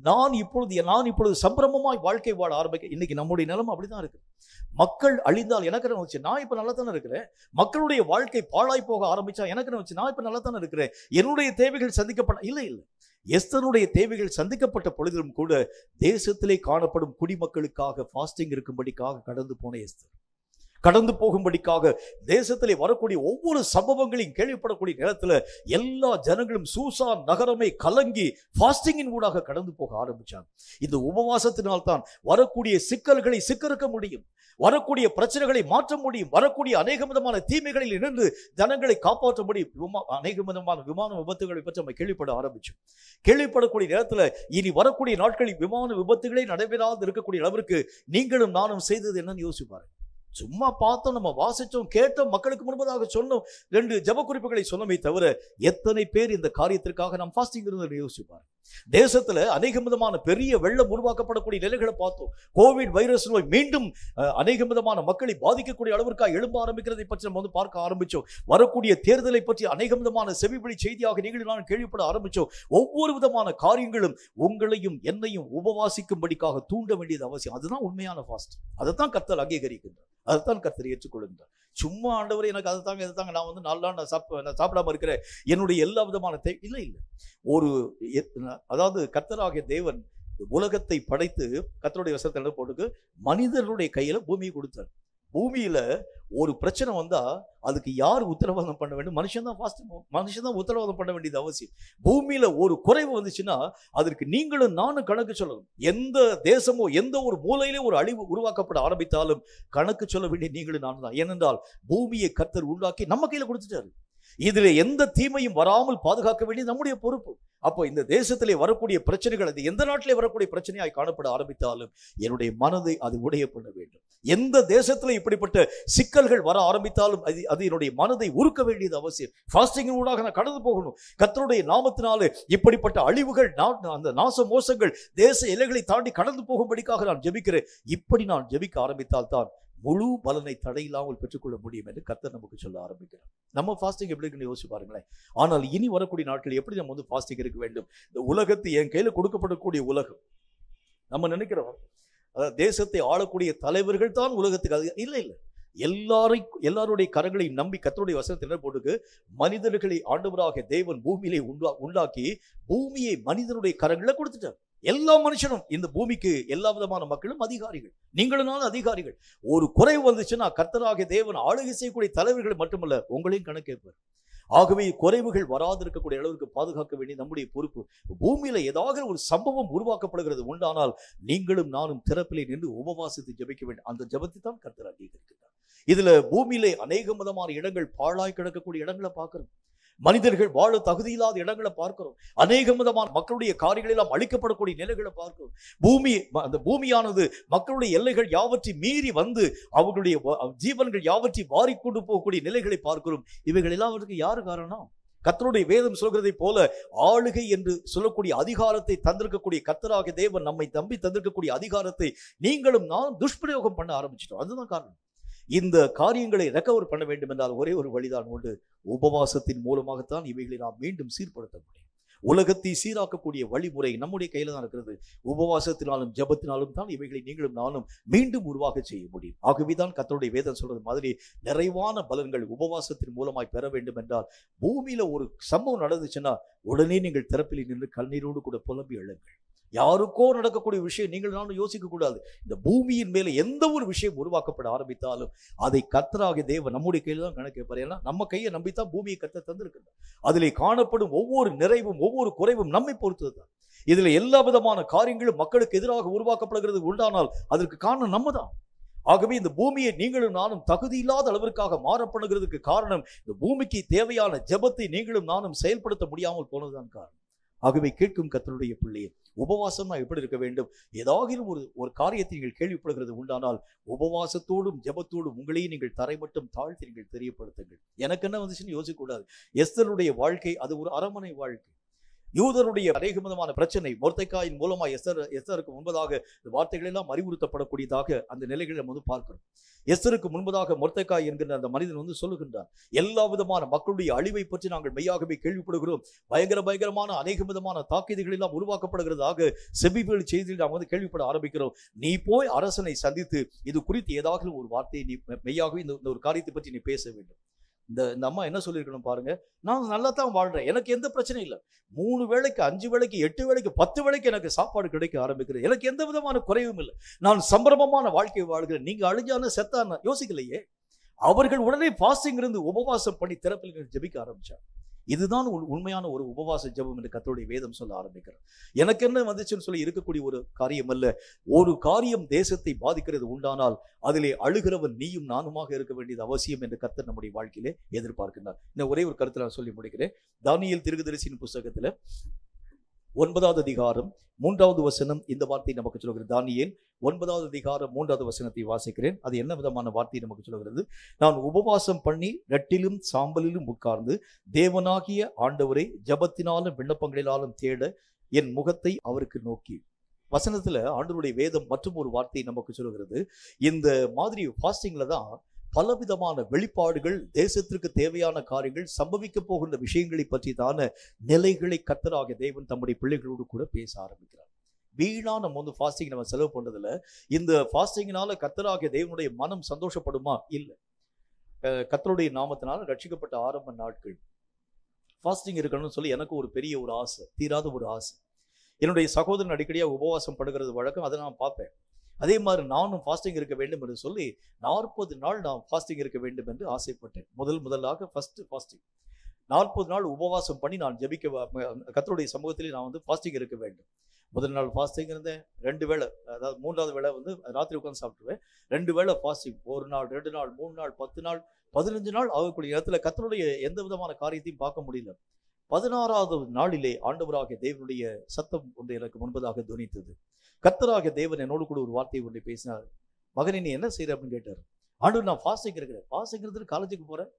நான் இப்பொழுது சம்பிரமமாய் வாழ்க்கை வாழ ஆரம்பிக்க. இன்னைக்கு நம்முடைய நிலைமை அப்படிதான் இருக்கு. மக்கள் அழிந்தால் எனக்கு என்ன வச்சு, நான் இப்ப நல்லா தானே இருக்கிறேன். மக்களுடைய வாழ்க்கை பாழாய் போக ஆரம்பிச்சா எனக்கு என்ன வச்சு, நான் இப்ப நல்லா தானே இருக்கிறேன். என்னுடைய தேவைகள் சந்திக்கப்பட இல்லை. எஸ்தருடைய தேவைகள் சந்திக்கப்பட்ட பொழுதிலும் கூட தேசத்திலே காணப்படும் குடிமக்களுக்காக ஃபாஸ்டிங் இருக்கும்படிக்காக கடந்து போன எஸ்தர், கடந்து போகும்படிக்காக தேசத்திலே வரக்கூடிய ஒவ்வொரு சம்பவங்களையும் கேள்விப்படக்கூடிய நேரத்தில் எல்லா ஜனங்களும் சூசான் நகரமே கலங்கி ஃபாஸ்டிங்கின் ஊடாக கடந்து போக ஆரம்பிச்சாங்க. இந்த உபவாசத்தினால் தான் வரக்கூடிய சிக்கல்களை சிக்கறுக்க முடியும், வரக்கூடிய பிரச்சனைகளை மாற்ற முடியும், வரக்கூடிய அநேக விதமான தீமைகளில் இருந்து ஜனங்களை காப்பாற்ற முடியும். அநேக விதமான விமான விபத்துகளை பற்றி நம்ம கேள்விப்பட ஆரம்பிச்சோம். கேள்விப்படக்கூடிய நேரத்தில் இனி வரக்கூடிய நாட்களில் விமான விபத்துகளே நடைபெறாது இருக்கக்கூடிய அளவிற்கு நீங்களும் நானும் செய்தது என்னன்னு யோசிப்பாரு. சும்மா பார்த்தோம், நம்ம வாசிச்சோம், கேட்டோம், மக்களுக்கு முன்பதாக சொன்னோம், 2 ஜெப குறிப்புகளை சொன்னமே தவிர எத்தனை பேர் இந்த காரியத்திற்காக நாம் ஃபாஸ்டிங் இருந்து யோசிப்பார். தேசத்துல அநேக விதமான பெரிய வெள்ளம் உருவாக்கப்படக்கூடிய நிலைகளை பார்த்தோம். கோவிட் வைரஸ் நோய் மீண்டும் அநேக விதமான மக்களை பாதிக்கக்கூடிய அளவிற்காக எழும்ப ஆரம்பிக்கிறதை பற்றி நம்ம வந்து பார்க்க ஆரம்பிச்சோம். வரக்கூடிய தேர்தலை பற்றி அநேக விதமான செவிவழி செய்தியாக நீங்கள் நான் கேள்விப்பட ஆரம்பிச்சோம். ஒவ்வொரு விதமான காரியங்களும் உங்களையும் என்னையும் உபவாசிக்கும்படிக்காக தூண்ட வேண்டியது அவசியம். அதுதான் உண்மையான ஃபாஸ்ட். அதைத்தான் கர்த்தர் அங்கீகரிக்கின்றார், அதைத்தான் கர்த்தர் ஏற்றுக்கொள்கின்றார். சும்மா ஆண்டவரே எனக்கு அதை தாங்க இதை தாங்க, நான் வந்து 4 நாள் நான் சாப்பிடாம இருக்கிறேன், என்னுடைய எல்லா விதமான இல்லை. அதாவது கர்த்தராகிய தேவன் உலகத்தை படைத்து கர்த்தருடைய வசனத்தை போட்டுக்கு மனிதர்களுடைய கையில பூமியை கொடுத்தார். பூமியில ஒரு பிரச்சனை வந்தா அதுக்கு யார் உத்தரவாதம் பண்ண வேண்டும்? மனுஷன் தான் உத்தரவாதம் பண்ண வேண்டியது அவசியம். பூமியில ஒரு குறைவு வந்துச்சுன்னா அதற்கு நீங்களும் நானும் கணக்கு சொல்லணும். எந்த தேசமோ எந்த ஒரு மூலையிலே ஒரு அழிவு உருவாக்கப்பட ஆரம்பித்தாலும் கணக்கு சொல்ல வேண்டிய நீங்களும் நானும் தான். ஏனென்றால் பூமியை கர்த்தர் உண்டாக்கி நம்ம கையில கொடுத்துட்டாரு. இதுல எந்த தீமையும் வராமல் பாதுகாக்க வேண்டியது நம்முடைய பொறுப்பு. அப்போ இந்த தேசத்திலே வரக்கூடிய பிரச்சனைகள், அது எந்த நாட்டிலே வரக்கூடிய பிரச்சனையாய் காணப்பட ஆரம்பித்தாலும் என்னுடைய மனதை அது உடைய பண்ண வேண்டும். எந்த தேசத்துல இப்படிப்பட்ட சிக்கல்கள் வர ஆரம்பித்தாலும் அது என்னுடைய மனதை உருக்க வேண்டியது அவசியம். ஃபாஸ்டிங்கின் ஊடாக நான் கடந்து போகணும். கர்த்தருடைய நாமத்தினாலே இப்படிப்பட்ட அழிவுகள், அந்த நாச மோசங்கள் தேச எல்லைகளை தாண்டி கடந்து போகும்படிக்காக நான் ஜெபிக்கிறேன். இப்படி நான் ஜெபிக்க ஆரம்பித்தால் தான் முழு பலனை தடையில்லாமல் பெற்றுக்கொள்ள முடியும் என்று கர்த்தர் நமக்கு சொல்ல ஆரம்பிக்கிறார். நம்ம ஃபாஸ்டிங் எப்படி இருக்குன்னு யோசிச்சு பாருங்களேன். ஆனால் இனி வரக்கூடிய நாட்கள் எப்படி நம்ம வந்து ஃபாஸ்டிங் இருக்க வேண்டும்? இந்த உலகத்தை என் கையில கொடுக்கப்படக்கூடிய உலகம், நம்ம நினைக்கிறோம் அதாவது தேசத்தை ஆளக்கூடிய தலைவர்கள் தான் உலகத்துக்கு, அது இல்லை. எல்லாருடைய கரங்களை நம்பி கர்த்தருடைய வசனத்தை என்ன போட்டுக்கு, மனிதர்களை ஆண்டவராக தேவன் பூமியிலே உண்டாக்கி பூமியை மனிதனுடைய கரங்களை கொடுத்துட்டார். எல்லா மனுஷனும் இந்த பூமிக்கு எல்லா விதமான மக்களும் அதிகாரிகள், நீங்களும் அதிகாரிகள். ஒரு குறைவு வந்துச்சுன்னா கர்த்தராகிய தேவன் ஆளுகை செய்யக்கூடிய தலைவர்கள் மட்டுமல்ல, உங்களையும் கணக்கேற்பார். ஆகவே குறைவுகள் வராது இருக்கக்கூடிய அளவுக்கு பாதுகாக்க வேண்டிய நம்முடைய பொறுப்பு. பூமியில ஏதாவது ஒரு சம்பவம் உருவாக்கப்படுகிறது உண்டானால் நீங்களும் நானும் திறப்பிலே நின்று உபவாசித்து ஜெபிக்க வேண்டும். அந்த ஜெபத்தை தான் கர்த்தர் அங்கீகரிக்கிறார். இதுல பூமியிலே அநேக விதமான இடங்கள், பாழாய் கிடக்கக்கூடிய இடங்களை பார்க்கிறோம். மனிதர்கள் வாழ தகுதியில்லாத இடங்களை பார்க்கிறோம். அநேக விதமான மக்களுடைய காரியங்கள் எல்லாம் அழிக்கப்படக்கூடிய நிலைகளை பார்க்கிறோம். அந்த பூமியானது மக்களுடைய எல்லைகள் யாவற்றை மீறி வந்து அவர்களுடைய ஜீவன்கள் யாவற்றை வாரிக்கொண்டு போகக்கூடிய நிலைகளை பார்க்கிறோம். இவைகள் எல்லாவற்றுக்கும் யாரு காரணம்? கர்த்தருடைய வேதம் சொல்கிறதை போல ஆளுகை என்று சொல்லக்கூடிய அதிகாரத்தை தந்திருக்கக்கூடிய கர்த்தராகிய தேவன் நம்மை நம்பி தந்திருக்கக்கூடிய அதிகாரத்தை நீங்களும் நானும் துஷ்பிரயோகம் பண்ண ஆரம்பிச்சிட்டோம். அதுதான் காரணம். இந்த காரியங்களை ரெக்கவர் பண்ண வேண்டும் என்றால் ஒரே ஒரு வழிதான் உண்டு. உபவாசத்தின் மூலமாகத்தான் இவைகளை நாம் மீண்டும் சீர்படுத்த முடியும். உலகத்தை சீராக்கக்கூடிய வழிமுறை நம்முடைய கையில தான் இருக்கிறது. உபவாசத்தினாலும் ஜெபத்தினாலும் தான் இவைகளை நீங்களும் நானும் மீண்டும் உருவாக செய்ய முடியும். ஆகவேதான் கர்த்தருடைய வேதம் சொல்றது மாதிரி நிறைவான பலன்கள் உபவாசத்தின் மூலமாய் பெற வேண்டும் என்றால் பூமியில ஒரு சம்பவம் நடந்துச்சுன்னா உடனே நீங்கள் திறப்பில் நின்று கண்ணீரோடு கூட புலம்பி எழுங்கள். யாருக்கோ நடக்கக்கூடிய விஷயம் நீங்கள் நானும் யோசிக்க கூடாது. இந்த பூமியின் மேல எந்த ஒரு விஷயம் உருவாக்கப்பட ஆரம்பித்தாலும் அதை கர்த்தராகிய தேவன் நம்முடைய கையில தான் கணக்கேற்பார். ஏன்னா நம்ம கையை நம்பித்தான் பூமியை கர்த்தர் தந்திருக்கிறார். அதிலே காணப்படும் ஒவ்வொரு நிறைவும் ஒவ்வொரு குறைவும் நம்மை பொறுத்ததுதான். இதுல எல்லா விதமான காரியங்களும் மக்களுக்கு எதிராக உருவாக்கப்படுகிறது உண்டானால் அதற்கு காரணம் நம்ம தான். ஆகவே இந்த பூமியை நீங்களும் நானும் தகுதி இல்லாத அளவிற்காக மாறப்படுகிறதுக்கு காரணம் இந்த பூமிக்கு தேவையான ஜெபத்தை நீங்களும் நானும் செயல்படுத்த முடியாமல் போனதுதான் காரணம். ஆகவே கேட்கும் கர்த்தருடைய பிள்ளையே, உபவாசம்னா எப்படி இருக்க வேண்டும்? ஏதாவது ஒரு காரியத்தை நீங்கள் கேள்விப்படுகிறது உண்டானால் உபவாசத்தோடும் ஜெபத்தோடும் உங்களையும் நீங்கள் தரைமட்டம் தாழ்த்தி நீங்கள் தெரியப்படுத்துங்கள். எனக்கு என்ன வந்துச்சுன்னு யோசிக்க கூடாது. எஸ்தருடைய வாழ்க்கை அது ஒரு அரண்மனை வாழ்க்கை. யூதருடைய அநேக விதமான பிரச்சனை மொர்தெக்காயின் மூலமா எஸ்தருக்கு முன்பதாக வார்த்தைகள் எல்லாம் அறிவுறுத்தப்படக்கூடியதாக அந்த நிலைகளை நம்ம பார்க்கிறோம். எஸ்தருக்கு முன்பதாக மொர்தெக்காய் என்கிற அந்த மனிதன் சொல்லுகின்றார், எல்லா விதமான மக்களுடைய அழிவை பற்றி நாங்கள் மெய்யாகவே கேள்விப்படுகிறோம். பயங்கரமான அநேக விதமான தாக்கீதுகள் எல்லாம் உருவாக்கப்படுகிறதாக செபிபேல் செய்தியில் நாம் கேள்விப்பட ஆரம்பிக்கிறோம். நீ போய் அரசனை சந்தித்து இது குறித்து ஏதாவது ஒரு வார்த்தையை நீ மெய்யாகவே இந்த ஒரு காரியத்தை பற்றி நீ பேச வேண்டும். இந்த அம்மா என்ன சொல்லியிருக்கணும் பாருங்க, நான் நல்லா தான் வாழ்றேன், எனக்கு எந்த பிரச்சனையும் இல்லை. 3 வேளைக்கு 5 வேளைக்கு 8 வேளைக்கு 10 வேளைக்கு எனக்கு சாப்பாடு கிடைக்க ஆரம்பிக்கிறது. எனக்கு எந்த விதமான குறைவும் இல்லை. நான் சம்பிரமமான வாழ்க்கை வாழ்கிறேன். நீங்க அழிஞ்சான செத்தான யோசிக்கலையே. அவர்கள் உடனே ஃபாஸ்டிங் இருந்து உபவாசம் பண்ணி திறப்பில் ஜெபிக்க ஆரம்பிச்சார். இதுதான் உண்மையான ஒரு உபவாச ஜெபம் என்று கர்த்தருடைய வேதம் சொல்ல ஆரம்பிக்கிறார். எனக்கு என்ன வந்துச்சுன்னு சொல்லி இருக்கக்கூடிய ஒரு காரியம் அல்ல. ஒரு காரியம் தேசத்தை பாதிக்கிறது உண்டானால் அதிலே அழுகிறவன் நீயும் நானுமாக இருக்க வேண்டியது அவசியம் என்று கர்த்தர் நம்முடைய வாழ்க்கையிலே எதிர்பார்க்கிறார். இந்த ஒரே ஒரு கருத்தை நான் சொல்லி முடிக்கிறேன். தானியேல் தீர்க்கதரிசியின் புத்தகத்துல 9வது அதிகாரம் 3வது வசனம் இந்த வார்த்தை நமக்கு சொல்கிறது. தானியேல் 9வது அதிகாரம் 3வது வசனத்தை வாசிக்கிறேன். அது என்ன விதமான வார்த்தை நமக்கு சொல்கிறது? நான் உபவாசம் பண்ணி இரட்டிலும் சாம்பலிலும் உட்கார்ந்து தேவனாகிய ஆண்டவரை ஜெபத்தினாலும் விண்ணப்பங்களினாலும் தேட என் முகத்தை அவருக்கு நோக்கி. வசனத்துல ஆண்டவருடைய வேதம் மற்றும் ஒரு வார்த்தை நமக்கு சொல்கிறது. இந்த மாதிரி ஃபாஸ்டிங்ல தான் பலவிதமான வெளிப்பாடுகள், தேசத்திற்கு தேவையான காரியங்கள், சம்பவிக்க போகின்ற விஷயங்களை பற்றிதான நிலைகளை கர்த்தராகிய தேவன் தம்முடைய பிள்ளைகளோடு கூட பேச ஆரம்பிக்கிறார். வீணா நம்ம ஃபாஸ்டிங் நம்ம செலவு பண்றதுல இந்த ஃபாஸ்டிங்கினால கர்த்தராகிய தேவனுடைய மனம் சந்தோஷப்படுமா? இல்லை. கர்த்தருடைய நாமத்தினால ரட்சிக்கப்பட்ட ஆரம்ப நாட்கள் ஃபாஸ்டிங் இருக்கணும்னு சொல்லி எனக்கு ஒரு பெரிய ஒரு ஆசை, தீராத ஒரு ஆசை. என்னுடைய சகோதரன் அடிக்கடியாக உபவாசம் படுகிறது வழக்கம். அதை நான் பார்ப்பேன். அதே மாதிரி நானும் ஃபாஸ்டிங் இருக்க வேண்டும் என்று சொல்லி 40 நாள் நான் ஃபாஸ்டிங் இருக்க வேண்டும் என்று ஆசைப்பட்டேன். முதலாக ஃபர்ஸ்ட் ஃபாஸ்டிங் 40 நாள் உபவாசம் பண்ணி நான் ஜெபிக்க கர்த்தருடைய சமூகத்திலே நான் ஃபாஸ்டிங் இருக்க வேண்டும். முதல் நாள் ஃபாஸ்டிங் இருந்தேன். 2 வேளை, அதாவது 3வது வேளை ராத்திரி உட்காந்து சாப்பிட்டுருவேன். 2 வேளை ஃபாஸ்டிங், 1 நாள் 2 நாள் 3 நாள் 10 நாள் 15 நாள் ஆகக்கூடிய நேரத்துல கர்த்தருடைய எந்த விதமான காரியத்தையும் பார்க்க முடியல. 16வது நாளிலே ஆண்டவராகிய தேவனுடைய சத்தம் ஒன்று எனக்கு முன்பதாக துணித்தது. கர்த்தராகிய தேவன் என்னோடு கூட ஒரு வார்த்தை ஒன்றை பேசினார். மகனே நீ என்ன செய்யற அப்படின்னு கேட்டார். ஆண்டவர், நான் ஃபாஸ்டிங் இருக்கிறேன். ஃபாஸ்டிங் எடுத்துட்டு காலேஜுக்கு போறேன்,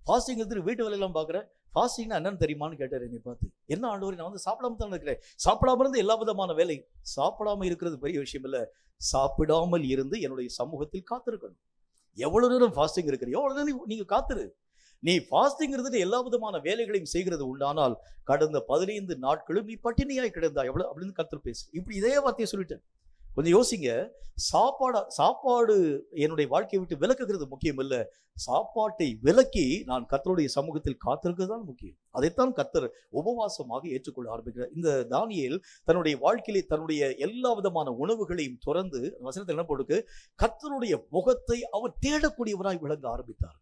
ஃபாஸ்டிங் எடுத்துட்டு வீட்டு வேலையெல்லாம் பார்க்குறேன். ஃபாஸ்டிங்னா என்னன்னு தெரியுமான்னு கேட்டார் என்னை பார்த்து. என்ன ஆண்டவர், நான் சாப்பிடாம தான் இருக்கிறேன். சாப்பிடாம இருந்து எல்லா விதமான வேலை. சாப்பிடாம இருக்கிறது பெரிய விஷயம் இல்லை, சாப்பிடாமல் இருந்து என்னுடைய சமூகத்தில் காத்திருக்கணும். எவ்வளவு நேரம் ஃபாஸ்டிங் இருக்கிற, எவ்வளவு நேரம் நீங்க காத்துரு. நீ ஃபாஸ்டிங் இருந்துட்டு எல்லா விதமான வேலைகளையும் செய்கிறது உண்டானால் கடந்த 15 நாட்களும் நீ பட்டினியாய் கிடந்தா எவ்வளவு அப்படின்னு கர்த்தர் பேசு. இப்படி இதே வார்த்தையை சொல்லிட்டேன். கொஞ்சம் யோசிங்க. சாப்பாடு என்னுடைய வாழ்க்கையை விட்டு விலக்குகிறது முக்கியம் இல்லை, சாப்பாட்டை விலக்கி நான் கர்த்தருடைய சமூகத்தில் காத்திருக்கிறது தான் முக்கியம். அதைத்தான் கர்த்தர் உபவாசமாக ஏற்றுக்கொள்ள ஆரம்பிக்கிறார். இந்த தானியேல் தன்னுடைய வாழ்க்கையிலே தன்னுடைய எல்லா விதமான உணவுகளையும் துறந்து வசனத்தில் என்ன போட்டுக்கு கர்த்தருடைய முகத்தை அவர் தேடக்கூடியவராய் விளங்க ஆரம்பித்தார்.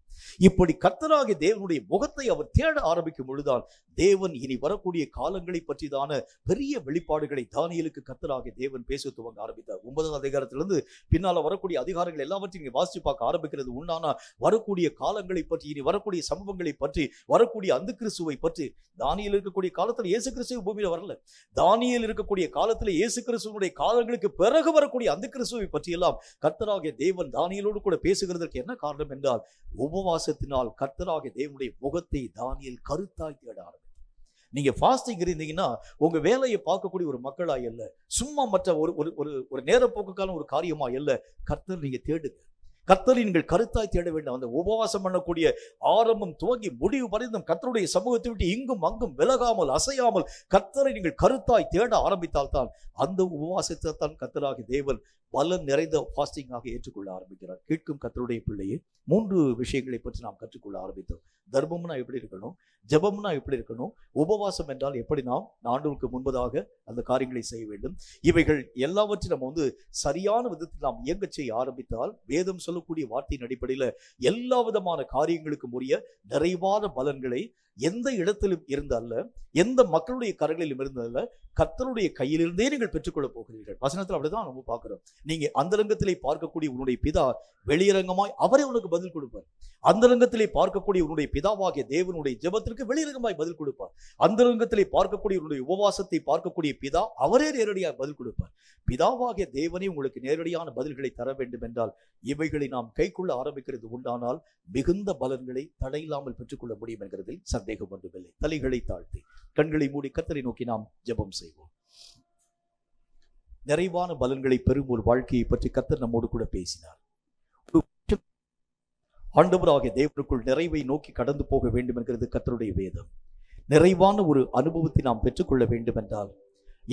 இப்படி கர்த்தராகிய தேவனுடைய முகத்தை அவர் தேட ஆரம்பிக்கும் பொழுதுதான் தேவன் இனி வரக்கூடிய காலங்களை பற்றிதான பெரிய வெளிப்பாடுகளை தானியேலுக்கு கர்த்தராகிய தேவன் பேச துவங்க ஆரம்பித்தார். 9ஆம் அதிகாரத்திலிருந்து பின்னால வரக்கூடிய அதிகாரங்கள் எல்லாவற்றையும் நீங்க வாசித்து பார்க்க ஆரம்பிக்கிறது உண்டானா வரக்கூடிய காலங்களை பற்றி, இனி வரக்கூடிய சம்பவங்களை பற்றி, வரக்கூடிய அந்த கிறிஸ்துவை பற்றி. தானியேல் இருக்கக்கூடிய காலத்தில் இயேசு கிறிஸ்து பூமியில வரல. தானியேல் இருக்கக்கூடிய காலத்தில் இயேசு கிறிஸ்துவனுடைய காலங்களுக்கு பிறகு வரக்கூடிய அந்த கிறிஸ்துவை பற்றி எல்லாம் கர்த்தராகிய தேவன் தானியேலோடு கூட பேசுகிறதற்கு என்ன காரணம் என்றால் உபவாசத்தினால் கர்த்தராகிய தேவனுடைய முகத்தை தானியேல் கருத்தாய் தேட ஆரம்பித்தார். நீங்க ஃபாஸ்டிங் இருந்தீங்கன்னா உங்க வேலையை பார்க்கக்கூடிய ஒரு மக்களாய் அல்ல, சும்மா மற்ற ஒரு நேரப்போக்குக்கான ஒரு காரியமா அல்ல, கர்த்தர் நீங்க தேடுங்க. கர்த்தரை நீங்கள் கருத்தாய் தேட வேண்டும். அந்த உபவாசம் பண்ணக்கூடிய ஆரம்பம் துவங்கி முடிவு வரைந்தும் கர்த்தருடைய சமூகத்தை விட்டு இங்கும் அங்கும் விலகாமல் அசையாமல் கர்த்தரை நீங்கள் கருத்தாய் தேட ஆரம்பித்தால்தான் அந்த உபவாசத்தை தான் கர்த்தராகிய தேவன் பலன் நிறைந்த ஃபாஸ்டிங்காக ஏற்றுக்கொள்ள ஆரம்பிக்கிறார். கேட்கும் கர்த்தருடைய பிள்ளையே, 3 விஷயங்களை பற்றி நாம் கற்றுக்கொள்ள ஆரம்பித்தோம். தர்மம்னா எப்படி இருக்கணும், ஜெபம்னா எப்படி இருக்கணும், உபவாசம் என்றால் எப்படி நாம் ஆண்டவருக்கு முன்பதாக அந்த காரியங்களை செய்ய வேண்டும். இவைகள் எல்லாவற்றையும் நம்ம சரியான விதத்தில் நாம் இயங்க செய்ய ஆரம்பித்தால் வேதம் சொல்லக்கூடிய வார்த்தையின் அடிப்படையில் எல்லா விதமான காரியங்களுக்கும் உரிய நிறைவான பலன்களை எந்த இடத்திலும் இருந்தல்ல, எந்த மக்களுடைய கரங்களிலும் இருந்தல்ல, கர்த்தருடைய கையிலிருந்தே நீங்கள் பெற்றுக்கொள்ள போகிறீர்கள். வசனத்தில் அப்படிதான் நம்ம பார்க்கிறோம். நீங்க அந்தரங்கத்திலே பார்க்கக்கூடிய உன்னுடைய பிதா வெளியரங்கமாய் அவரே உனக்கு பதில் கொடுப்பார். அந்தரங்கத்திலே பார்க்கக்கூடிய உன்னுடைய பிதாவாகிய தேவனுடைய ஜெபத்திற்கு வெளியரங்கமாய் பதில் கொடுப்பார். அந்தரங்கத்திலே பார்க்கக்கூடிய உன்னுடைய உபவாசத்தை பார்க்கக்கூடிய பிதா அவரே நேரடியாக பதில் கொடுப்பார். பிதாவாகிய தேவனே உங்களுக்கு நேரடியான பதில்களை தர வேண்டும் என்றால் இவைகளை நாம் கைக்கொள்ள ஆரம்பிக்கிறது உண்டானால் மிகுந்த பலன்களை தடையில்லாமல் பெற்றுக்கொள்ள முடியும் என்கிறதில் சந்தேகம் ஒன்றுமில்லை. தலைகளை தாழ்த்தி கண்களை மூடி கர்த்தரை நோக்கி நாம் ஜெபம் செய்வோம். நிறைவான பலன்களை பெறும் ஒரு வாழ்க்கையை பற்றி கர்த்தர் நம்மோடு கூட பேசினார். ஆண்டவராகிய தேவனுக்குள் நிறைவை நோக்கி கடந்து போக வேண்டும் என்கிறது கர்த்தருடைய வேதம். நிறைவான ஒரு அனுபவத்தை நாம் பெற்றுக்கொள்ள வேண்டும் என்றால்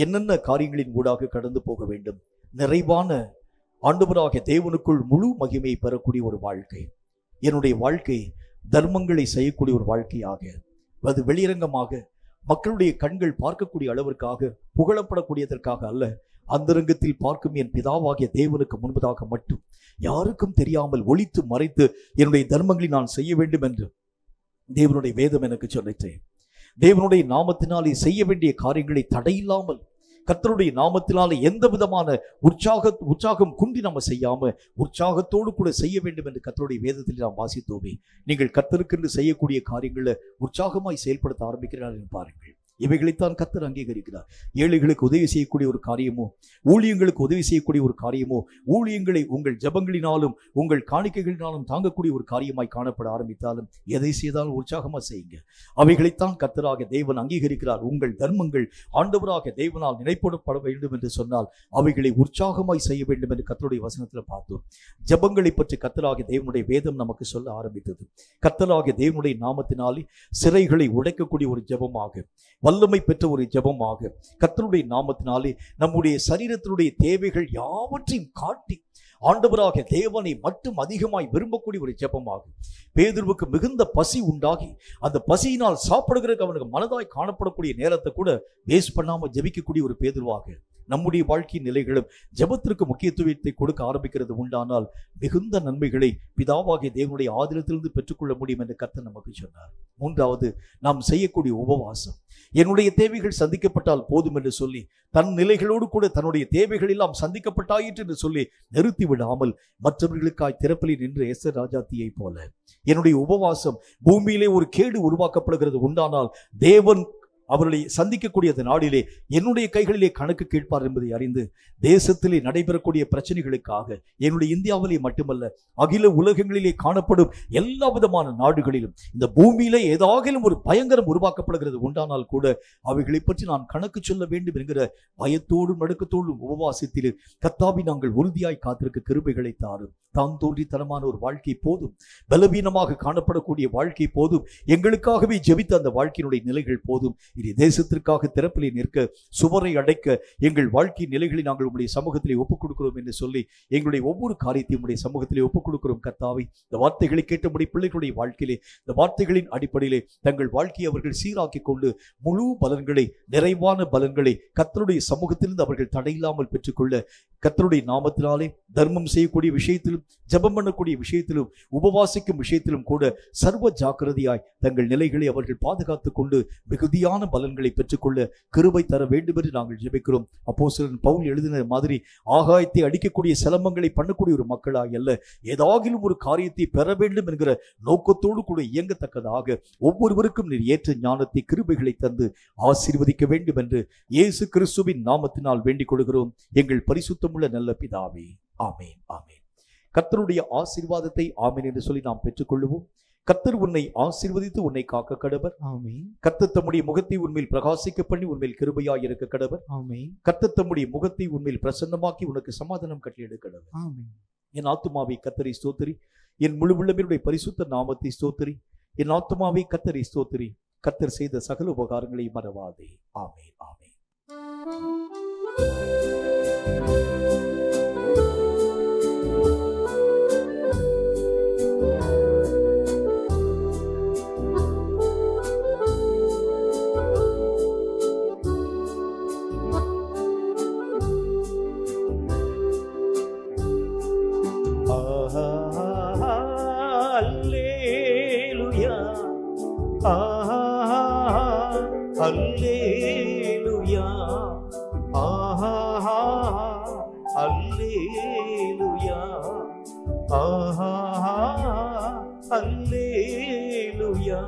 என்னென்ன காரியங்களின் ஊடாக கடந்து போக வேண்டும்? நிறைவான ஆண்டவராகிய தேவனுக்குள் முழு மகிமையை பெறக்கூடிய ஒரு வாழ்க்கை, என்னுடைய வாழ்க்கை தர்மங்களை செய்யக்கூடிய ஒரு வாழ்க்கையாக, அது வெளியரங்கமாக மக்களுடைய கண்கள் பார்க்கக்கூடிய அளவிற்காக புகழப்படக்கூடியதற்காக அல்ல, அந்தரங்கத்தில் பார்க்கும் என் பிதாவாகிய தேவனுக்கு முன்பதாக மட்டும் யாருக்கும் தெரியாமல் ஒளித்து மறைத்து என்னுடைய தர்மங்களை நான் செய்ய வேண்டும் என்று தேவனுடைய வேதம் எனக்கு சொல்லிட்டேன். தேவனுடைய நாமத்தினாலே செய்ய வேண்டிய காரியங்களை தடையில்லாமல் கர்த்தருடைய நாமத்தினாலே எந்த விதமான உற்சாகம் குன்றி நம்ம செய்யாம உற்சாகத்தோடு கூட செய்ய வேண்டும் என்று கர்த்தருடைய வேதத்தில் நாம் வாசித்தோமே. நீங்கள் கர்த்தருக்கென்று செய்யக்கூடிய காரியங்களை உற்சாகமாய் செயல்படுத்த ஆரம்பிக்கிறார்கள் பாருங்கள். இவைகளைத்தான் கர்த்தர் அங்கீகரிக்கிறார். ஏழைகளுக்கு உதவி செய்யக்கூடிய ஒரு காரியமோ, ஊழியங்களுக்கு உதவி செய்யக்கூடிய ஒரு காரியமோ, ஊழியங்களை உங்கள் ஜபங்களினாலும் உங்கள் காணிக்கைகளினாலும் தாங்கக்கூடிய ஒரு காரியமாய் காணப்பட ஆரம்பித்தாலும் எதை செய்தாலும் உற்சாகமா செய்யுங்க. அவைகளைத்தான் கர்த்தராக தேவன் அங்கீகரிக்கிறார். உங்கள் தர்மங்கள் ஆண்டவராக தேவனால் நினைப்படப்பட வேண்டும் என்று சொன்னால் அவைகளை உற்சாகமாய் செய்ய வேண்டும் என்று கர்த்தருடைய வசனத்தில் பார்த்தோம். ஜபங்களை பற்றி கர்த்தராக தேவனுடைய வேதம் நமக்கு சொல்ல ஆரம்பித்தது. கர்த்தராக தேவனுடைய நாமத்தினாலே சிறைகளை உடைக்கக்கூடிய ஒரு ஜபமாக, வல்லமை பெற்ற ஒரு ஜெபமாக, கர்த்தருடைய நாமத்தினாலே நம்முடைய சரீரத்தினுடைய தேவைகள் யாவற்றையும் காட்டி ஆண்டவராக தேவனை மட்டும் அதிகமாய் விரும்பக்கூடிய ஒரு ஜெபமாக, பேதுருவுக்கு மிகுந்த பசி உண்டாகி அந்த பசியினால் சாப்பிடுகிறதுக்கு அவனுக்கு மனதாய் காணப்படக்கூடிய நேரத்தை கூட வேஸ்ட் பண்ணாம ஜெபிக்கக்கூடிய ஒரு பேதுருவாக நம்முடைய வாழ்க்கை நிலைகளும் ஜெபத்திற்கு முக்கியத்துவத்தை கொடுக்க ஆரம்பிக்கிறது உண்டானால் மிகுந்த நன்மைகளை பிதாவாகிய தேவனுடைய ஆதீனத்திலிருந்து பெற்றுக்கொள்ள முடியும் என்று கர்த்தர் நமக்கு சொன்னார். 3வது, நாம் செய்யக்கூடிய உபவாசம். என்னுடைய தேவைகள் சந்திக்கப்பட்டால் போதும் என்று சொல்லி தன் நிலைகளோடு கூட தன்னுடைய தேவைகள் எல்லாம் சந்திக்கப்பட்டாயிற்று என்று சொல்லி நிறுத்தி விடாமல் மற்றவர்களுக்காய் திறப்பில் நின்று எஸ்தர் ராஜாத்தியை போல என்னுடைய உபவாசம் பூமியிலே ஒரு கேடு உருவாக்கப்படுகிறது உண்டானால் தேவன் அவர்களை சந்திக்கக்கூடிய அந்த நாளிலே என்னுடைய கைகளிலே கணக்கு கேட்பார் என்பதை அறிந்து தேசத்திலே நடைபெறக்கூடிய பிரச்சனைகளுக்காக என்னுடைய இந்தியாவிலே மட்டுமல்ல அகில உலகங்களிலே காணப்படும் எல்லா விதமான நாடுகளிலும் இந்த பூமியிலே ஏதாகிலும் ஒரு பயங்கரம் உருவாக்கப்படுகிறது உண்டானால் கூட அவைகளை பற்றி நான் கணக்கு சொல்ல வேண்டும் என்கிற பயத்தோடும் நடுக்கத்தோடும் உபவாசத்திலே கர்த்தாவே நாங்கள் உறுதியாய் காத்திருக்க கிருபைகளை தாரும். தான் தோன்றித்தனமான ஒரு வாழ்க்கை போதும், பலவீனமாக காணப்படக்கூடிய வாழ்க்கை போதும், எங்களுக்காகவே ஜெபித்த அந்த வாழ்க்கையினுடைய நிலைகள் போதும். இனி தேசத்திற்காக திறப்பிலே நிற்க, சுவரை அடைக்க எங்கள் வாழ்க்கை நிலைகளை நாங்கள் உம்முடைய சமூகத்திலே ஒப்புக் கொடுக்கிறோம் என்று சொல்லி எங்களுடைய ஒவ்வொரு காரியத்தையும் உம்முடைய சமூகத்திலே ஒப்புக் கொடுக்கிறோம். கர்த்தாவே, இந்த வார்த்தைகளை கேட்டபடி பிள்ளைகளுடைய வாழ்க்கையிலே இந்த வார்த்தைகளின் அடிப்படையிலே தங்கள் வாழ்க்கையை அவர்கள் சீராக்கி கொண்டு முழு பலன்களை, நிறைவான பலன்களை கர்த்தருடைய சமூகத்திலிருந்து அவர்கள் தடையில்லாமல் பெற்றுக்கொள்ள, கர்த்தருடைய நாமத்தினாலே தர்மம் செய்யக்கூடிய விஷயத்திலும், ஜெபம் பண்ணக்கூடிய விஷயத்திலும், உபவாசிக்கும் விஷயத்திலும் கூட சர்வ ஜாக்கிரதையாய் தங்கள் நிலைகளை அவர்கள் பாதுகாத்துக் கொண்டு மிகுதியான பலன்களை பெற்றுக்கொள்ள கிருபை தர வேண்டும் என்று நாங்கள் ஜெபிக்கிறோம். அப்போஸ்தலன் பவுல் எழுதின மாதிரி ஆகாயத்தை அடிக்கக்கூடிய சிலம்பங்களை பண்ணக்கூடிய ஒரு மக்களாய் அல்ல, ஏதாகிலும் ஒரு காரியத்தை பெற வேண்டும் என்கிற நோக்கத்தோடு கூட இயங்கத்தக்கதாக ஒவ்வொருவருக்கும் நீர் ஏற்ற ஞானத்தை, கிருபைகளை தந்து ஆசீர்வதிக்க வேண்டும் என்று இயேசு கிறிஸ்துவின் நாமத்தினால் வேண்டிக் கொள்கிறோம் எங்கள் பரிசுத்தமுள்ள நல்ல பிதாவே. ஆமேன், ஆமேன். கர்த்தருடைய ஆசீர்வாதத்தை ஆமேன் என்று சொல்லி நாம் பெற்றுக்கொள்வோம். கர்த்தர் உன்னை ஆசீர்வதித்து உன்னை காக்க கடவர். ஆமென். கர்த்தர் தம்முடைய முகத்தை உன்மேல் பிரகாசிக்க பண்ணி உன்மேல் கிருபையாய் இருக்க கடவர். ஆமென். கர்த்தர் தம்முடைய முகத்தை உன்மேல் பிரசன்னமாக்கி உனக்கு சமாதானம் கட்டளையிட கடவர். ஆமென். என் ஆத்துமாவை கர்த்தரை ஸ்தோத்திரி, என் முழு உள்ளமே பரிசுத்த நாமத்தை ஸ்தோத்திரி. என் ஆத்துமாவை கர்த்தரை ஸ்தோத்திரி, கர்த்தர் செய்த சகல உபகாரங்களை மறவாதே. ஆமென், ஆமென். Alleluia, Alleluia, Alleluia,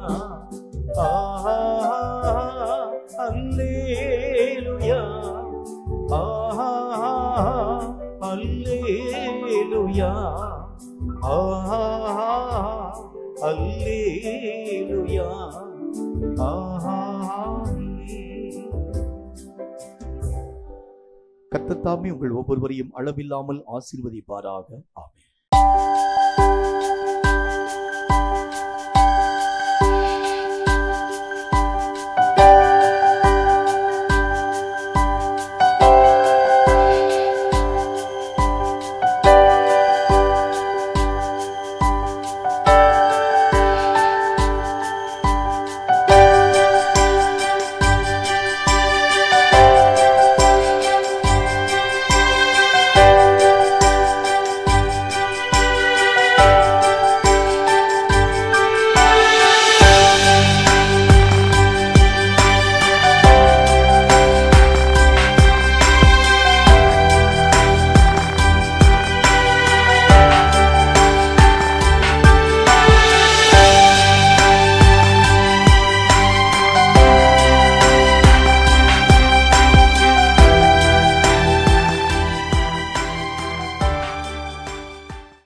Alleluia, Alleluia, Alleluia. கர்த்தர் தாமே உங்கள் ஒவ்வொருவரையும் அளவில்லாமல் ஆசீர்வதிப்பாராக. ஆமென்.